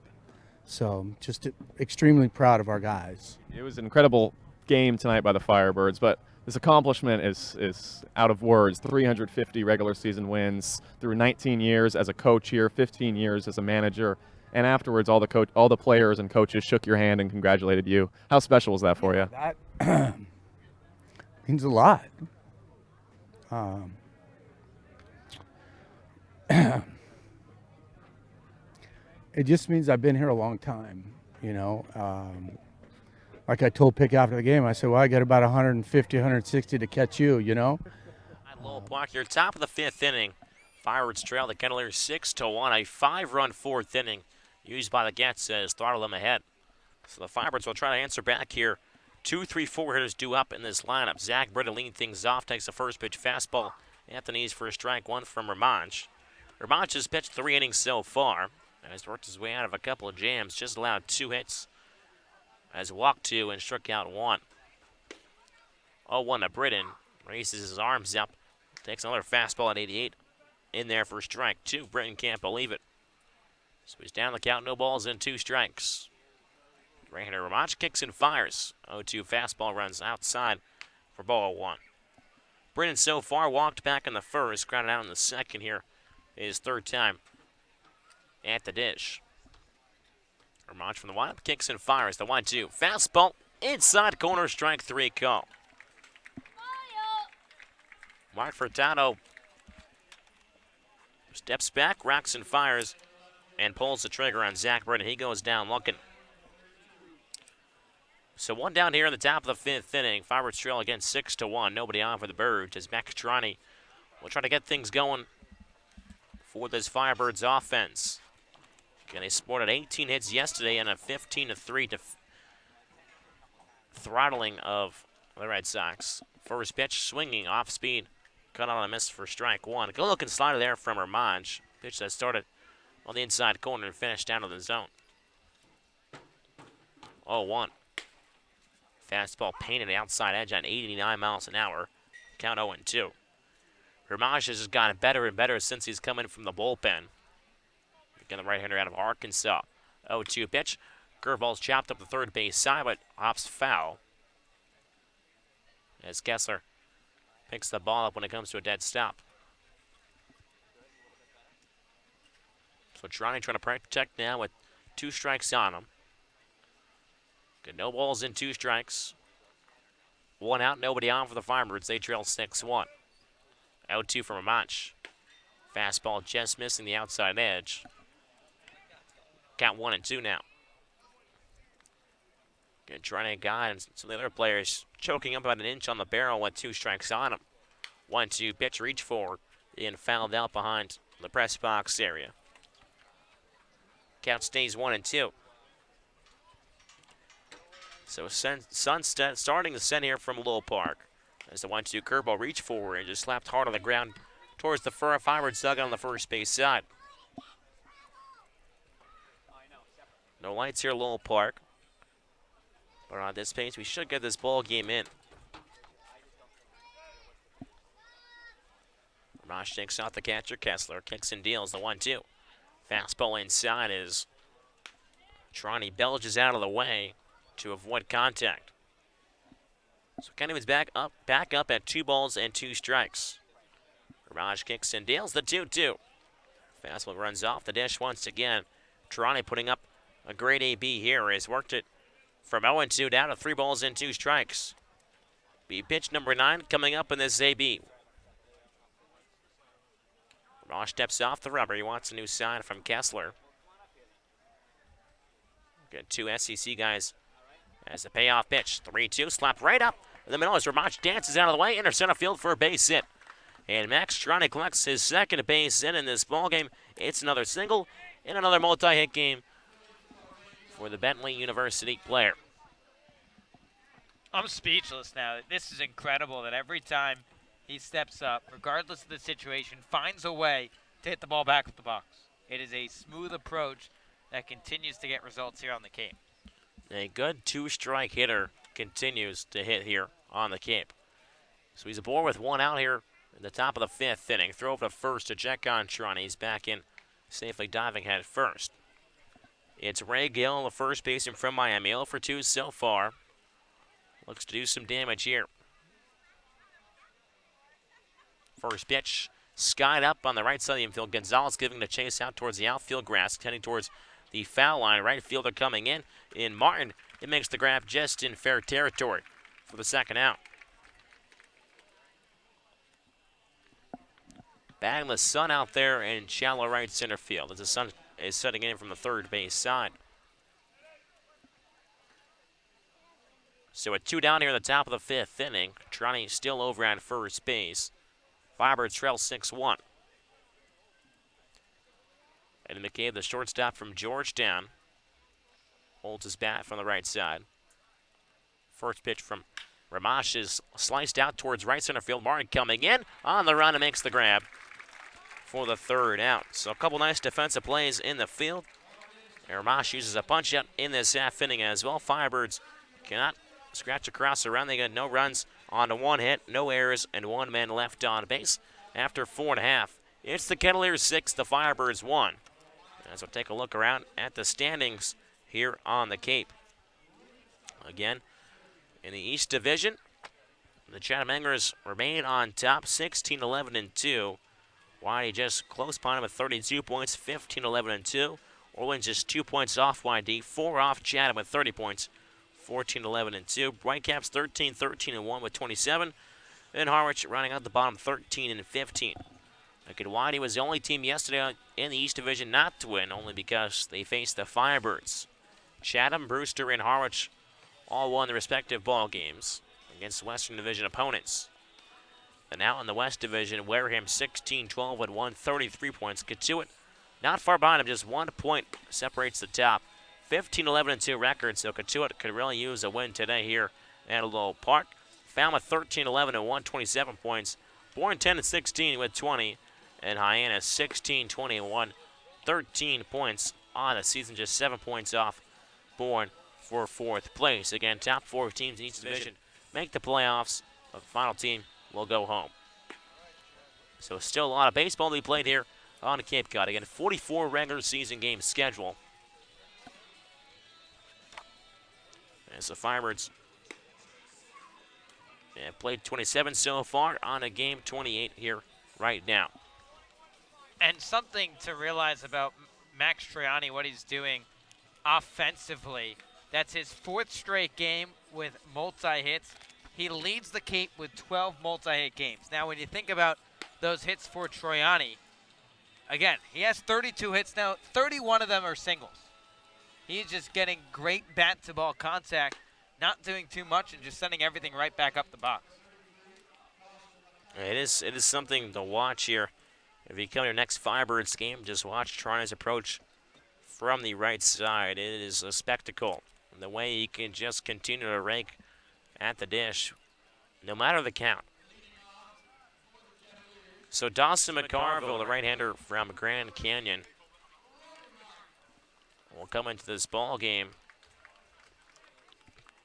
Speaker 10: So just extremely proud of our guys.
Speaker 9: It was an incredible game tonight by the Firebirds, but this accomplishment is out of words. 350 regular season wins through 19 years as a coach here, 15 years as a manager, and afterwards all the players and coaches shook your hand and congratulated you. How special was that for you?
Speaker 10: That means a lot. It just means I've been here a long time, you know. Like I told Pick after the game, I said, well, I got about 150, 160 to catch you, you know.
Speaker 8: Lowell block here, top of the 5th inning. Firebirds trail the Kettleers 6-1. A 5-run 4th inning used by the Gets as throttle them ahead. So the Firebirds will try to answer back here. 2, 3, 4 hitters due up in this lineup. Zach Britta leading things off, takes the first pitch fastball at the knees for a strike 1 from Ramanch. Ramanch has pitched 3 innings so far and has worked his way out of a couple of jams. Just allowed 2 hits. Has walked 2 and struck out 1. 0-1 to Britton. Raises his arms up. Takes another fastball at 88. In there for strike 2. Britton can't believe it. So he's down the count. No balls and 2 strikes. Right-hander Ramanch kicks and fires. 0-2 fastball runs outside for ball 1. Britton so far walked back in the first. Grounded out in the second here. His 3rd time at the dish. Ramanch from the windup kicks and fires. The 1-2 fastball inside corner, strike 3 call. Mark Furtado steps back, rocks and fires, and pulls the trigger on Zach Britton. He goes down looking. So 1 down here in the top of the 5th inning. Firebirds trail again 6-1. Nobody on for the Birds as Max Trani will try to get things going for this Firebirds offense. Again, they sported 18 hits yesterday and a 15-3 throttling of the Red Sox. First pitch, swinging off speed, cut on a miss for strike one. Good looking slider there from Ramaj. Pitch that started on the inside corner and finished down to the zone. 0-1. Fastball painted outside edge at 89 miles an hour. Count 0-2. Ramaj has just gotten better and better since he's come in from the bullpen. Again, the right-hander out of Arkansas. 0-2 pitch. Curveball's chopped up the third base side, but hops foul. As Kessler picks the ball up when it comes to a dead stop. So trying to protect now with 2 strikes on him. Good, no balls in 2 strikes. 1 out, nobody on for the Firebirds. They trail 6-1. 0-2 from Ramaj. Fastball just missing the outside edge. Count 1-2 now. Good, trying to guide some of the other players choking up about an inch on the barrel with 2 strikes on him. 1-2 pitch, reach forward, and fouled out behind the press box area. Count stays 1-2. So Sun starting to send here from Lowell Park. As the 1-2 curveball reach forward and just slapped hard on the ground towards the Firebirds dugout on the first base side. No lights here at Lowell Park. But on this pace, we should get this ball game in. Ramaj takes out the catcher. Kessler kicks and deals the 1-2. Fastball inside is Trani belches out of the way to avoid contact. So Kenneman's back up at 2 balls and 2 strikes. Ramaj kicks and deals the 2-2. Fastball runs off the dish once again. Trani putting up a great AB here. Has worked it from 0-2 down to 3 balls and 2 strikes. Be pitch number 9 coming up in this AB. Ramaj steps off the rubber. He wants a new sign from Kessler. Good, 2 SEC guys as the payoff pitch. 3-2, slapped right up in the middle as Ramaj dances out of the way. Enter center field for a base hit. And Max Trani collects his second base hit in this ball game. It's another single and another multi-hit game for the Bentley University player.
Speaker 7: I'm speechless now. This is incredible that every time he steps up, regardless of the situation, finds a way to hit the ball back at the box. It is a smooth approach that continues to get results here on the Cape.
Speaker 8: A good 2-strike hitter continues to hit here on the Cape. So he's aboard with 1 out here in the top of the 5th inning. Throw over to first to check on Trani. He's back in, safely diving head first. It's Ray Gill, the first baseman from Miami. 0 for 2 so far. Looks to do some damage here. First pitch, skied up on the right side of the infield. Gonzalez giving the chase out towards the outfield grass, heading towards the foul line. Right fielder coming in. In Martin, it makes the grab just in fair territory for the second out. Batting the Sun out there in shallow right center field as the Sun is setting in from the third base side. So with 2 down here in the top of the 5th inning, Trani still over at first base. Firebirds trail 6-1. And McCabe, the shortstop from Georgetown, holds his bat from the right side. First pitch from Ramaj is sliced out towards right center field. Martin coming in on the run and makes the grab for the 3rd out. So a couple nice defensive plays in the field. Ramaj uses a punch out in this half inning as well. Firebirds cannot scratch across the run. They got no runs on to 1 hit, no errors, and 1 man left on base after 4.5. It's the Kettleers 6, the Firebirds 1. As we'll take a look around at the standings here on the Cape. Again, in the East Division, the Chatham Anglers remain on top, 16-11-2. YD just close behind them with 32 points, 15-11-2. Orleans just 2 points off YD, 4 off Chatham with 30 points, 14-11-2. Whitecaps 13-13-1 with 27. And Harwich running out the bottom 13-15. Again, YD was the only team yesterday in the East Division not to win, only because they faced the Firebirds. Chatham, Brewster, and Harwich all won their respective ball games against Western Division opponents. And out in the West Division, Wareham 16-12 with 133 points. Katuitt not far behind him, just 1 point separates the top. 15-11-2 record, so Katuitt could really use a win today here at Lowell Park. Falmouth 13-11 and 127 points. Bourne 10-16 with 20, and Hyannis 16-20 and 113 points on the season, just 7 points off Bourne for 4th place. Again, top 4 teams in each division make the playoffs. The final team will go home. So still a lot of baseball to be played here on the Cape Cod. Again, 44 regular season games scheduled. As the Firebirds have played 27 so far on a game 28 here right now.
Speaker 7: And something to realize about Max Troiani, what he's doing offensively, that's his 4th straight game with multi-hits. He leads the Cape with 12 multi-hit games. Now, when you think about those hits for Troiani, again, he has 32 hits now. 31 of them are singles. He's just getting great bat-to-ball contact, not doing too much, and just sending everything right back up the box.
Speaker 8: It is something to watch here. If you come to your next Firebirds game, just watch Troiani's approach from the right side. It is a spectacle. The way he can just continue to rake at the dish, no matter the count. So Dawson McCarville, the right-hander from Grand Canyon, will come into this ball game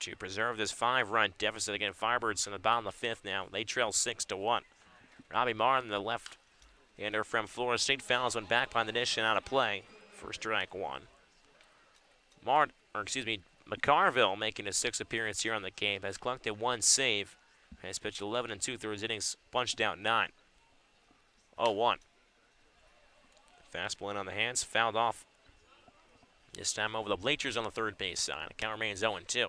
Speaker 8: to preserve this 5-run deficit. Again, Firebirds in the bottom of the 5th now. They trail 6-1. Robbie Martin, the left-hander from Florida State, fouls one back behind the dish and out of play for strike 1. McCarville making his 6th appearance here on the Cape, has collected 1 save, has pitched 11 2/3 innings, punched out 9. 0-1. Fastball in on the hands, fouled off. This time over the bleachers on the third base side. The count remains 0-2.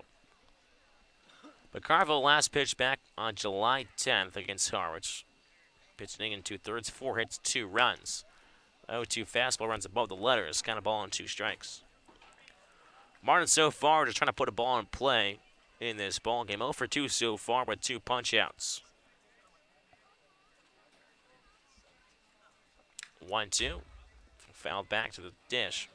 Speaker 8: McCarville last pitched back on July 10th against Harwich. Pitched inning in 2/3, 4 hits, 2 runs. 0-2 fastball runs above the letters, kind of ball on 2 strikes. Martin so far just trying to put a ball in play in this ball game. 0 for 2 so far with 2 punch outs. 1-2. Fouled back to the dish.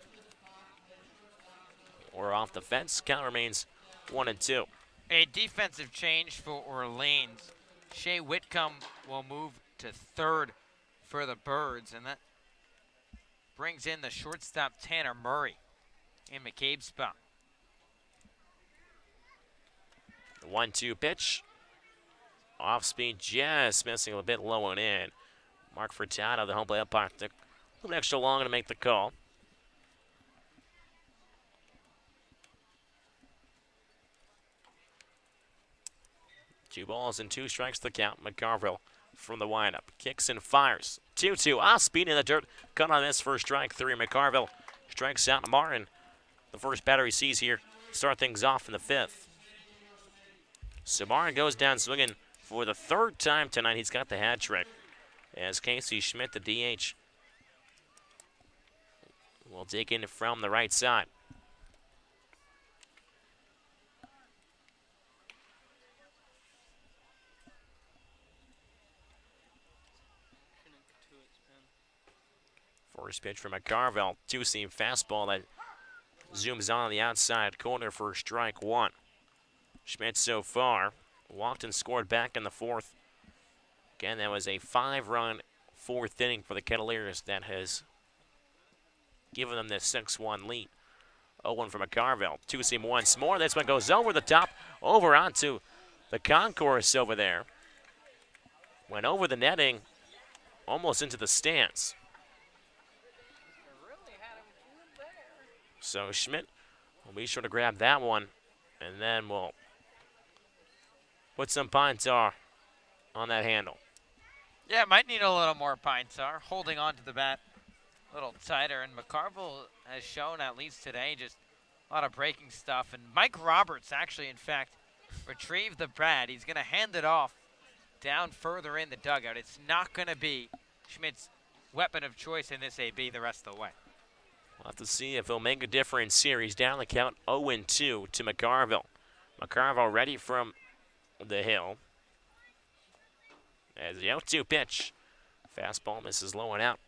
Speaker 8: Or off the fence. Count remains 1-2.
Speaker 7: A defensive change for Orleans. Shea Whitcomb will move to 3rd for the Birds, and that brings in the shortstop Tanner Murray in McCabe's spot.
Speaker 8: The 1-2 pitch. Off speed, just missing a bit low and in. Mark Furtado, the home plate umpire, took a little extra long to make the call. Two balls and 2 strikes to count. McCarville from the windup. Kicks and fires. 2-2. Off speed in the dirt. Cut on this for strike 3. McCarville strikes out Martin. The first batter he sees here. Start things off in the 5th. So Martin goes down swinging for the 3rd time tonight. He's got the hat trick. As Casey Schmidt, the DH, will dig in from the right side. First pitch from McCarville, 2-seam fastball that zooms on the outside corner for strike 1. Schmidt so far walked and scored back in the 4th. Again, that was a 5-run 4th inning for the Kettleers that has given them the 6-1 lead. 0-1 from McCarville. 2-seam once more. This one goes over the top, over onto the concourse over there. Went over the netting, almost into the stands. So Schmidt will be sure to grab that one, and then we'll put some pine tar on that handle.
Speaker 7: Yeah, might need a little more pine tar, holding on to the bat a little tighter. And McCarville has shown, at least today, just a lot of breaking stuff. And Mike Roberts actually, in fact, retrieved the bat. He's going to hand it off down further in the dugout. It's not going to be Schmidt's weapon of choice in this AB the rest of the way.
Speaker 8: We'll have to see if he'll make a difference here. He's down the count 0-2 to McCarville. McCarville ready from the hill. As the 0-2 pitch. Fastball misses low and out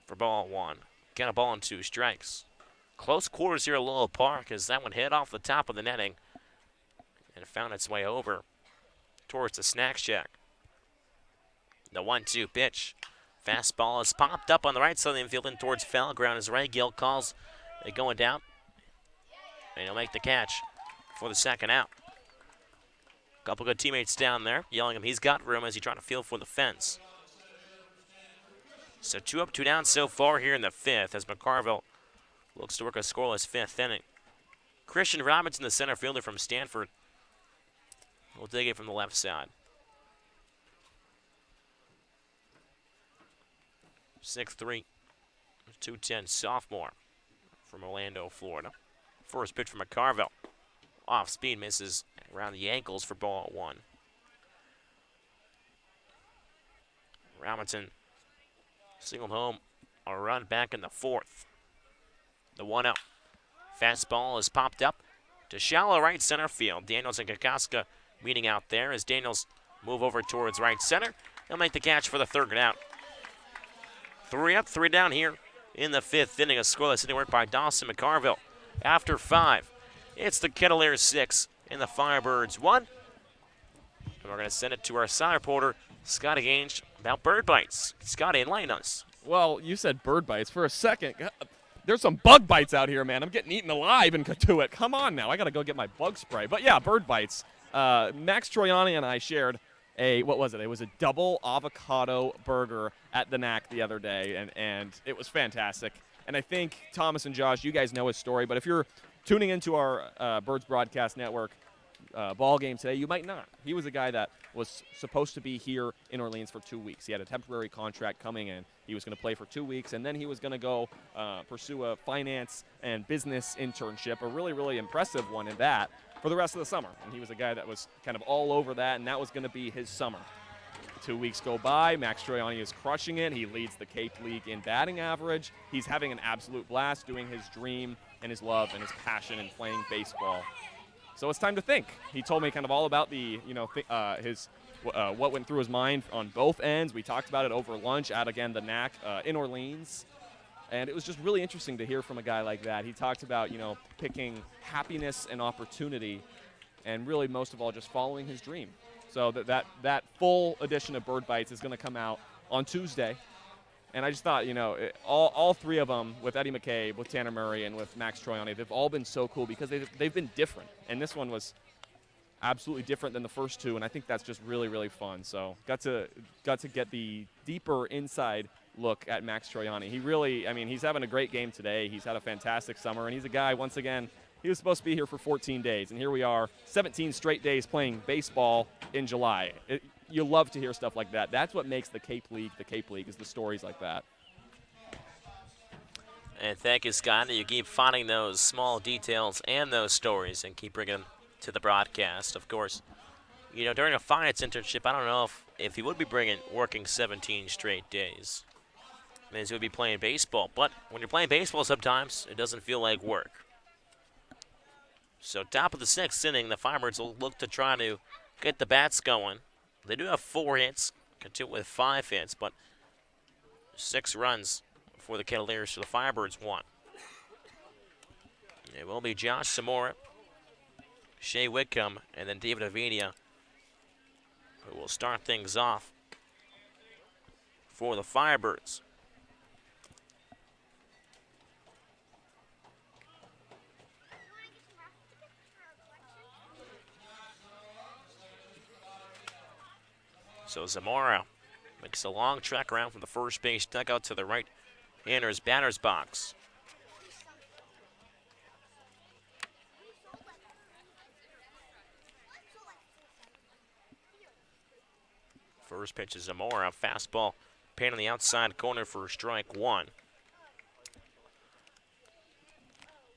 Speaker 8: for ball one. Got a ball and 2 strikes. Close quarters here at Lowell Park as that one hit off the top of the netting and found its way over towards the snack shack. The 1-2 pitch. Fastball is popped up on the right side of the infield and towards foul ground as Ray Gill calls it going down. And he'll make the catch for the second out. Couple good teammates down there yelling him he's got room as he trying to feel for the fence. So 2 up, 2 down so far here in the 5th as McCarville looks to work a scoreless 5th inning. Christian Robinson, the center fielder from Stanford, will dig it from the left side. 6'3", 210 sophomore from Orlando, Florida. First pitch from McCarville. Off speed, misses around the ankles for ball 1. Robinson singled home a run back in the 4th. The 1-0. Fastball is popped up to shallow right center field. Daniels and Kokoska meeting out there as Daniels move over towards right center. He'll make the catch for the 3rd out. 3 up, 3 down here in the 5th inning. A scoreless inning work by Dawson McCarville. After 5, it's the Kettleers 6 and the Firebirds 1. And we're going to send it to our side reporter, Scotty Ainge, about bird bites. Scotty, enlighten us.
Speaker 9: Well, you said bird bites. For a second, there's some bug bites out here, man. I'm getting eaten alive in Katuitt. Come on now. I got to go get my bug spray. But, yeah, bird bites. Max Troiani and I shared what was it? It was a double avocado burger at the Knack the other day, and it was fantastic. And I think Thomas and Josh, you guys know his story, but if you're tuning into our Birds Broadcast Network ball game today, you might not. He was a guy that was supposed to be here in Orleans for 2 weeks. He had a temporary contract coming in. He was going to play for 2 weeks, and then he was going to go pursue a finance and business internship, a really, really impressive one in that, for the rest of the summer. And he was a guy that was kind of all over that, and that was going to be his summer. 2 weeks go by. Max Troiani is crushing it. He leads the Cape League in batting average. He's having an absolute blast doing his dream and his love and his passion in playing baseball. So it's time to think. He told me kind of all about the, what went through his mind on both ends. We talked about it over lunch at, again, the Knack in Orleans. And it was just really interesting to hear from a guy like that. He talked about, picking happiness and opportunity and really most of all just following his dream. So that full edition of Bird Bites is going to come out on Tuesday. And I just thought, all 3 of them, with Eddie McCabe, with Tanner Murray, and with Max Troiani, they've all been so cool because they've been different. And this one was absolutely different than the first 2, and I think that's just really, really fun. So got to get the deeper inside look at Max Troiani. He really, he's having a great game today. He's had a fantastic summer, and he's a guy, once again, he was supposed to be here for 14 days, and here we are, 17 straight days playing baseball in July. You love to hear stuff like that. That's what makes the Cape League, is the stories like that.
Speaker 8: And thank you, Scott. You keep finding those small details and those stories and keep bringing them to the broadcast. Of course, during a finance internship, I don't know if he would be working 17 straight days. It means he would be playing baseball. But when you're playing baseball, sometimes it doesn't feel like work. So top of the 6th inning, the Firebirds will look to try to get the bats going. They do have 4 hits, continue with 5 hits, but 6 runs for the Kettleers, so the Firebirds 1. It will be Josh Zamora, Shea Whitcomb, and then David Avenia, who will start things off for the Firebirds. So Zamora makes a long track around from the first base dugout to the right-hander's batter's box. First pitch is Zamora, fastball, pain on the outside corner for strike 1.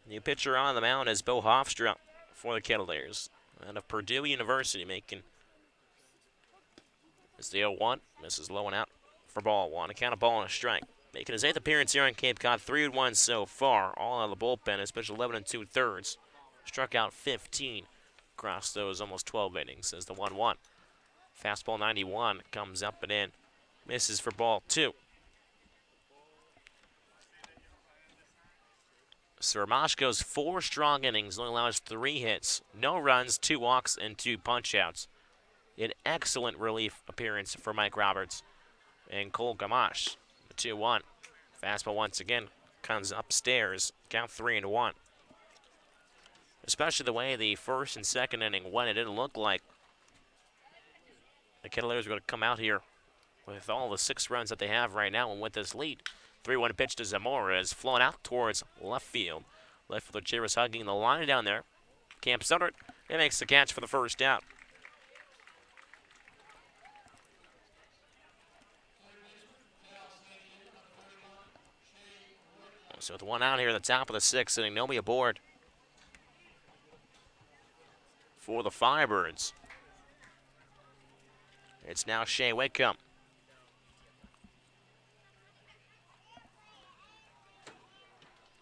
Speaker 8: New pitcher on the mound is Bo Hofstra for the Kettleers out of Purdue University, making it's the 0-1, misses low and out for ball 1. A count of ball and a strike. Making his 8th appearance here on Cape Cod, 3-1 so far, all out of the bullpen. His pitch 11 2/3, struck out 15 across those almost 12 innings as the 1-1. Fastball 91 comes up and in. Misses for ball 2. Sirmash goes 4 strong innings, only allows 3 hits, no runs, 2 walks, and 2 punch-outs. An excellent relief appearance for Mike Roberts. And Cole Gamache, 2-1. Fastball once again comes upstairs, count 3-1. Especially the way the first and second inning went, it didn't look like the Cavaliers were going to come out here with all the 6 runs that they have right now and with this lead. 3-1 pitch to Zamora is flown out towards left field. Left fielder Chiri's hugging the line down there. Camp Sutter, it makes the catch for the first out. So with 1 out here at the top of the 6th inning, nobody aboard for the Firebirds. It's now Shea Whitcomb.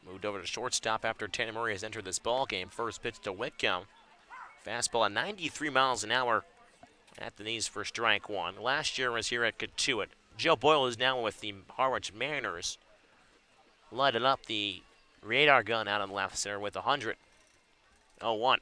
Speaker 8: Moved over to shortstop after Tanner Murray has entered this ball game. First pitch to Whitcomb. Fastball at 93 miles an hour at the knees for strike 1. Last year was here at Katuitt. Joe Boyle is now with the Harwich Mariners. Lighted up the radar gun out on the left center with 100. 0-1.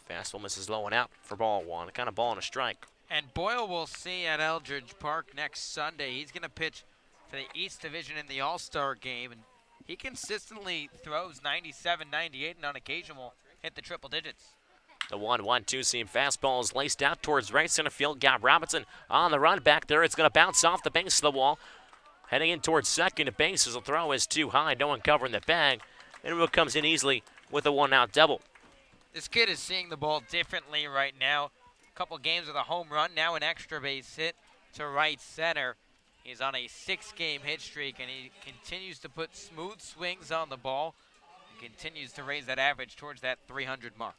Speaker 8: Fastball misses low and out for ball 1. Kind of ball and a strike.
Speaker 7: And Boyle will see at Eldridge Park next Sunday. He's going to pitch for the East Division in the All-Star game. And he consistently throws 97, 98, and on occasion will hit the triple digits.
Speaker 8: The 1-1-2 seam fastball is laced out towards right center field. Got Robinson on the run back there. It's going to bounce off the base of the wall. Heading in towards second base as the throw is too high. No one covering the bag. And it comes in easily with a 1-out double.
Speaker 7: This kid is seeing the ball differently right now. A couple games with a home run, now an extra base hit to right center. He's on a 6-game hit streak, and he continues to put smooth swings on the ball and continues to raise that average towards that 300 mark.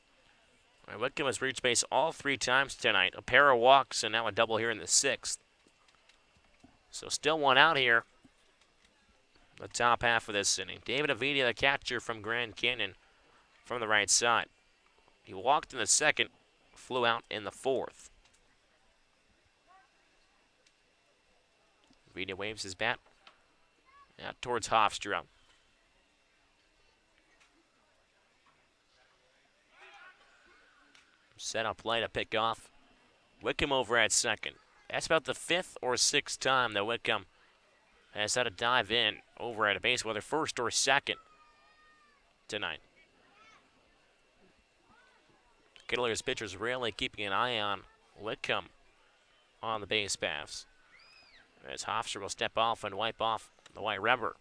Speaker 8: All right, Whitcomb has reached base all 3 times tonight. A pair of walks and now a double here in the 6th. So still 1 out here. The top half of this inning. David Avidia, the catcher from Grand Canyon, from the right side. He walked in the 2nd, flew out in the 4th. Avidia waves his bat out towards Hofstra. Set up play to pick off. Whitcomb over at 2nd. That's about the 5th or 6th time that Whitcomb has had to dive in over at a base, whether 1st or 2nd tonight. Cavaliers pitchers really keeping an eye on Whitcomb on the base paths. As Hofstra will step off and wipe off the white rubber.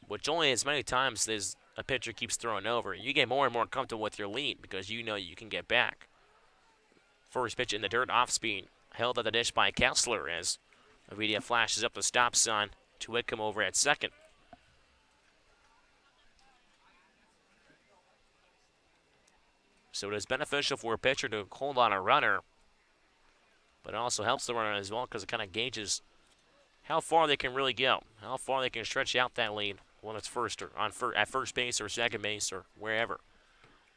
Speaker 8: Which only as many times as a pitcher keeps throwing over, you get more and more comfortable with your lead because you know you can get back. First pitch in the dirt, off speed, held at the dish by Kessler as Avidia flashes up the stop sign to Whitcomb over at 2nd. So it is beneficial for a pitcher to hold on a runner, but it also helps the runner as well because it kind of gauges how far they can really go, how far they can stretch out that lead when it's first or at first base or second base or wherever.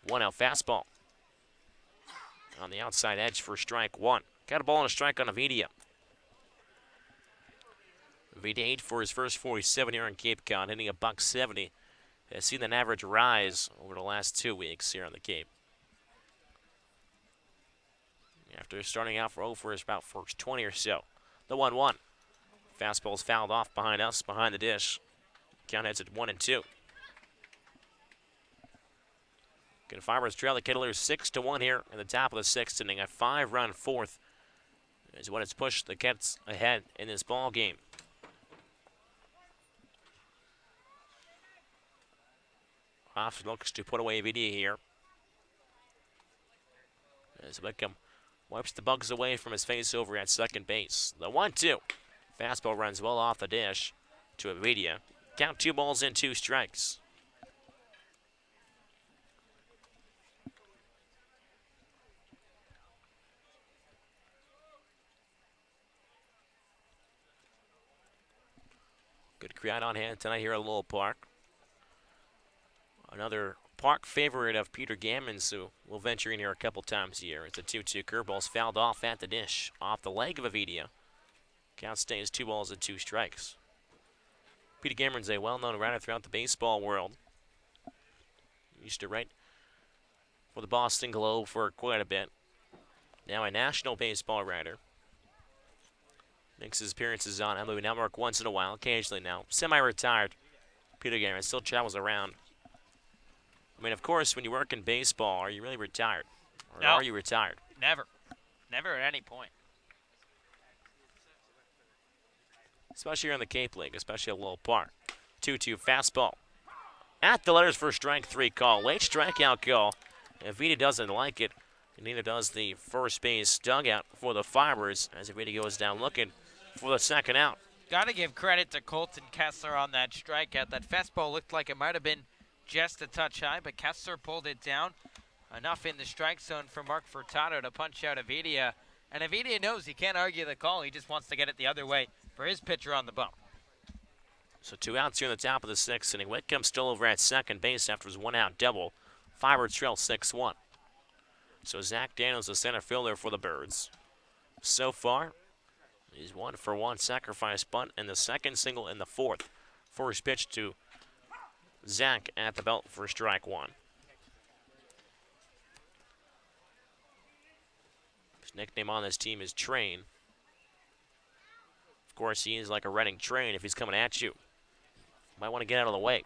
Speaker 8: 1-out fastball on the outside edge for strike 1. Got a ball and a strike on Avidia. Avidia 8 for his first 47 here on Cape Cod, hitting $170. Has seen an average rise over the last 2 weeks here on the Cape. After starting out for 0 for his about first 20 or so. The 1-1. Fastball's fouled off behind us, behind the dish. Count heads at 1-2. Good Firebirds trail the Cavaliers 6-1 here in the top of the 6th inning. A 5-run 4th is what has pushed the Cats ahead in this ball game. Hoff looks to put away Avidia here. As Whitcomb wipes the bugs away from his face over at second base. The 1-2. Fastball runs well off the dish to Avidia. Count 2 balls and 2 strikes. Good crowd on hand tonight here at Lowell Park. Another park favorite of Peter Gammons, who will venture in here a couple times a year. It's a 2-2 curveball's fouled off at the dish, off the leg of Avidia. Count stays 2 balls and 2 strikes. Peter Gammons, a well-known writer throughout the baseball world. Used to write for the Boston Globe for quite a bit. Now a national baseball writer. Makes his appearances on MLB Network once in a while, occasionally now. Semi-retired. Peter Gammons still travels around. I mean, of course, when you work in baseball, are you really retired? Or
Speaker 7: No.
Speaker 8: are you retired?
Speaker 7: Never. Never at any point.
Speaker 8: Especially here in the Cape League, especially at Lowell Park. 2-2 fastball. At the letters for strike 3 call. Late strikeout call. Avita doesn't like it, and neither does the first base dugout for the Firebirds as Avita goes down looking for the second out.
Speaker 7: Got to give credit to Colton Kessler on that strikeout. That fastball looked like it might have been just a touch high, but Kessler pulled it down. Enough in the strike zone for Mark Furtado to punch out Avidia. And Avidia knows he can't argue the call. He just wants to get it the other way for his pitcher on the bump.
Speaker 8: So 2 outs here in the top of the 6th inning. Whitcomb still over at second base after his 1-out double. Firebirds trail 6-1. So Zach Daniels, the center fielder for the Birds. So far, he's 1 for 1 sacrifice bunt and the second single in the 4th. First pitch to Zach at the belt for strike 1. His nickname on this team is Train. Of course, he is like a running train if he's coming at you. Might want to get out of the way.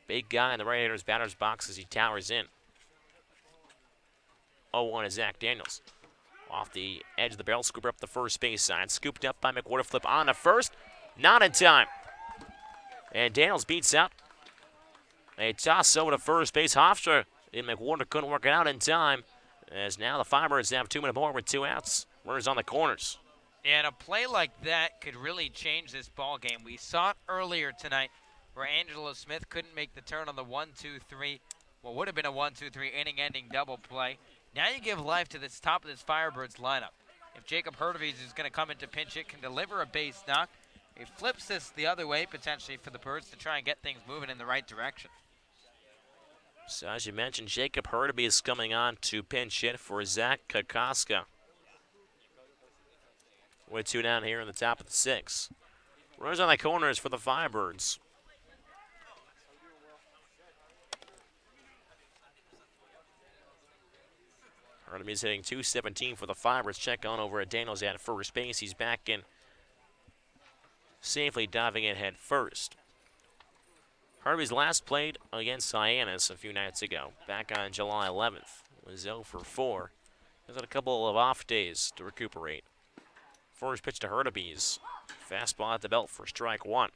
Speaker 8: Big guy in the right-hander's batter's box as he towers in. 0-1 is Zach Daniels. Off the edge of the barrel, scoop up the first base side. Scooped up by McWhorter, flip on to first. Not in time. And Daniels beats out. A toss over to first base. Hofstra and McWhorter couldn't work it out in time. As now the Firebirds have 2 minutes more with 2 outs. Runners on the corners.
Speaker 7: And a play like that could really change this ball game. We saw it earlier tonight where Angelo Smith couldn't make the turn on the 1-2-3, what would have been a 1-2-3 inning-ending double play. Now you give life to this top of this Firebirds lineup. If Jacob Hurtubise is going to come into pinch hit, can deliver a base knock, it flips this the other way potentially for the Birds to try and get things moving in the right direction.
Speaker 8: So as you mentioned, Jacob Hurtubise is coming on to pinch hit for Zach Kokoska. With 2 down here in the top of the 6th. Runners on the corners for the Firebirds. Hurtubise hitting .217 for the Firebirds. Check on over at Daniels at first base. He's back in, safely diving in head first. Hurtubise last played against Hyannis a few nights ago, back on July 11th. Was 0 for 4. He's had a couple of off days to recuperate. First pitch to Hurtubise. Fastball at the belt for strike 1.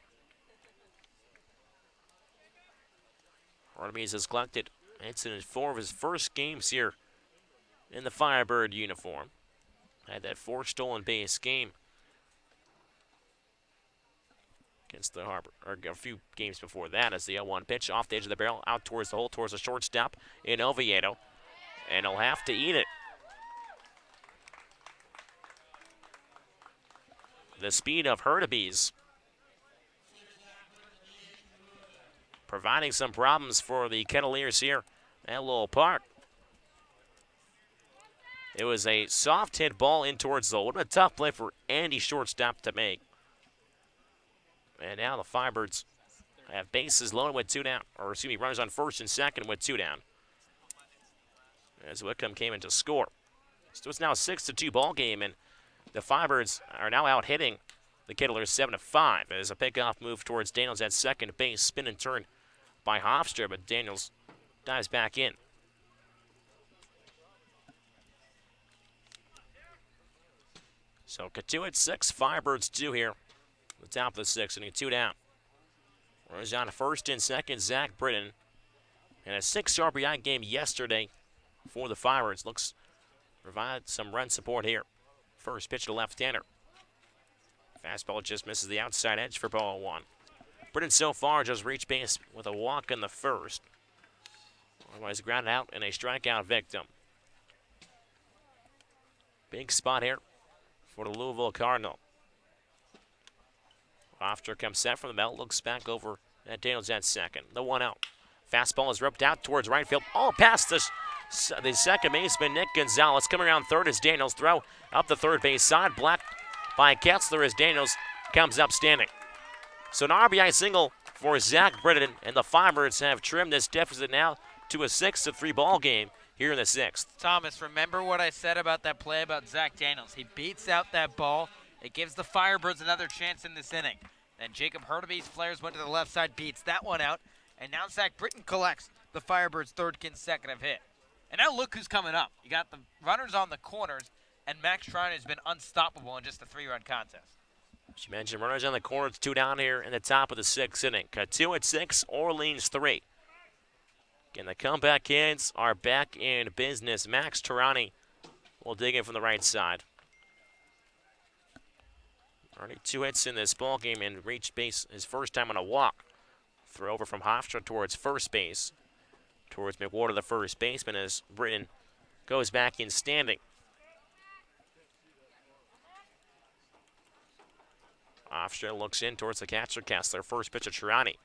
Speaker 8: Hurtubise has collected hits in 4 of his first games here in the Firebird uniform. Had that 4 stolen base game against the Harbor, or a few games before that, as the 0-1 pitch off the edge of the barrel, out towards the hole, towards the shortstop in Oviedo, and he'll have to eat it. The speed of Hurtubise providing some problems for the Kettleers here at Lowell Park. It was a soft hit ball in towards the hole. What a tough play for Andy shortstop to make. And now the Firebirds have bases loaded with 2 down, or excuse me, runners on first and second with 2 down. As Whitcomb came in to score. So it's now a 6-2 ball game, and the Firebirds are now out hitting the Kettlers 7-5. As a pickoff move towards Daniels at second base, spin and turn by Hofstra, but Daniels dives back in. So Katuitt 6, Firebirds 2 here. The top of the 6th, and 2 down. Runners on first and second, Zach Britton. And a 6 RBI game yesterday for the Firebirds. Looks provide some run support here. First pitch to left-hander. Fastball just misses the outside edge for ball 1. Britton so far just reached base with a walk in the first. Otherwise grounded out and a strikeout victim. Big spot here for the Louisville Cardinal. Hofstra comes set from the belt, looks back over at Daniels at second. The 1-0. Fastball is roped out towards right field. Oh, past the second baseman, Nick Gonzalez. Coming around third is Daniels. Throw up the third base side. Blocked by Kessler as Daniels comes up standing. So an RBI single for Zach Britton, and the Firebirds have trimmed this deficit now to a 6-3 ball game here in the sixth.
Speaker 7: Thomas, remember what I said about that play about Zach Daniels. He beats out that ball. It gives the Firebirds another chance in this inning. Then Jacob Hurtaby's flares went to the left side, beats that one out. And now Zach Britton collects the Firebirds' third consecutive hit. And now look who's coming up. You got the runners on the corners, and Max Schreiner has been unstoppable in just a 3-run contest.
Speaker 8: As you mentioned, runners on the corners, 2 down here in the top of the sixth inning. Cut 6, Orleans 3. Again, the comeback kids are back in business. Max Tarani will dig in from the right side. Already 2 hits in this ball game and reached base his first time on a walk. Throw over from Hofstra towards first base. Towards McWhorter, the first baseman, as Britton goes back in standing. Hofstra looks in towards the catcher Kessler. First pitch of Tarani.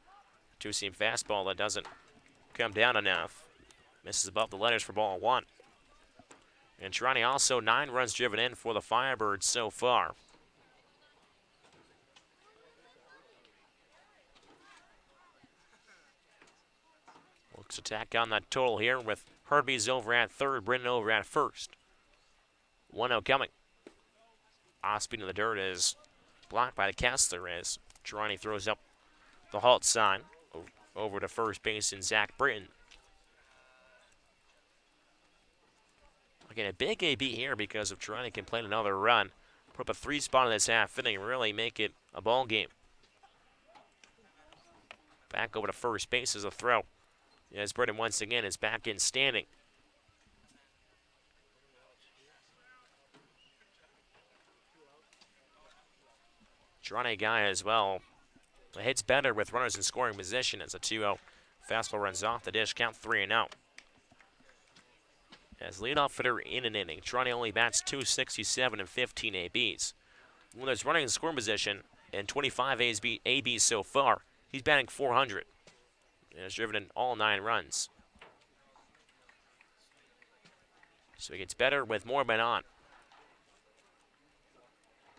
Speaker 8: 2-seam fastball that doesn't come down enough. Misses above the letters for ball 1. And Tarani also 9 runs driven in for the Firebirds so far. Looks to tack on that total here with Hurtaby's over at third, Britton over at first. 1-0 coming. Off-speed in the dirt is blocked by the Kessler as Tarani throws up the halt sign over to first base in Zach Britton. Again, a big AB here because if Tarani can play another run, put up a 3 spot in this half inning and really make it a ball game. Back over to first base as a throw. As Britton once again is back in standing. Tarani guy as well. The hit's better with runners in scoring position as a 2-0 fastball runs off the dish. Count 3-0. As leadoff hitter in an inning, Tarani only bats .267 and 15 ABs. When there's running in scoring position and 25 ABs so far, he's batting .400. And has driven in all 9 runs. So he gets better with more men on.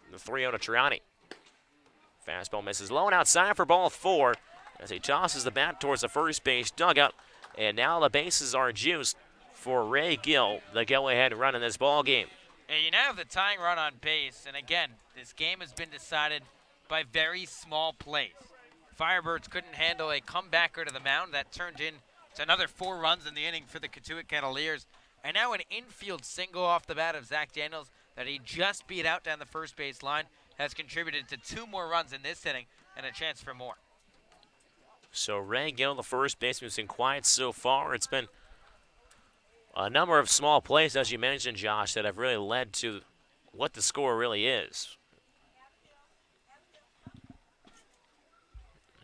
Speaker 8: The 3-0 to Tarani. Fastball misses low and outside for ball 4 as he tosses the bat towards the first base dugout. And now the bases are juiced for Ray Gill, the go-ahead run in this ball game.
Speaker 7: And you now have the tying run on base. And again, this game has been decided by very small plays. Firebirds couldn't handle a comebacker to the mound. That turned into another 4 runs in the inning for the Cotuit Cavaliers. And now an infield single off the bat of Zach Daniels that he just beat out down the first base line has contributed to 2 more runs in this inning and a chance for more.
Speaker 8: So Ray Gill, the first baseman, has been quiet so far. It's been a number of small plays, as you mentioned, Josh, that have really led to what the score really is.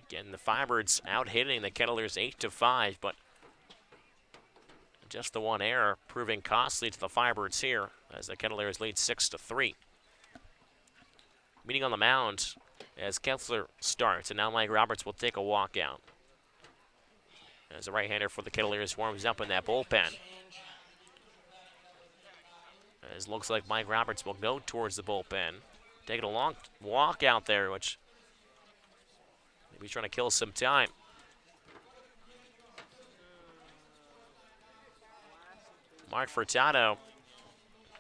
Speaker 8: Again, the Firebirds out-hitting the Kettlers 8-5, but just the 1 error proving costly to the Firebirds here as the Kettlers lead 6-3. Meeting on the mound as Kessler starts, and now Mike Roberts will take a walk out. As the right-hander for the Kettlers warms up in that bullpen. As looks like Mike Roberts will go towards the bullpen. Taking a long walk out there, which maybe trying to kill some time. Mark Furtado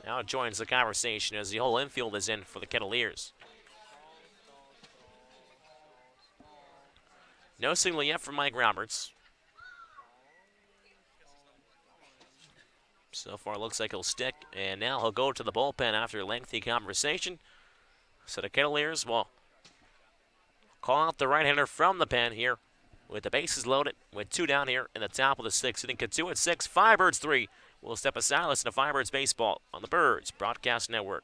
Speaker 8: now joins the conversation as the whole infield is in for the Kettleers. No signal yet from Mike Roberts. So far, it looks like he'll stick, and now he'll go to the bullpen after a lengthy conversation. So the Kettleers will call out the right-hander from the pen here with the bases loaded with 2 down here in the top of the 6th inning. Cotuit 6, Firebirds 3. We'll step aside and listen to Firebirds baseball on the Birds Broadcast Network.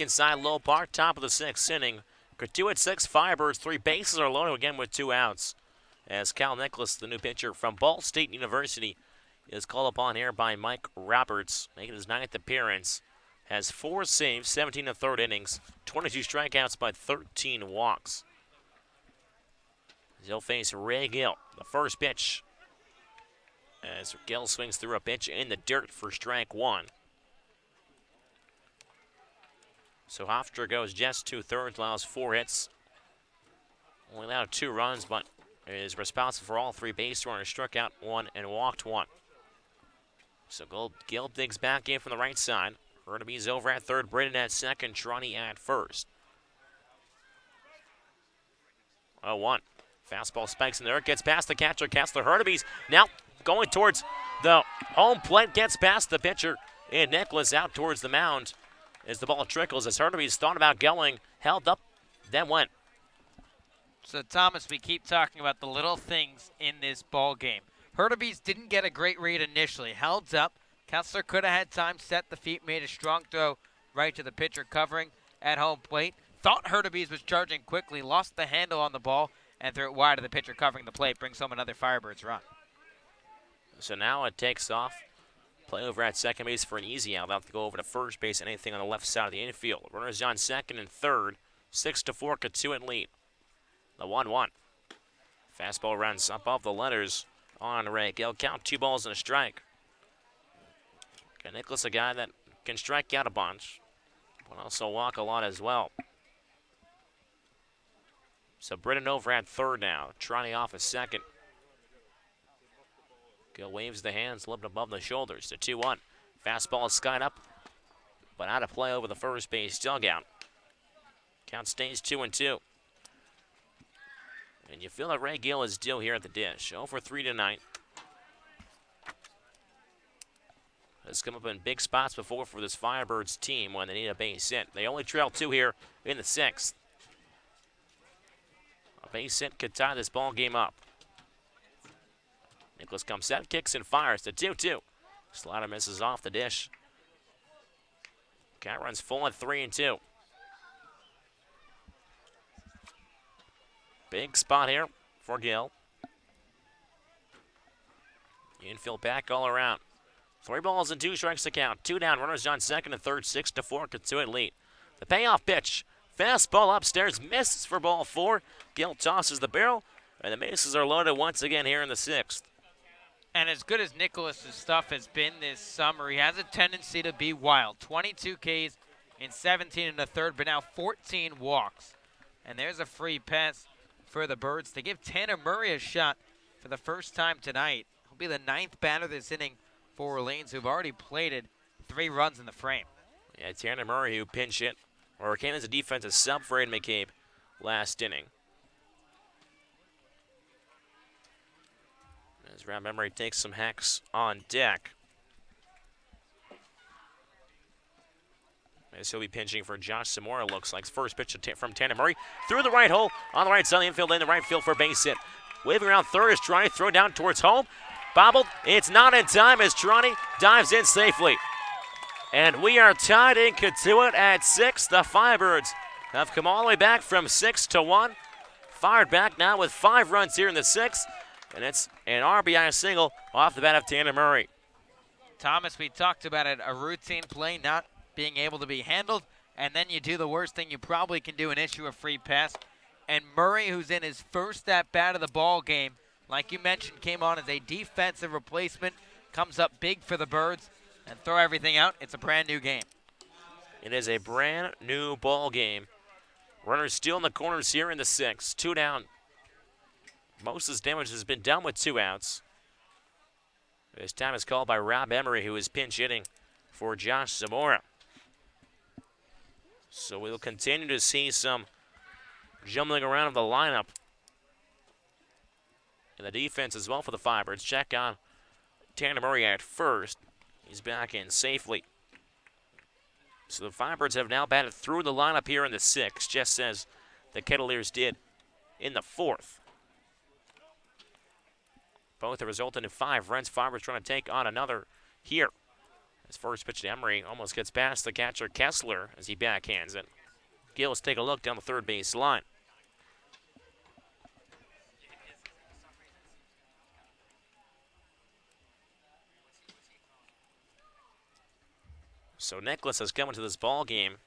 Speaker 8: inside Low Park, top of the 6th inning. Cotuit 6, Firebirds 3. Bases are loaded again with 2 outs. As Cal Nicholas, the new pitcher from Ball State University, is called upon here by Mike Roberts, making his 9th appearance. Has 4 saves, 17 1/3 innings, 22 strikeouts by 13 walks. He'll face Ray Gill, the first pitch. As Gill swings through a pitch in the dirt for strike 1. So Hofstra goes just 2/3, allows 4 hits. Only allowed 2 runs, but is responsible for all 3 base runners, struck out 1 and walked 1. So Gill digs back in from the right side. Hurtubise over at third, Britton at second, Trani at first. 0-1. Fastball spikes in there, gets past the catcher, Kessler. Hurtubise now going towards the home plate, gets past the pitcher, and Nicholas out towards the mound as the ball trickles. As Hurtubise thought about going, held up, then went.
Speaker 7: So, Thomas, we keep talking about the little things in this ball game. Hurtubise didn't get a great read initially. Held up. Kessler could have had time, set the feet, made a strong throw right to the pitcher covering at home plate. Thought Hurtubise was charging quickly, lost the handle on the ball, and threw it wide to the pitcher covering the plate. Brings home another Firebirds run.
Speaker 8: So now it takes off. Play over at second base for an easy out. They'll have to go over to first base, anything on the left side of the infield. Runners on second and third. 6-4, Cotuit lead. The 1-1. Fastball runs above the letters on Ray Gill. Count 2 balls and a strike. Okay, Nicholas, a guy that can strike out a bunch, but also walk a lot as well. So Britton over at third now. Trani off at second. Gill waves the hands, lifted above the shoulders to 2-1. Fastball is skied up, but out of play over the first base dugout. Count stays 2-2. And you feel that Ray Gill is due here at the dish. 0-for-3 tonight. Has come up in big spots before for this Firebirds team when they need a base hit. They only trail 2 here in the 6th. A base hit could tie this ball game up. Nicholas comes set, kicks and fires to 2-2. Slider misses off the dish. Count runs full at 3-2. Big spot here for Gill. Infield back all around. 3 balls and 2 strikes to count. 2 down, runners on second and third, 6-4, Cotuit lead. The payoff pitch. Fastball upstairs, misses for ball 4. Gill tosses the barrel, and the bases are loaded once again here in the 6th.
Speaker 7: And as good as Nicholas's stuff has been this summer, he has a tendency to be wild. 22 Ks in 17 1/3, but now 14 walks. And there's a free pass for the Birds to give Tanner Murray a shot for the first time tonight. He'll be the 9th batter this inning for Orleans, who've already plated 3 runs in the frame.
Speaker 8: Yeah, Tanner Murray, who pinch hit, or came as a defensive sub for Aiden McCabe last inning. As Rob Emery takes some hacks on deck. As he'll be pinching for Josh Zamora, looks like. First pitch from Tanner Murray. Through the right hole, on the right side of the infield, in the right field for a base hit. Waving around third is Trani, throw down towards home. Bobbled, it's not in time as Trani dives in safely. And we are tied in Cotuit at 6. The Firebirds have come all the way back from 6-1. Fired back now with 5 runs here in the 6th. And it's an RBI single off the bat of Tanner Murray.
Speaker 7: Thomas, we talked about it, a routine play not being able to be handled, and then you do the worst thing you probably can do and issue a free pass. And Murray, who's in his first at-bat of the ball game, like you mentioned, came on as a defensive replacement, comes up big for the Birds, and throw everything out. It's a brand new game.
Speaker 8: It is a brand new ball game. Runners still in the corners here in the 6th. 2 down. Most of this damage has been done with 2 outs. This time is called by Rob Emery, who is pinch hitting for Josh Zamora. So we'll continue to see some jumbling around of the lineup. And the defense as well for the Firebirds. Check on Tanner Murray at first. He's back in safely. So the Firebirds have now batted through the lineup here in the 6th, just as the Kettleers did in the 4th. Both have resulted in 5 runs. Firebirds trying to take on another here His first pitch to Emery almost gets past the catcher Kessler as he backhands it. Gills take a look down the third base line. So Nicholas has come into this ball game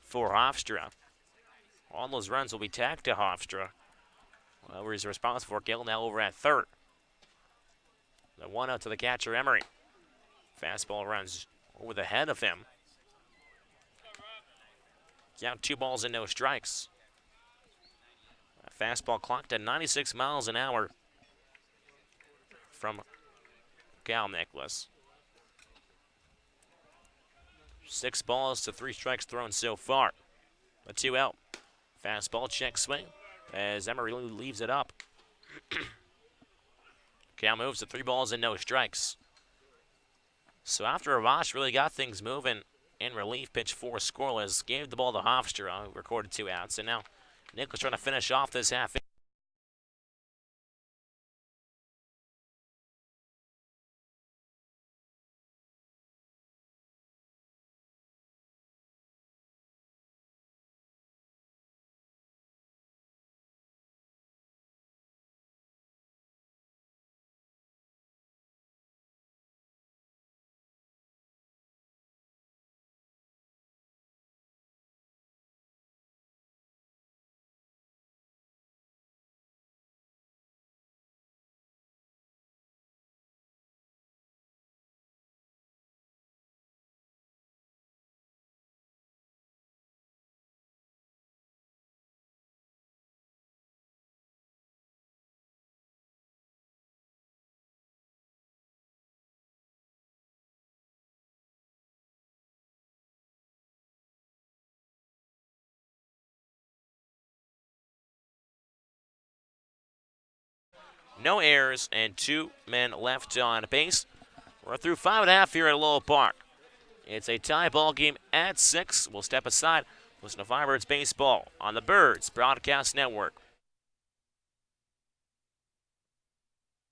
Speaker 8: for Hofstra. All those runs will be tagged to Hofstra. Whoever he's responsible for, Gill now over at third. The 1-0 to the catcher Emery. Fastball runs over the head of him. Count 2 balls and no strikes. A fastball clocked at 96 miles an hour from Cal Nicholas. 6 balls to 3 strikes thrown so far. A 2-out. Fastball check swing as Emery leaves it up. Cal moves to 3 balls and no strikes. So after Ravash really got things moving in relief, pitch 4 scoreless, gave the ball to Hofstra, who recorded 2 outs, and now Nicholas trying to finish off this half. No errors and 2 men left on base. We're through 5.5 here at Lowell Park. It's a tie ball game at 6. We'll step aside. Listen to Firebirds baseball on the Birds Broadcast Network.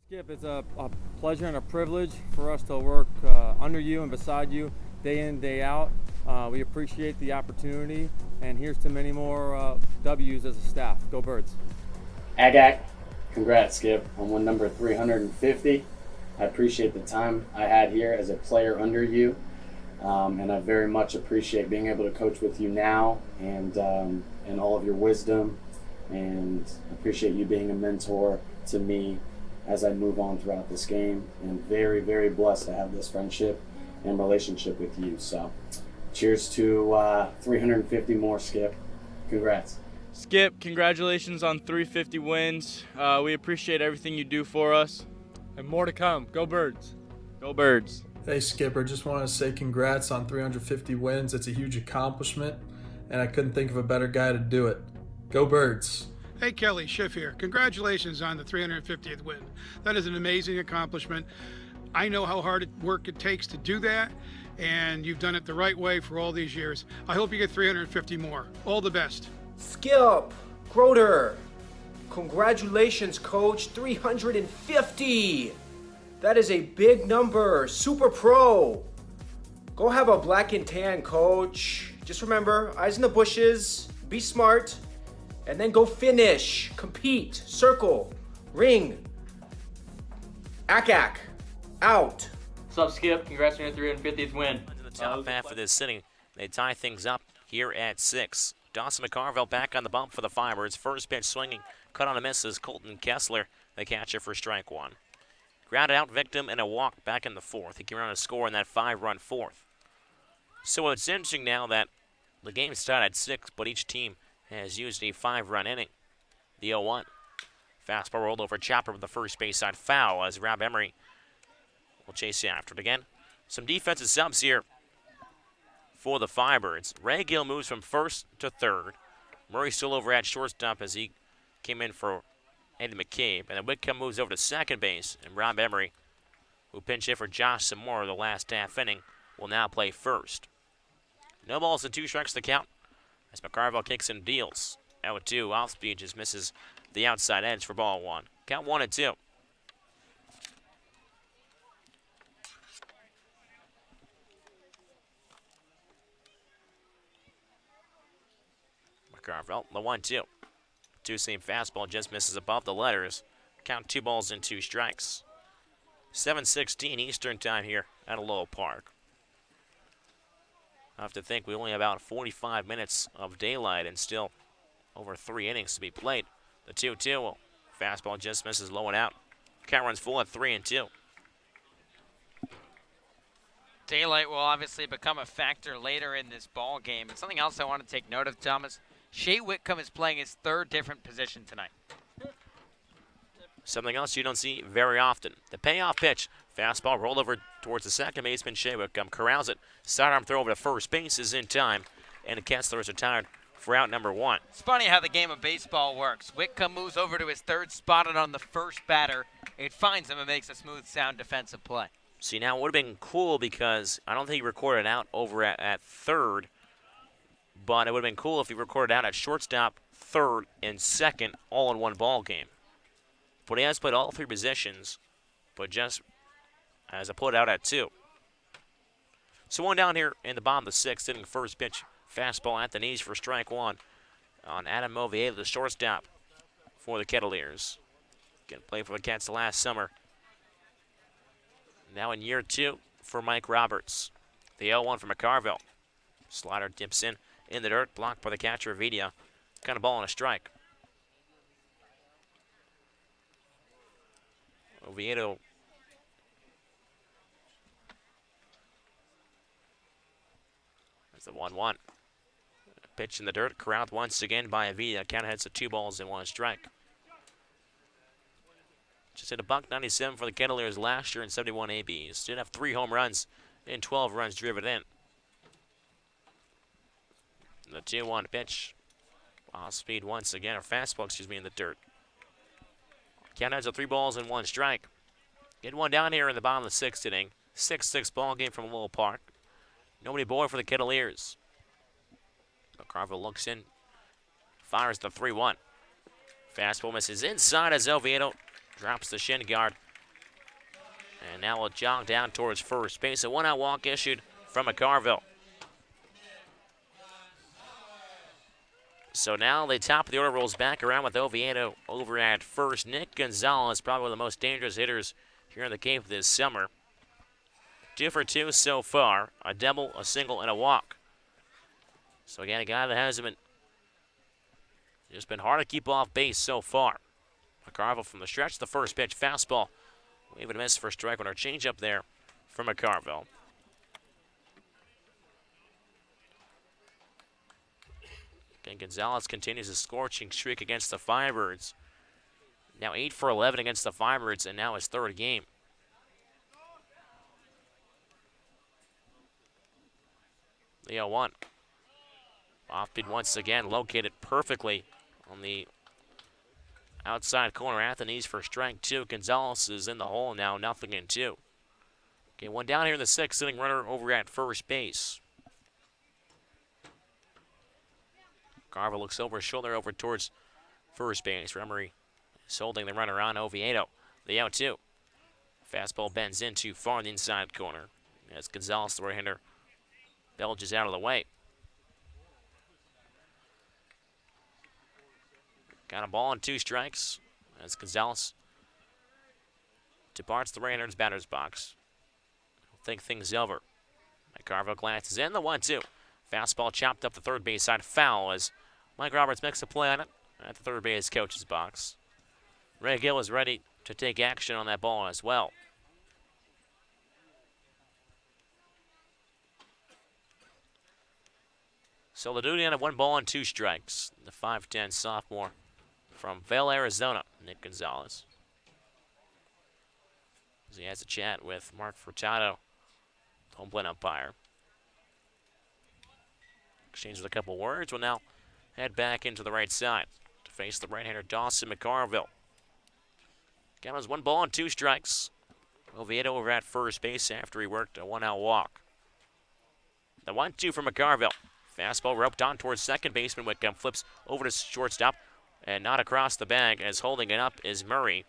Speaker 6: Skip, it's a pleasure and a privilege for us to work under you and beside you day in, day out. We appreciate the opportunity, and here's to many more W's as a staff. Go Birds.
Speaker 17: Agak, congrats, Skip, on win number 350. I appreciate the time I had here as a player under you, and I very much appreciate being able to coach with you now and all of your wisdom, and appreciate you being a mentor to me as I move on throughout this game, and very, very blessed to have this friendship and relationship with you. So cheers to 350 more, Skip. Congrats.
Speaker 3: Skip, congratulations on 350 wins. We appreciate everything you do for us.
Speaker 11: And more to come. Go Birds.
Speaker 3: Go Birds.
Speaker 13: Hey Skipper, just want to say congrats on 350 wins. It's a huge accomplishment, and I couldn't think of a better guy to do it. Go Birds.
Speaker 14: Hey Kelly, Schiff here. Congratulations on the 350th win. That is an amazing accomplishment. I know how hard work it takes to do that, and you've done it the right way for all these years. I hope you get 350 more. All the best.
Speaker 24: Skip, Groder, congratulations, coach. 350. That is a big number. Super pro. Go have a black and tan, coach. Just remember, eyes in the bushes, be smart, and then go finish, compete, circle, ring. Akak, out.
Speaker 15: What's up, Skip? Congrats on your 350th win.
Speaker 8: To the top half of this sitting, they tie things up here at 6. Dawson McCarville back on the bump for the Firebirds. First pitch swinging, cut on a miss is Colton Kessler, the catcher for strike 1. Grounded out victim and a walk back in the 4th. He came around to score in that 5-run 4th. So it's interesting now that the game started at 6, but each team has used a 5-run inning. The 0-1. Fastball rolled over Chopper with the first base side foul as Rob Emery will chase after it again. Some defensive subs here for the Firebirds. Ray Gill moves from first to third. Murray still over at shortstop as he came in for Andy McCabe. And then Whitcomb moves over to second base. And Rob Emery, who pinch hit for Josh Samora the last half inning, will now play first. No balls and 2 strikes to count as McCarville kicks and deals. Out 2, off speed just misses the outside edge for ball 1. Count 1-2. McCarville. The 1-2. Two-seam fastball just misses above the letters. Count 2 balls and 2 strikes. 7:16 Eastern time here at Lowell Park. I have to think we only have about 45 minutes of daylight and still over 3 innings to be played. The 2-2. Well, fastball just misses low and out. Count runs full at 3-2.
Speaker 7: Daylight will obviously become a factor later in this ball game. And something else I want to take note of, Thomas, Shea Whitcomb is playing his 3rd different position tonight.
Speaker 8: Something else you don't see very often. The payoff pitch. Fastball rolled over towards the second baseman. Shea Whitcomb corrals it. Sidearm throw over to first base is in time. And Kessler is retired for out number 1.
Speaker 7: It's funny how the game of baseball works. Whitcomb moves over to his 3rd, spotted on the first batter. It finds him and makes a smooth, sound defensive play.
Speaker 8: See, now it would have been cool because I don't think he recorded out over at 3rd, but it would have been cool if he recorded out at shortstop, 3rd, and 2nd all in one ball game. But he has played all 3 positions, but just as a put out at 2. So one down here in the bottom of the 6th inning, first pitch, fastball at the knees for strike 1 on Adam Oviedo, the shortstop for the Kettleers. Again, played for the Cats last summer. Now in year 2 for Mike Roberts. The 0-1 for McCarville. Slider dips in the dirt, blocked by the catcher, Vidia. Kind of ball and a strike. Oviedo. That's the 1-1. Pitch in the dirt, corralled once again by Vidia. Count heads to 2 balls and 1 strike. Just hit a $197 for the Kettleers last year in 71 ABs. Did have 3 home runs and 12 runs driven in. The 2-1 pitch. Off speed once again, or fastball, in the dirt. Count heads to 3 balls and 1 strike. Get one down here in the bottom of the 6th inning. 6-6 ball game from Lowell Park. Nobody boy for the Kettleers. McCarville looks in, fires the 3-1. Fastball misses inside as Oviedo drops the shin guard. And now will jog down towards first base. A 1-out walk issued from McCarville. So now the top of the order rolls back around with Oviedo over at first. Nick Gonzalez, probably one of the most dangerous hitters here in the Cape this summer. 2 for 2 so far. A double, a single, and a walk. So again, a guy that hasn't just been hard to keep off base so far. McCarville from the stretch, the first pitch, fastball. Wave and a miss for a strike on our changeup there for McCarville. Again, Gonzalez continues his scorching streak against the Firebirds. Now 8 for 11 against the Firebirds, and now his 3rd game. The 0-1. Offbeat once again, located perfectly on the outside corner at the knees for strike 2. Gonzalez is in the hole now, 0-2. Okay, one down here in the 6th inning, runner over at first base. Carver looks over his shoulder over towards first base. Remery is holding the runner on Oviedo. The 0-2. Fastball bends in too far in the inside corner as Gonzalez, the right-hander, belges out of the way. Got a ball and 2 strikes as Gonzalez departs the right-hander's batter's box. He'll think things over. McCarville glances in the 1-2. Fastball chopped up the third base side, foul as Mike Roberts makes a play on it at the third base coach's box. Ray Gill is ready to take action on that ball as well. So the duty end of 1 ball and 2 strikes. The 5'10 sophomore from Vail, Arizona, Nick Gonzalez. As he has a chat with Mark Furtado, home plate umpire. Exchange with a couple words. We'll now head back into the right side to face the right-hander Dawson McCarville. Count was 1 ball and 2 strikes. Oviedo over at first base after he worked a 1-out walk. The 1-2 from McCarville. Fastball roped on towards second baseman. Whitcomb flips over to shortstop and not across the bag, as holding it up is Murray.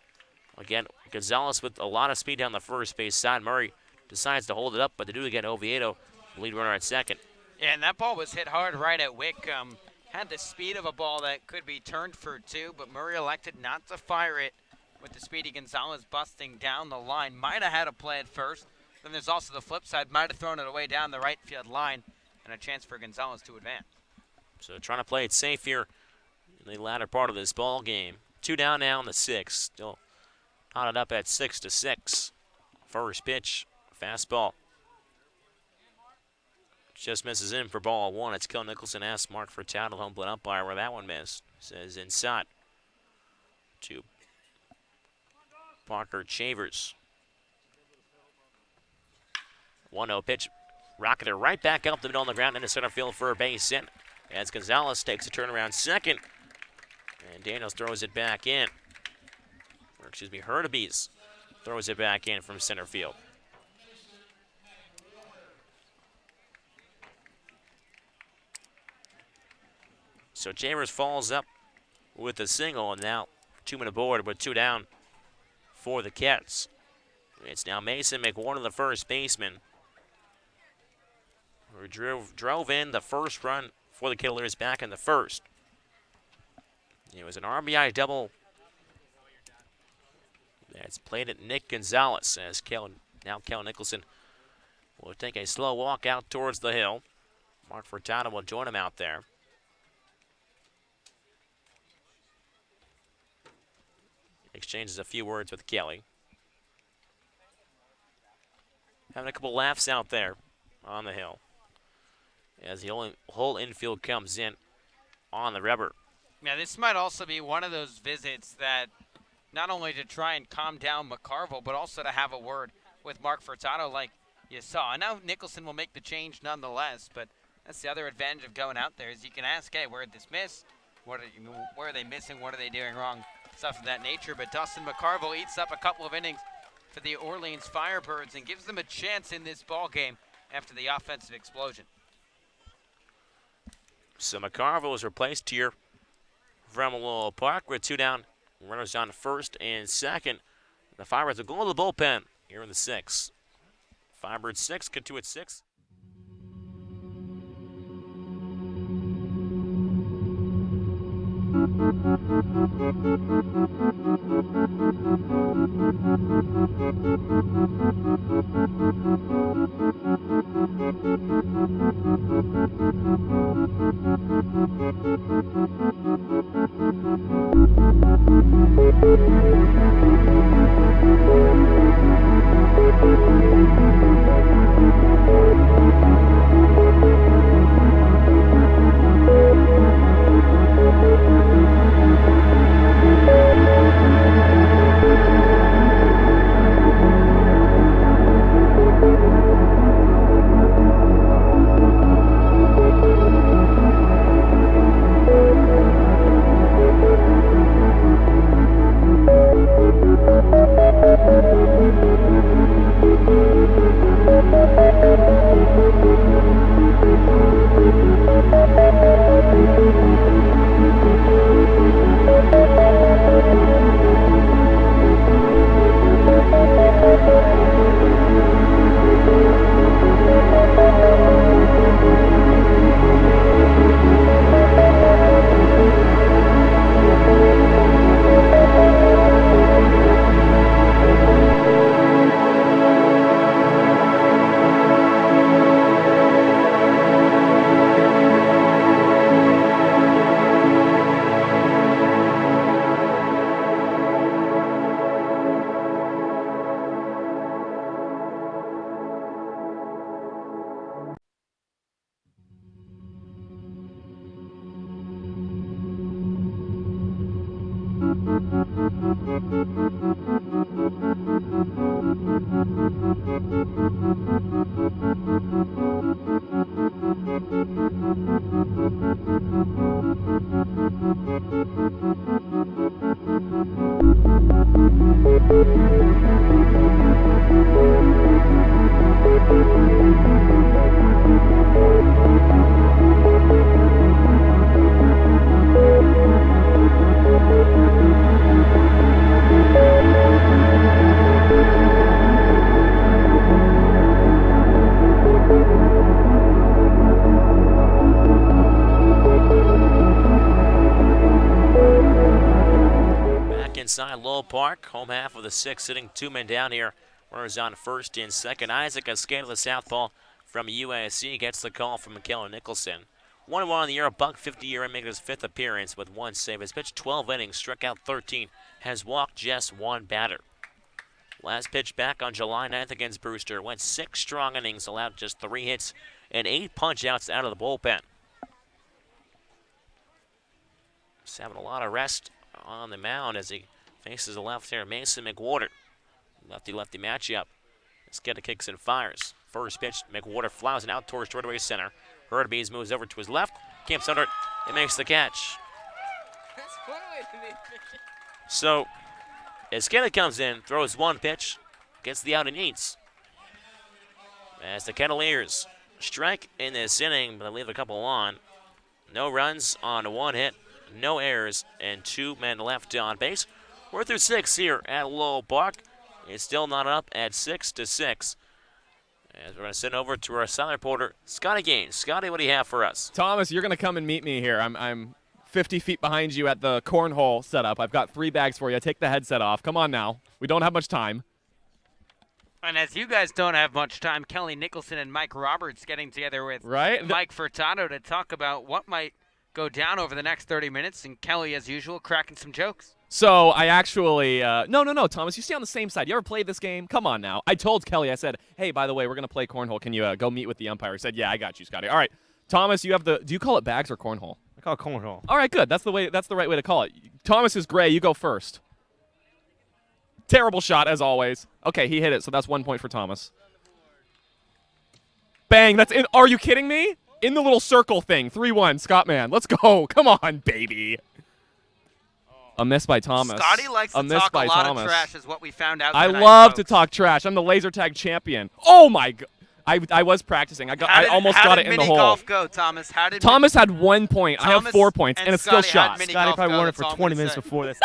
Speaker 8: Again, Gonzalez with a lot of speed down the first base side. Murray decides to hold it up, but they do get Oviedo, lead runner at second.
Speaker 7: Yeah, and that ball was hit hard right at Whitcomb. had the speed of a ball that could be turned for two, but Murray elected not to fire it with the speedy Gonzalez busting down the line. Might have had a play at first. Then there's also the flip side. Might have thrown it away down the right field line and a chance for Gonzalez to advance.
Speaker 8: So trying to play it safe here in the latter part of this ball game. 2 down now in the 6th. Still knotted up at 6-6. First pitch, fastball. Just misses in for ball 1. It's Kel Nicholson asks Mark Furtado, home plate umpire, where that one missed. Says inside to Parker Chavers. 1-0 pitch. Rocketed right back up the middle on the ground into center field for a base hit. As Gonzalez takes a turnaround second. And Daniels throws it back in. Or excuse me, Hurtubise throws it back in from center field. So Chambers falls up with a single, and now 2-man aboard with 2 down for the Cats. It's now Mason McWarden, the first baseman, who drove in the first run for the Killers back in the first. It was an RBI double. That's played at Nick Gonzalez as Kel Nicholson will take a slow walk out towards the hill. Mark Furtado will join him out there. Exchanges a few words with Kelly. Having a couple laughs out there on the hill as the whole infield comes in on the rubber.
Speaker 7: Yeah, this might also be one of those visits that not only to try and calm down McCarville, but also to have a word with Mark Furtado like you saw. Now Nicholson will make the change nonetheless, but that's the other advantage of going out there is you can ask, hey, where did this miss? Where are they missing? What are they doing wrong? Stuff of that nature. But Dustin McCarville eats up a couple of innings for the Orleans Firebirds and gives them a chance in this ball game after the offensive explosion.
Speaker 8: So McCarville is replaced here from Lowell Park with 2 down. Runners on first and second. The Firebirds will go to the bullpen here in the 6th. Firebirds 6, Katuitt 6. Park. Home half of the 6th, sitting 2 men down here. Runners on first and second. Isaac Escada, the southpaw from USC, gets the call from Kelly Nicholson. 1-1 on the year, a .50 making his 5th appearance with 1 save. Has pitched 12 innings, struck out 13, has walked just 1 batter. Last pitch back on July 9th against Brewster. Went 6 strong innings, allowed just 3 hits and 8 punch-outs out of the bullpen. He's having a lot of rest on the mound as he faces the left-hander Mason McWhorter. Lefty-lefty matchup. Esqueda kicks and fires. First pitch, McWhorter flies it out towards straightaway center. Hurtubise moves over to his left, camps under it, and makes the catch.
Speaker 7: That's one way to make it.
Speaker 8: So, Esqueda comes in, throws 1 pitch, gets the out and eats. As the Kettleers strike in this inning, but they leave a couple on. No runs on 1 hit, no errors, and 2 men left on base. We're through 6 here at Lowell Park. It's still not up at 6-6. As we're going to send over to our southern reporter, Scotty Gaines. Scotty, what do you have for us?
Speaker 9: Thomas, you're going to come and meet me here. I'm 50 feet behind you at the cornhole setup. I've got 3 bags for you. Take the headset off. Come on now. We don't have much time.
Speaker 7: And as you guys don't have much time, Kelly Nicholson and Mike Roberts getting together with Mike Furtado to talk about what might go down over the next 30 minutes. And Kelly, as usual, cracking some jokes.
Speaker 9: So I actually, no, Thomas, you stay on the same side. You ever played this game? Come on now. I told Kelly, I said, hey, by the way, we're going to play cornhole. Can you go meet with the umpire? He said, yeah, I got you, Scotty. All right, Thomas, you have do you call it bags or cornhole?
Speaker 1: I call it cornhole.
Speaker 9: All right, good. That's the right way to call it. Thomas is gray. You go first. Terrible shot, as always. Okay, he hit it, so that's 1 point for Thomas. Bang, that's in. Are you kidding me? In the little circle thing. 3-1, Scottman. Let's go. Come on, baby. A miss by Thomas.
Speaker 7: Scotty likes to talk a lot of trash, is what we found out tonight,
Speaker 9: I love
Speaker 7: folks.
Speaker 9: to talk trash. I'm the laser tag champion. Oh my god! I was practicing. I almost got it in the hole.
Speaker 7: How did mini golf go, Thomas? How did
Speaker 9: Thomas had 1 point. I have 4 points, and it's still shot.
Speaker 1: Scotty probably won it for 20 minutes before this.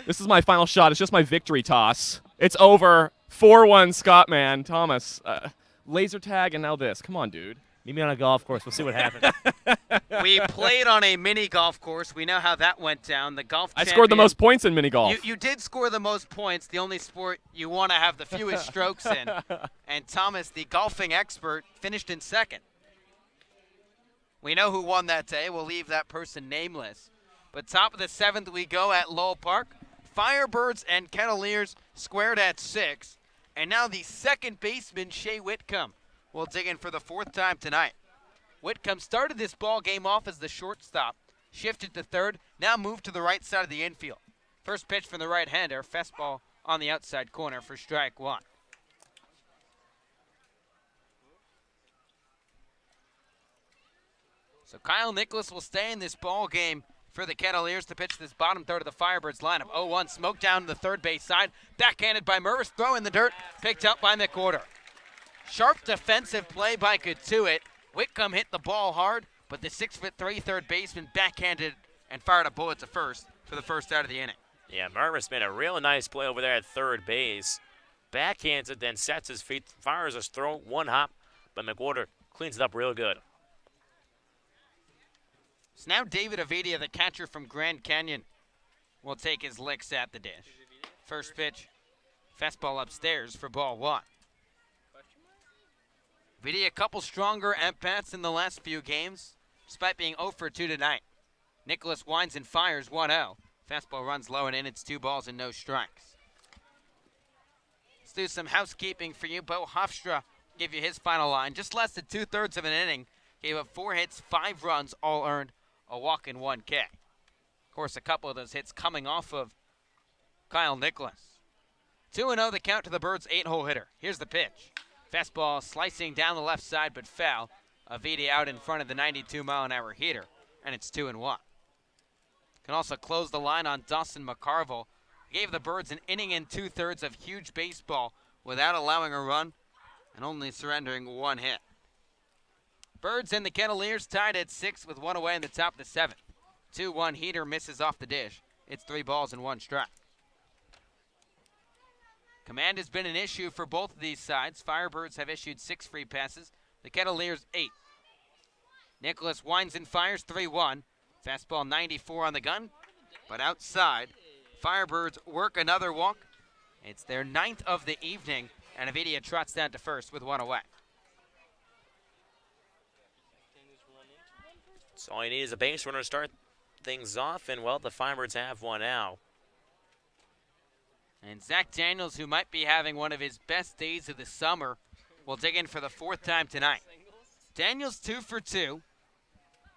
Speaker 9: This is my final shot. It's just my victory toss. It's over. 4-1, Scott, man. Thomas, laser tag, and now this. Come on, dude.
Speaker 1: Meet me on a golf course. We'll see what happens.
Speaker 7: We played on a mini golf course. We know how that went down. The golf
Speaker 9: I scored the most points in mini golf.
Speaker 7: You did score the most points, the only sport you want to have the fewest strokes in. And Thomas, the golfing expert, finished in 2nd. We know who won that day. We'll leave that person nameless. But top of the 7th we go at Lowell Park. Firebirds and Kettleers squared at 6. And now the second baseman, Shea Whitcomb, will dig in for the 4th time tonight. Whitcomb started this ball game off as the shortstop, shifted to 3rd, now moved to the right side of the infield. First pitch from the right-hander, fastball on the outside corner for strike 1. So Kyle Nicholas will stay in this ball game for the Kettleers to pitch this bottom third of the Firebirds lineup. 0-1, smoke down to the third base side, backhanded by Mervis, throw in the dirt, picked up by McWhorter. Sharp defensive play by Katuitt. Whitcomb hit the ball hard, but the 6'3" third baseman backhanded and fired a bullet to first for the first out of the inning.
Speaker 8: Yeah, Mervis made a real nice play over there at third base. Backhands it, then sets his feet, fires his throw, 1 hop, but McWhorter cleans it up real good.
Speaker 7: So now David Avidia, the catcher from Grand Canyon, will take his licks at the dish. First pitch, fastball upstairs for ball 1. Avidia, a couple stronger at-bats in the last few games, despite being 0 for 2 tonight. Nicholas winds and fires 1-0. Fastball runs low and in. It's 2 balls and no strikes. Let's do some housekeeping for you. Bo Hofstra give you his final line. Just less than 2/3 of an inning. Gave up 4 hits, 5 runs, all earned, a walk and 1 K. Of course, a couple of those hits coming off of Kyle Nicholas. 2-0 the count to the Birds' 8-hole hitter. Here's the pitch. Fastball slicing down the left side, but foul. Avidia out in front of the 92-mile-an-hour heater, and it's 2-1. Can also close the line on Dawson McCarville. Gave the Birds an inning and 2/3 of huge baseball without allowing a run and only surrendering 1 hit. Birds and the Kettleers tied at 6 with 1 away in the top of the 7th. 2-1 heater misses off the dish. It's 3 balls and 1 strike. Command has been an issue for both of these sides. Firebirds have issued 6 free passes. The Kettleers 8. Nicholas winds and fires 3-1. Fastball 94 on the gun. But outside, Firebirds work another walk. It's their 9th of the evening, and Avidia trots down to first with one away.
Speaker 8: So all you need is a base runner to start things off, and well, the Firebirds have one out.
Speaker 7: And Zach Daniels, who might be having one of his best days of the summer, will dig in for the 4th time tonight. Daniels 2 for 2.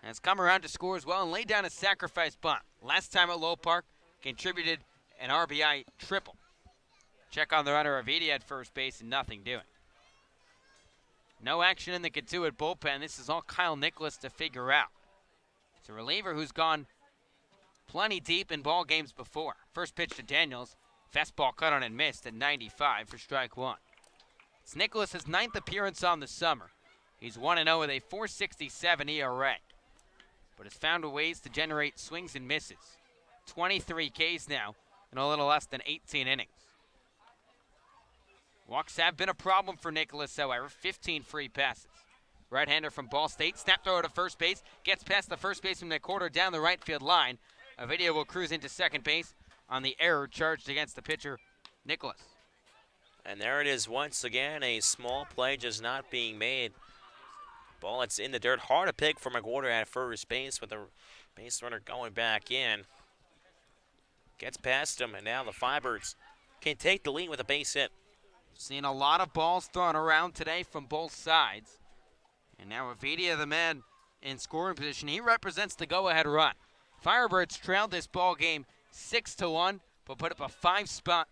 Speaker 7: Has come around to score as well and laid down a sacrifice bunt. Last time at Lowell Park, contributed an RBI triple. Check on the runner Avidia at first base and nothing doing. No action in the Katuitt bullpen. This is all Kyle Nicholas to figure out. It's a reliever who's gone plenty deep in ball games before. First pitch to Daniels. Fastball cut on and missed at 95 for strike one. It's Nicholas' 9th appearance on the summer. He's 1-0 with a .467 ERA. But has found ways to generate swings and misses. 23 Ks now in a little less than 18 innings. Walks have been a problem for Nicholas, however. 15 free passes. Right-hander from Ball State. Snap throw to first base. Gets past the first baseman McCorder down the right field line. Avidia will cruise into second base on the error charged against the pitcher, Nicholas.
Speaker 8: And there it is once again, a small play just not being made. Ball, it's in the dirt. Hard to pick for McWhorter at first base with the base runner going back in. Gets past him, and now the Firebirds can take the lead with a base hit.
Speaker 7: Seen a lot of balls thrown around today from both sides. And now Avidia, the man in scoring position, he represents the go-ahead run. Firebirds trailed this ball game 6-1, but put up a 5-spot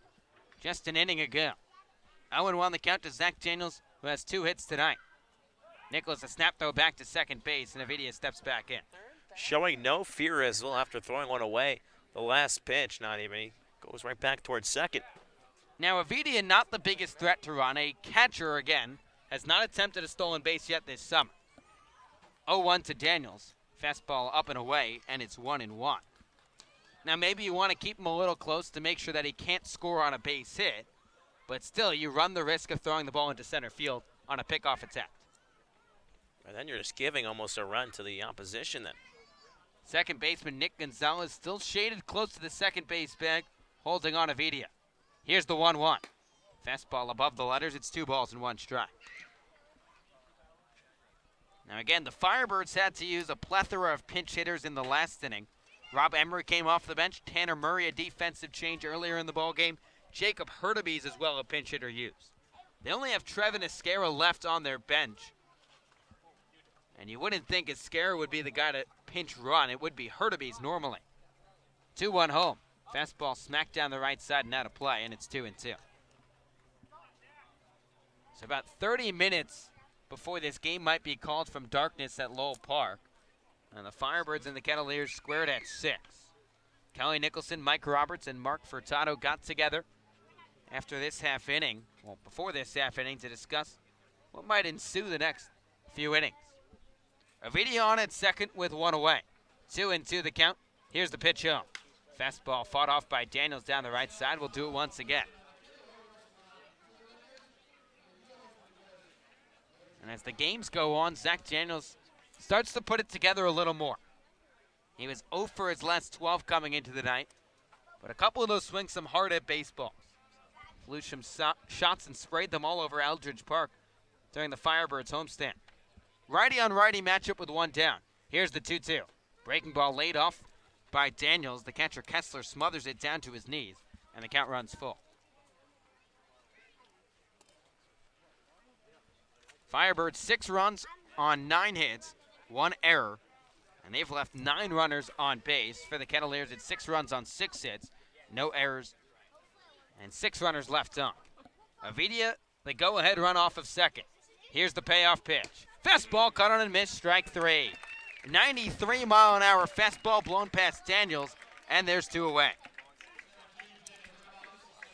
Speaker 7: just an inning ago. 0-1 the count to Zach Daniels, who has 2 hits tonight. Nicholas a snap throw back to second base, and Avidia steps back in.
Speaker 8: Showing no fear as well after throwing one away. The last pitch, not even. He goes right back towards second.
Speaker 7: Now Avidia not the biggest threat to run. A catcher, again, has not attempted a stolen base yet this summer. 0-1 to Daniels. Fastball up and away, and it's 1-1. Now maybe you want to keep him a little close to make sure that he can't score on a base hit, but still you run the risk of throwing the ball into center field on a pickoff attempt.
Speaker 8: And then you're just giving almost a run to the opposition then.
Speaker 7: Second baseman Nick Gonzalez still shaded close to the second base bag, holding on Avidia. Here's the 1-1. Fastball above the letters. It's 2 balls and 1 strike. Now again, the Firebirds had to use a plethora of pinch hitters in the last inning. Rob Emery came off the bench. Tanner Murray, a defensive change earlier in the ballgame. Jacob Hurtubise as well, a pinch hitter used. They only have Trevin Esquera left on their bench. And you wouldn't think Esquera would be the guy to pinch run. It would be Hurtubise normally. 2-1 home. Fastball smacked down the right side and out of play, and it's 2-2. So about 30 minutes before this game might be called from darkness at Lowell Park. And the Firebirds and the Kettleers squared at 6. Kelly Nicholson, Mike Roberts, and Mark Furtado got together after this half inning, well, before this half inning, to discuss what might ensue the next few innings. Avidia on at second with 1 away. 2-2 the count. Here's the pitch home. Fastball fought off by Daniels down the right side. We'll do it once again. And as the games go on, Zach Daniels starts to put it together a little more. He was 0 for his last 12 coming into the night, but a couple of those swings, some hard-hit baseballs. Flew some shots and sprayed them all over Aldridge Park during the Firebirds homestand. Righty-on-righty matchup with 1 down. Here's the 2-2. Breaking ball laid off by Daniels. The catcher Kessler smothers it down to his knees, and the count runs full. Firebirds 6 runs on 9 hits, 1 error, and they've left 9 runners on base. For the Kettleers, it's 6 runs on 6 hits, no errors, and 6 runners left on. Avidia, the go-ahead run off of second. Here's the payoff pitch. Fastball cut on and missed, strike 3. 93-mile-an-hour fastball blown past Daniels, and there's 2 away.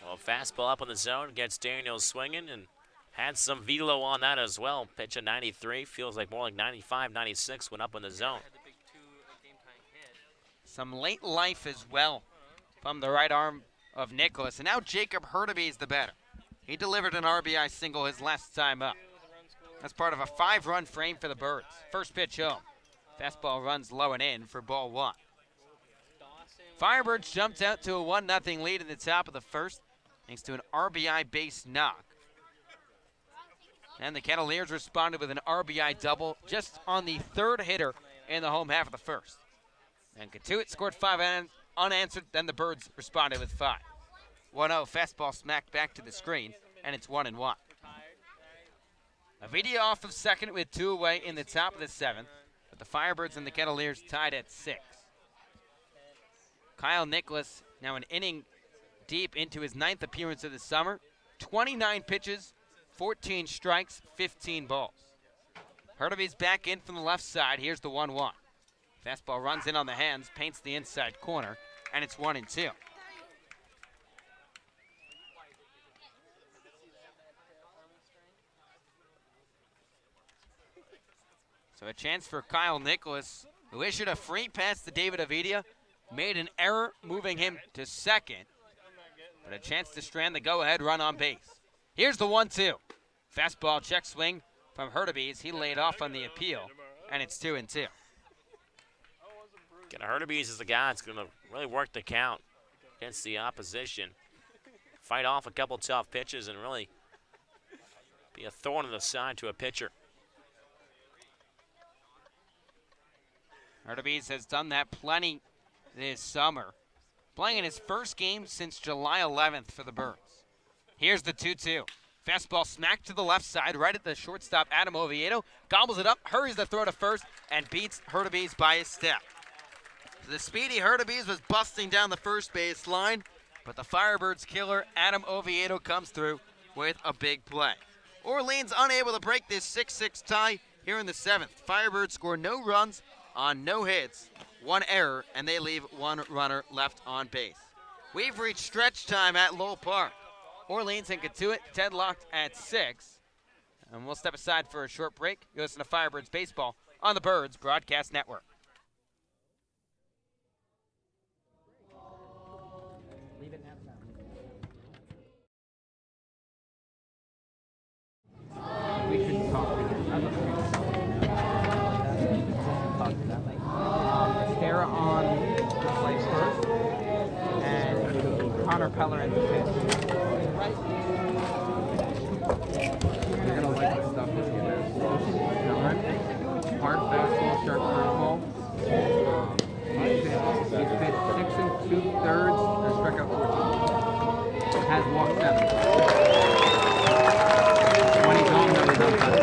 Speaker 8: Well, fastball up on the zone, gets Daniels swinging, and had some velo on that as well. Pitch at 93, feels like more like 95, 96 when up in the zone.
Speaker 7: Some late life as well from the right arm of Nicholas. And now Jacob Hurtubise is the batter. He delivered an RBI single his last time up. That's part of a 5-run frame for the Birds. First pitch home. Fastball runs low and in for ball 1. Firebirds jumped out to a 1-0 lead in the top of the first thanks to an RBI-based knock. And the Cavaliers responded with an RBI double just on the third hitter in the home half of the first. And Katuitt scored 5 unanswered, then the Birds responded with 5. 1-0 fastball smacked back to the screen, and it's 1-1. Avidia off of second with 2 away in the top of the 7th, but the Firebirds and the Cavaliers tied at 6. Kyle Nicholas now an inning deep into his 9th appearance of the summer. 29 pitches, 14 strikes, 15 balls. Hurtaby's back in from the left side. Here's the 1-1. Fastball runs in on the hands, paints the inside corner, and it's 1-2. So a chance for Kyle Nicholas, who issued a free pass to David Avidia, made an error moving him to second, but a chance to strand the go-ahead run on base. Here's the 1-2. Fastball check swing from Hurtaby's. He laid off on the appeal, and it's 2-2.
Speaker 8: Hurtaby's is the guy that's going to really work the count against the opposition. Fight off a couple tough pitches and really be a thorn in the side to a pitcher.
Speaker 7: Hurtaby's has done that plenty this summer, playing in his first game since July 11th for the Birds. Here's the 2-2. Fastball smacked to the left side, right at the shortstop, Adam Oviedo. Gobbles it up, hurries the throw to first, and beats Hurtaby's by a step. The speedy Hurtaby's was busting down the first base line, but the Firebirds killer, Adam Oviedo, comes through with a big play. Orleans unable to break this 6-6 tie here in the 7th. Firebirds score no runs on no hits, 1 error, and they leave 1 runner left on base. We've reached stretch time at Lowell Park. Orleans and Katuitt deadlocked at 6. And we'll step aside for a short break. You listen to Firebirds Baseball on the Birds Broadcast Network.
Speaker 4: We should talk to Sarah on place first, and Connor Peller at the pitch. You're gonna like this stuff when you get there. Hard fastball, sharp curveball. He's pitched 6 2/3 and struck out 14. Has walked 7. When he's on, never done that.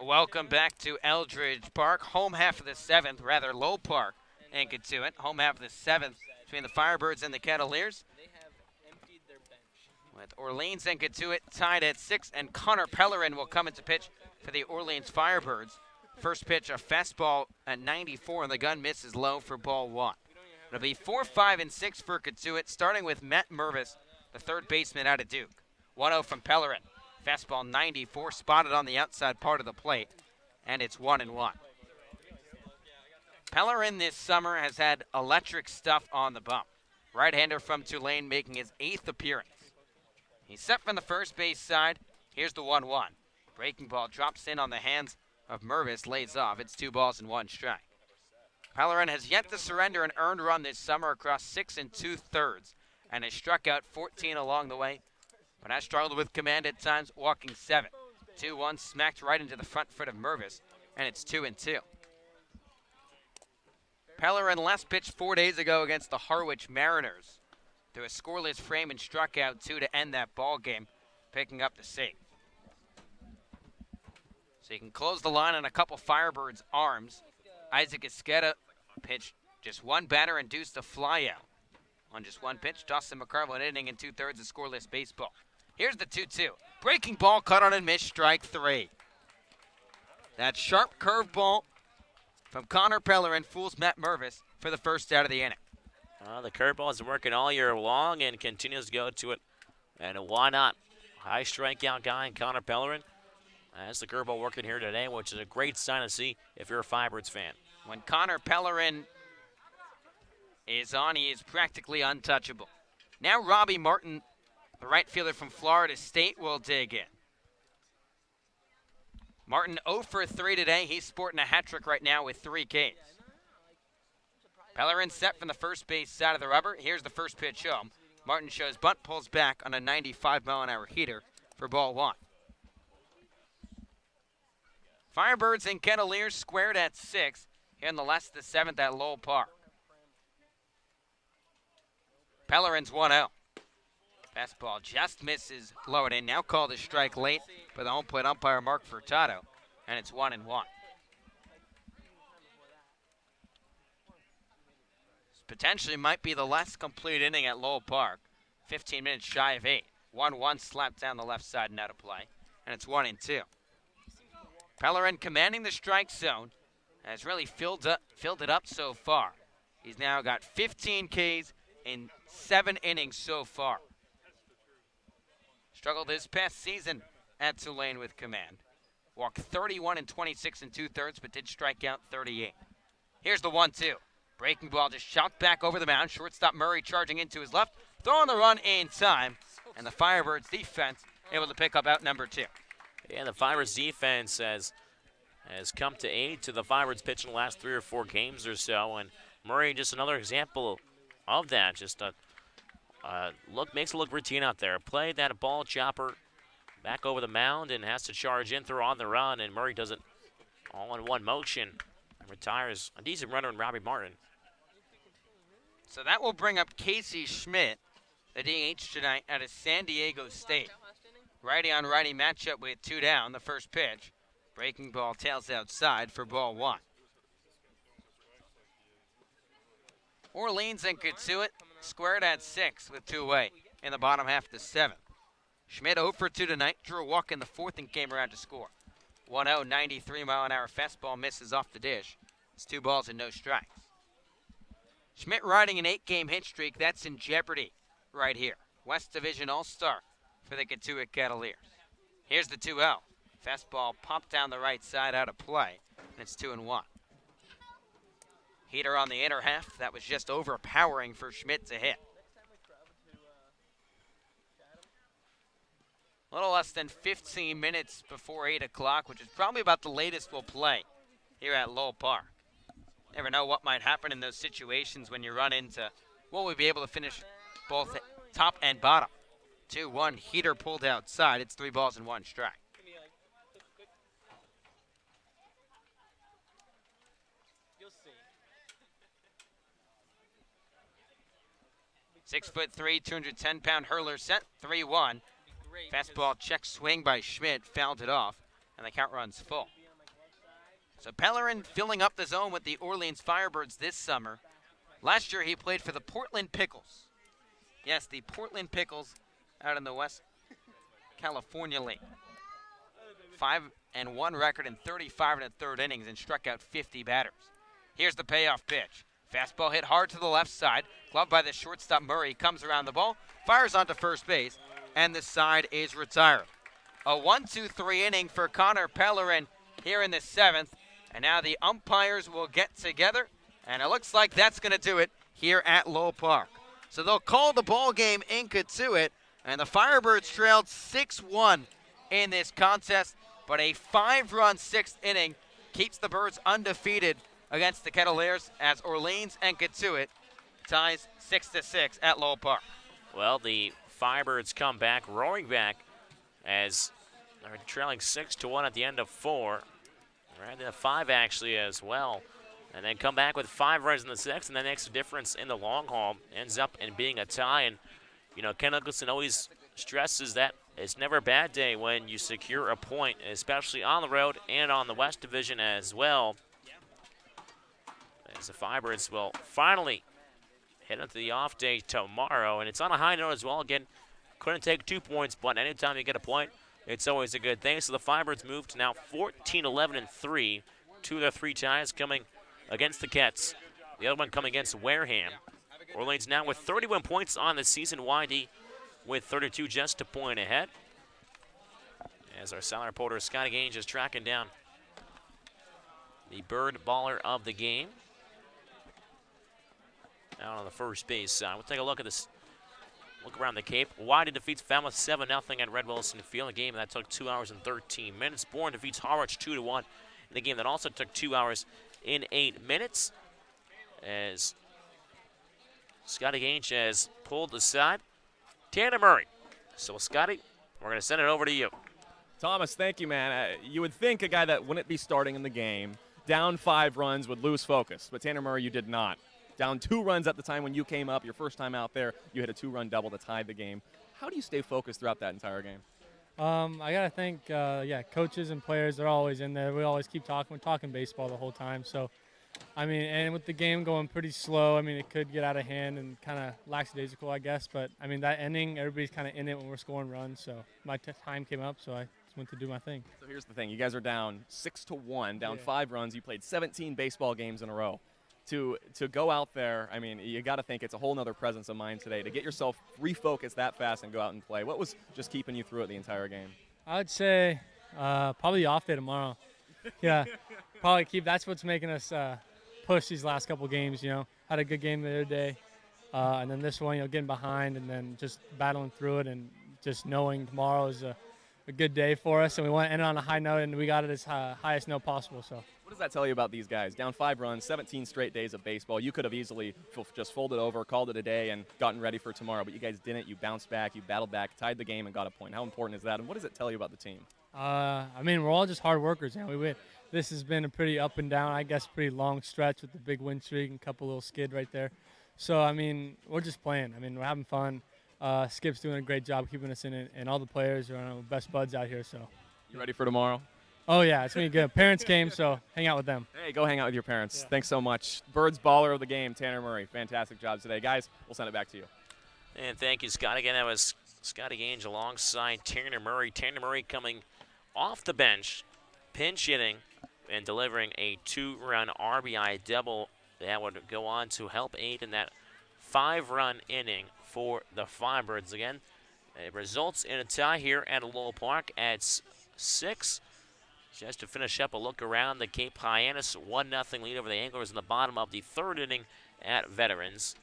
Speaker 7: Welcome back to Eldridge Park, home half of the 7th, rather Lowell Park and Katuitt, home half of the 7th between the Firebirds and the Cavaliers.
Speaker 4: They have emptied their bench.
Speaker 7: with Orleans and Katuitt tied at 6, and Connor Pellerin will come into pitch for the Orleans Firebirds. First pitch, a fastball at 94, and the gun misses low for ball 1. It'll be 4, 5, and 6 for Katuitt, starting with Matt Mervis, the third baseman out of Duke. 1-0 from Pellerin. Fastball 94, spotted on the outside part of the plate, and it's 1-1. Pellerin this summer has had electric stuff on the bump. Right-hander from Tulane making his 8th appearance. He's set from the first base side. Here's the 1-1. Breaking ball drops in on the hands of Mervis, lays off. It's 2 balls and 1 strike. Pellerin has yet to surrender an earned run this summer across 6 2/3 and has struck out 14 along the way, but has struggled with command at times, walking 7. 2-1 smacked right into the front foot of Mervis, and it's 2-2. Pellerin last pitched 4 days ago against the Harwich Mariners through a scoreless frame and struck out 2 to end that ball game, picking up the save. So you can close the line on a couple Firebirds arms. Isaac Esqueda pitched just 1 batter, induced a flyout. On just 1 pitch, Dawson McCarville an inning and 2/3 of scoreless baseball. Here's the 2-2. Breaking ball cut on and missed, strike 3. That sharp curveball from Connor Pellerin fools Matt Mervis for the first out of the inning.
Speaker 8: The curveball is working all year long and continues to go to it. And why not? High strikeout guy in Connor Pellerin. That's the curveball working here today, which is a great sign to see if you're a Firebirds fan.
Speaker 7: When Connor Pellerin is on, he is practically untouchable. Now Robbie Martin, the right fielder from Florida State, will dig in. Martin 0 for 3 today. He's sporting a hat trick right now with 3 Ks. Pellerin set from the first base side of the rubber. Here's the first pitch home. Martin shows bunt, pulls back on a 95-mile-an-hour heater for ball 1. Firebirds and Kettleers squared at 6 here in the last of the 7th at Lowell Park. Pellerin's 1-0. Fastball just misses low and in. Now called a strike late by the home plate umpire Mark Furtado, and it's 1-1. This potentially might be the last complete inning at Lowell Park. 15 minutes shy of 8. 1-1 slapped down the left side and out of play, and it's 1-2. Pellerin commanding the strike zone has really filled it up so far. He's now got 15 Ks in 7 innings so far. Struggled this past season at Tulane with command. Walked 31 and 26 2/3, but did strike out 38. Here's the 1-2. Breaking ball just shot back over the mound. Shortstop Murray charging into his left, throwing the run in time, and the Firebirds defense able to pick up out number 2.
Speaker 8: Yeah, the Firebirds defense has come to aid to the Firebirds pitch in the last 3 or 4 games or so, and Murray just another example of that. Just a makes it look routine out there. Played that ball chopper back over the mound and has to charge in, throw on the run, and Murray does it all in one motion and retires a decent runner in Robbie Martin.
Speaker 7: So that will bring up Casey Schmidt, the DH tonight out of San Diego State. Righty on righty matchup with 2 down. The first pitch. Breaking ball tails outside for ball 1. Orleans and Katuitt squared at 6 with 2 away in the bottom half of the 7th. Schmidt 0 for 2 tonight. Drew a walk in the 4th and came around to score. 1-0, 93-mile-an-hour fastball misses off the dish. It's 2 balls and no strikes. Schmidt riding an 8-game hit streak. That's in jeopardy right here. West Division All-Star for the Katuitt Cavaliers. Here's the 2-0. Fastball popped down the right side out of play, and it's 2-1. Heater on the inner half. That was just overpowering for Schmidt to hit. A little less than 15 minutes before 8 o'clock, which is probably about the latest we'll play here at Lowell Park. Never know what might happen in those situations when you run into, will we be able to finish both top and bottom? 2-1, heater pulled outside. It's 3 balls and 1 strike.
Speaker 5: You'll see.
Speaker 7: 6'3", 210-pound hurler set, 3-1. Fastball check swing by Schmidt, fouled it off, and the count runs full. So Pellerin filling up the zone with the Orleans Firebirds this summer. Last year he played for the Portland Pickles. Yes, the Portland Pickles out in the West California League. 5-1 record in 35 and a third innings and struck out 50 batters. Here's the payoff pitch. Fastball hit hard to the left side. Gloved by the shortstop Murray. Comes around the ball. Fires onto first base. And the side is retired. A 1-2-3 inning for Connor Pellerin here in the 7th. And now the umpires will get together. And it looks like that's going to do it here at Lowell Park. So they'll call the ball game in Katuitt. And the Firebirds trailed 6-1 in this contest. But a 5-run 6th inning keeps the Birds undefeated against the Kettleers as Orleans and Katuitt ties 6-6 at Lowell Park.
Speaker 8: Well, the Firebirds come back, roaring back, as they're trailing 6-1 at the end of 4. Right into 5 actually as well. And then come back with 5 runs in the 6th, and that makes a difference in the long haul. Ends up in being a tie. And, you know, Ken Nicholson always stresses that it's never a bad day when you secure a point, especially on the road and on the West Division as well. As the Firebirds will finally head into the off day tomorrow. And it's on a high note as well. Again, couldn't take 2 points, but anytime you get a point, it's always a good thing. So the Firebirds move to now 14-11-3. 2 of their 3 ties coming against the Kets. The other one coming against Wareham. Orleans now with 31 points on the season. YD with 32, just a point ahead. As our salary reporter Scotty Gange is tracking down the Bird baller of the game. Out on the first base side. We'll take a look at this. Look around the Cape. YD defeats Falmouth 7-0 at Red Wilson Field. A game that took 2 hours and 13 minutes. Bourne defeats Harwich 2-1 in a game that also took 2 hours and 8 minutes. As Scotty Gange has pulled aside Tanner Murray. So, Scotty, we're going to send it over to you.
Speaker 9: Thomas, thank you, man. You would think a guy that wouldn't be starting in the game, down 5 runs, would lose focus. But Tanner Murray, you did not. Down 2 runs at the time when you came up, your first time out there, you hit a 2-run double to tie the game. How do you stay focused throughout that entire game?
Speaker 11: I got to think, coaches and players, they're always in there. We always keep talking. We're talking baseball the whole time. So, I mean, and with the game going pretty slow, I mean, it could get out of hand and kind of lackadaisical, I guess. But, I mean, that inning, everybody's kind of in it when we're scoring runs. So my time came up, so I just went to do my thing.
Speaker 9: So here's the thing. You guys are down 6-1, down 5 runs. You played 17 baseball games in a row. To go out there, I mean, you got to think it's a whole nother presence of mind today to get yourself refocused that fast and go out and play. What was just keeping you through it the entire game?
Speaker 11: I would say probably the off day tomorrow. Yeah, probably that's what's making us push these last couple games. You know, had a good game the other day, and then this one, getting behind and then just battling through it and just knowing tomorrow is a good day for us, and we want to end it on a high note, and we got it as highest note possible. So.
Speaker 9: What does that tell you about these guys? Down 5 runs, 17 straight days of baseball. You could have easily just folded over, called it a day, and gotten ready for tomorrow. But you guys didn't. You bounced back. You battled back, tied the game, and got a point. How important is that? And what does it tell you about the team?
Speaker 11: I mean, we're all just hard workers. This has been a pretty up and down, I guess, pretty long stretch with the big win streak and a couple little skid right there. So, I mean, we're just playing. I mean, we're having fun. Skip's doing a great job keeping us in it, and all the players are our best buds out here. So,
Speaker 9: you ready for tomorrow?
Speaker 11: Oh, yeah, it's going to be good. Parents came, so hang out with them.
Speaker 9: Hey, go hang out with your parents. Yeah. Thanks so much. Birds baller of the game, Tanner Murray. Fantastic job today. Guys, we'll send it back to you.
Speaker 8: And thank you, Scott. Again, that was Scotty Gange alongside Tanner Murray. Tanner Murray coming off the bench, pinch hitting, and delivering a 2-run RBI double that would go on to help aid in that 5-run inning for the Firebirds. Again, it results in a tie here at Lowell Park at 6. Just to finish up a look around the Cape Hyannis 1-0 lead over the Anglers in the bottom of the 3rd inning at Veterans.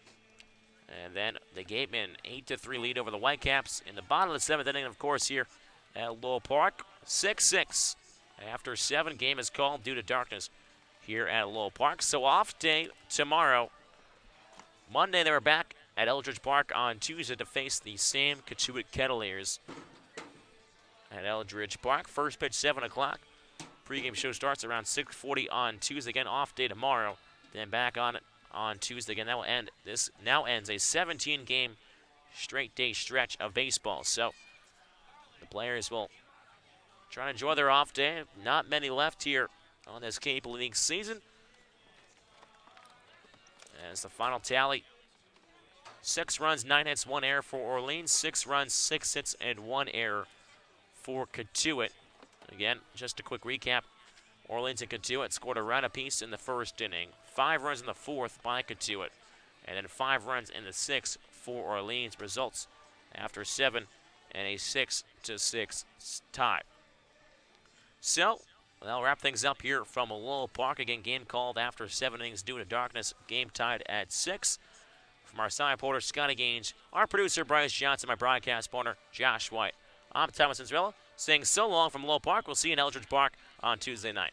Speaker 8: And then the Gatemen 8-3 lead over the Whitecaps in the bottom of the 7th inning, of course, here at Lowell Park. 6-6 after 7. Game is called due to darkness here at Lowell Park. So off day tomorrow. Monday they were back at Eldridge Park on Tuesday to face the same Katuitt Kettleers at Eldridge Park. First pitch 7 o'clock. Pre-game show starts around 6:40 on Tuesday. Again, off day tomorrow. Then back on it on Tuesday. Again, that will end. This now ends a 17-game straight day stretch of baseball. So the players will try to enjoy their off day. Not many left here on this Cape League season. As the final tally 6 runs, 9 hits, 1 error for Orleans. 6 runs, 6 hits, and 1 error for Cotuit. Again, just a quick recap. Orleans and Cotuit scored a run apiece in the first inning. 5 runs in the fourth by Cotuit. And then 5 runs in the sixth for Orleans. Results after 7 and a 6-6 tie. So, that'll wrap things up here from Lowell Park. Again, game called after 7 innings due to darkness. Game tied at 6. From our side reporter, Scotty Gaines, our producer, Bryce Johnson, my broadcast partner, Josh White. I'm Thomas Cinderella, saying so long from Lowell Park. We'll see you in Eldridge Park on Tuesday night.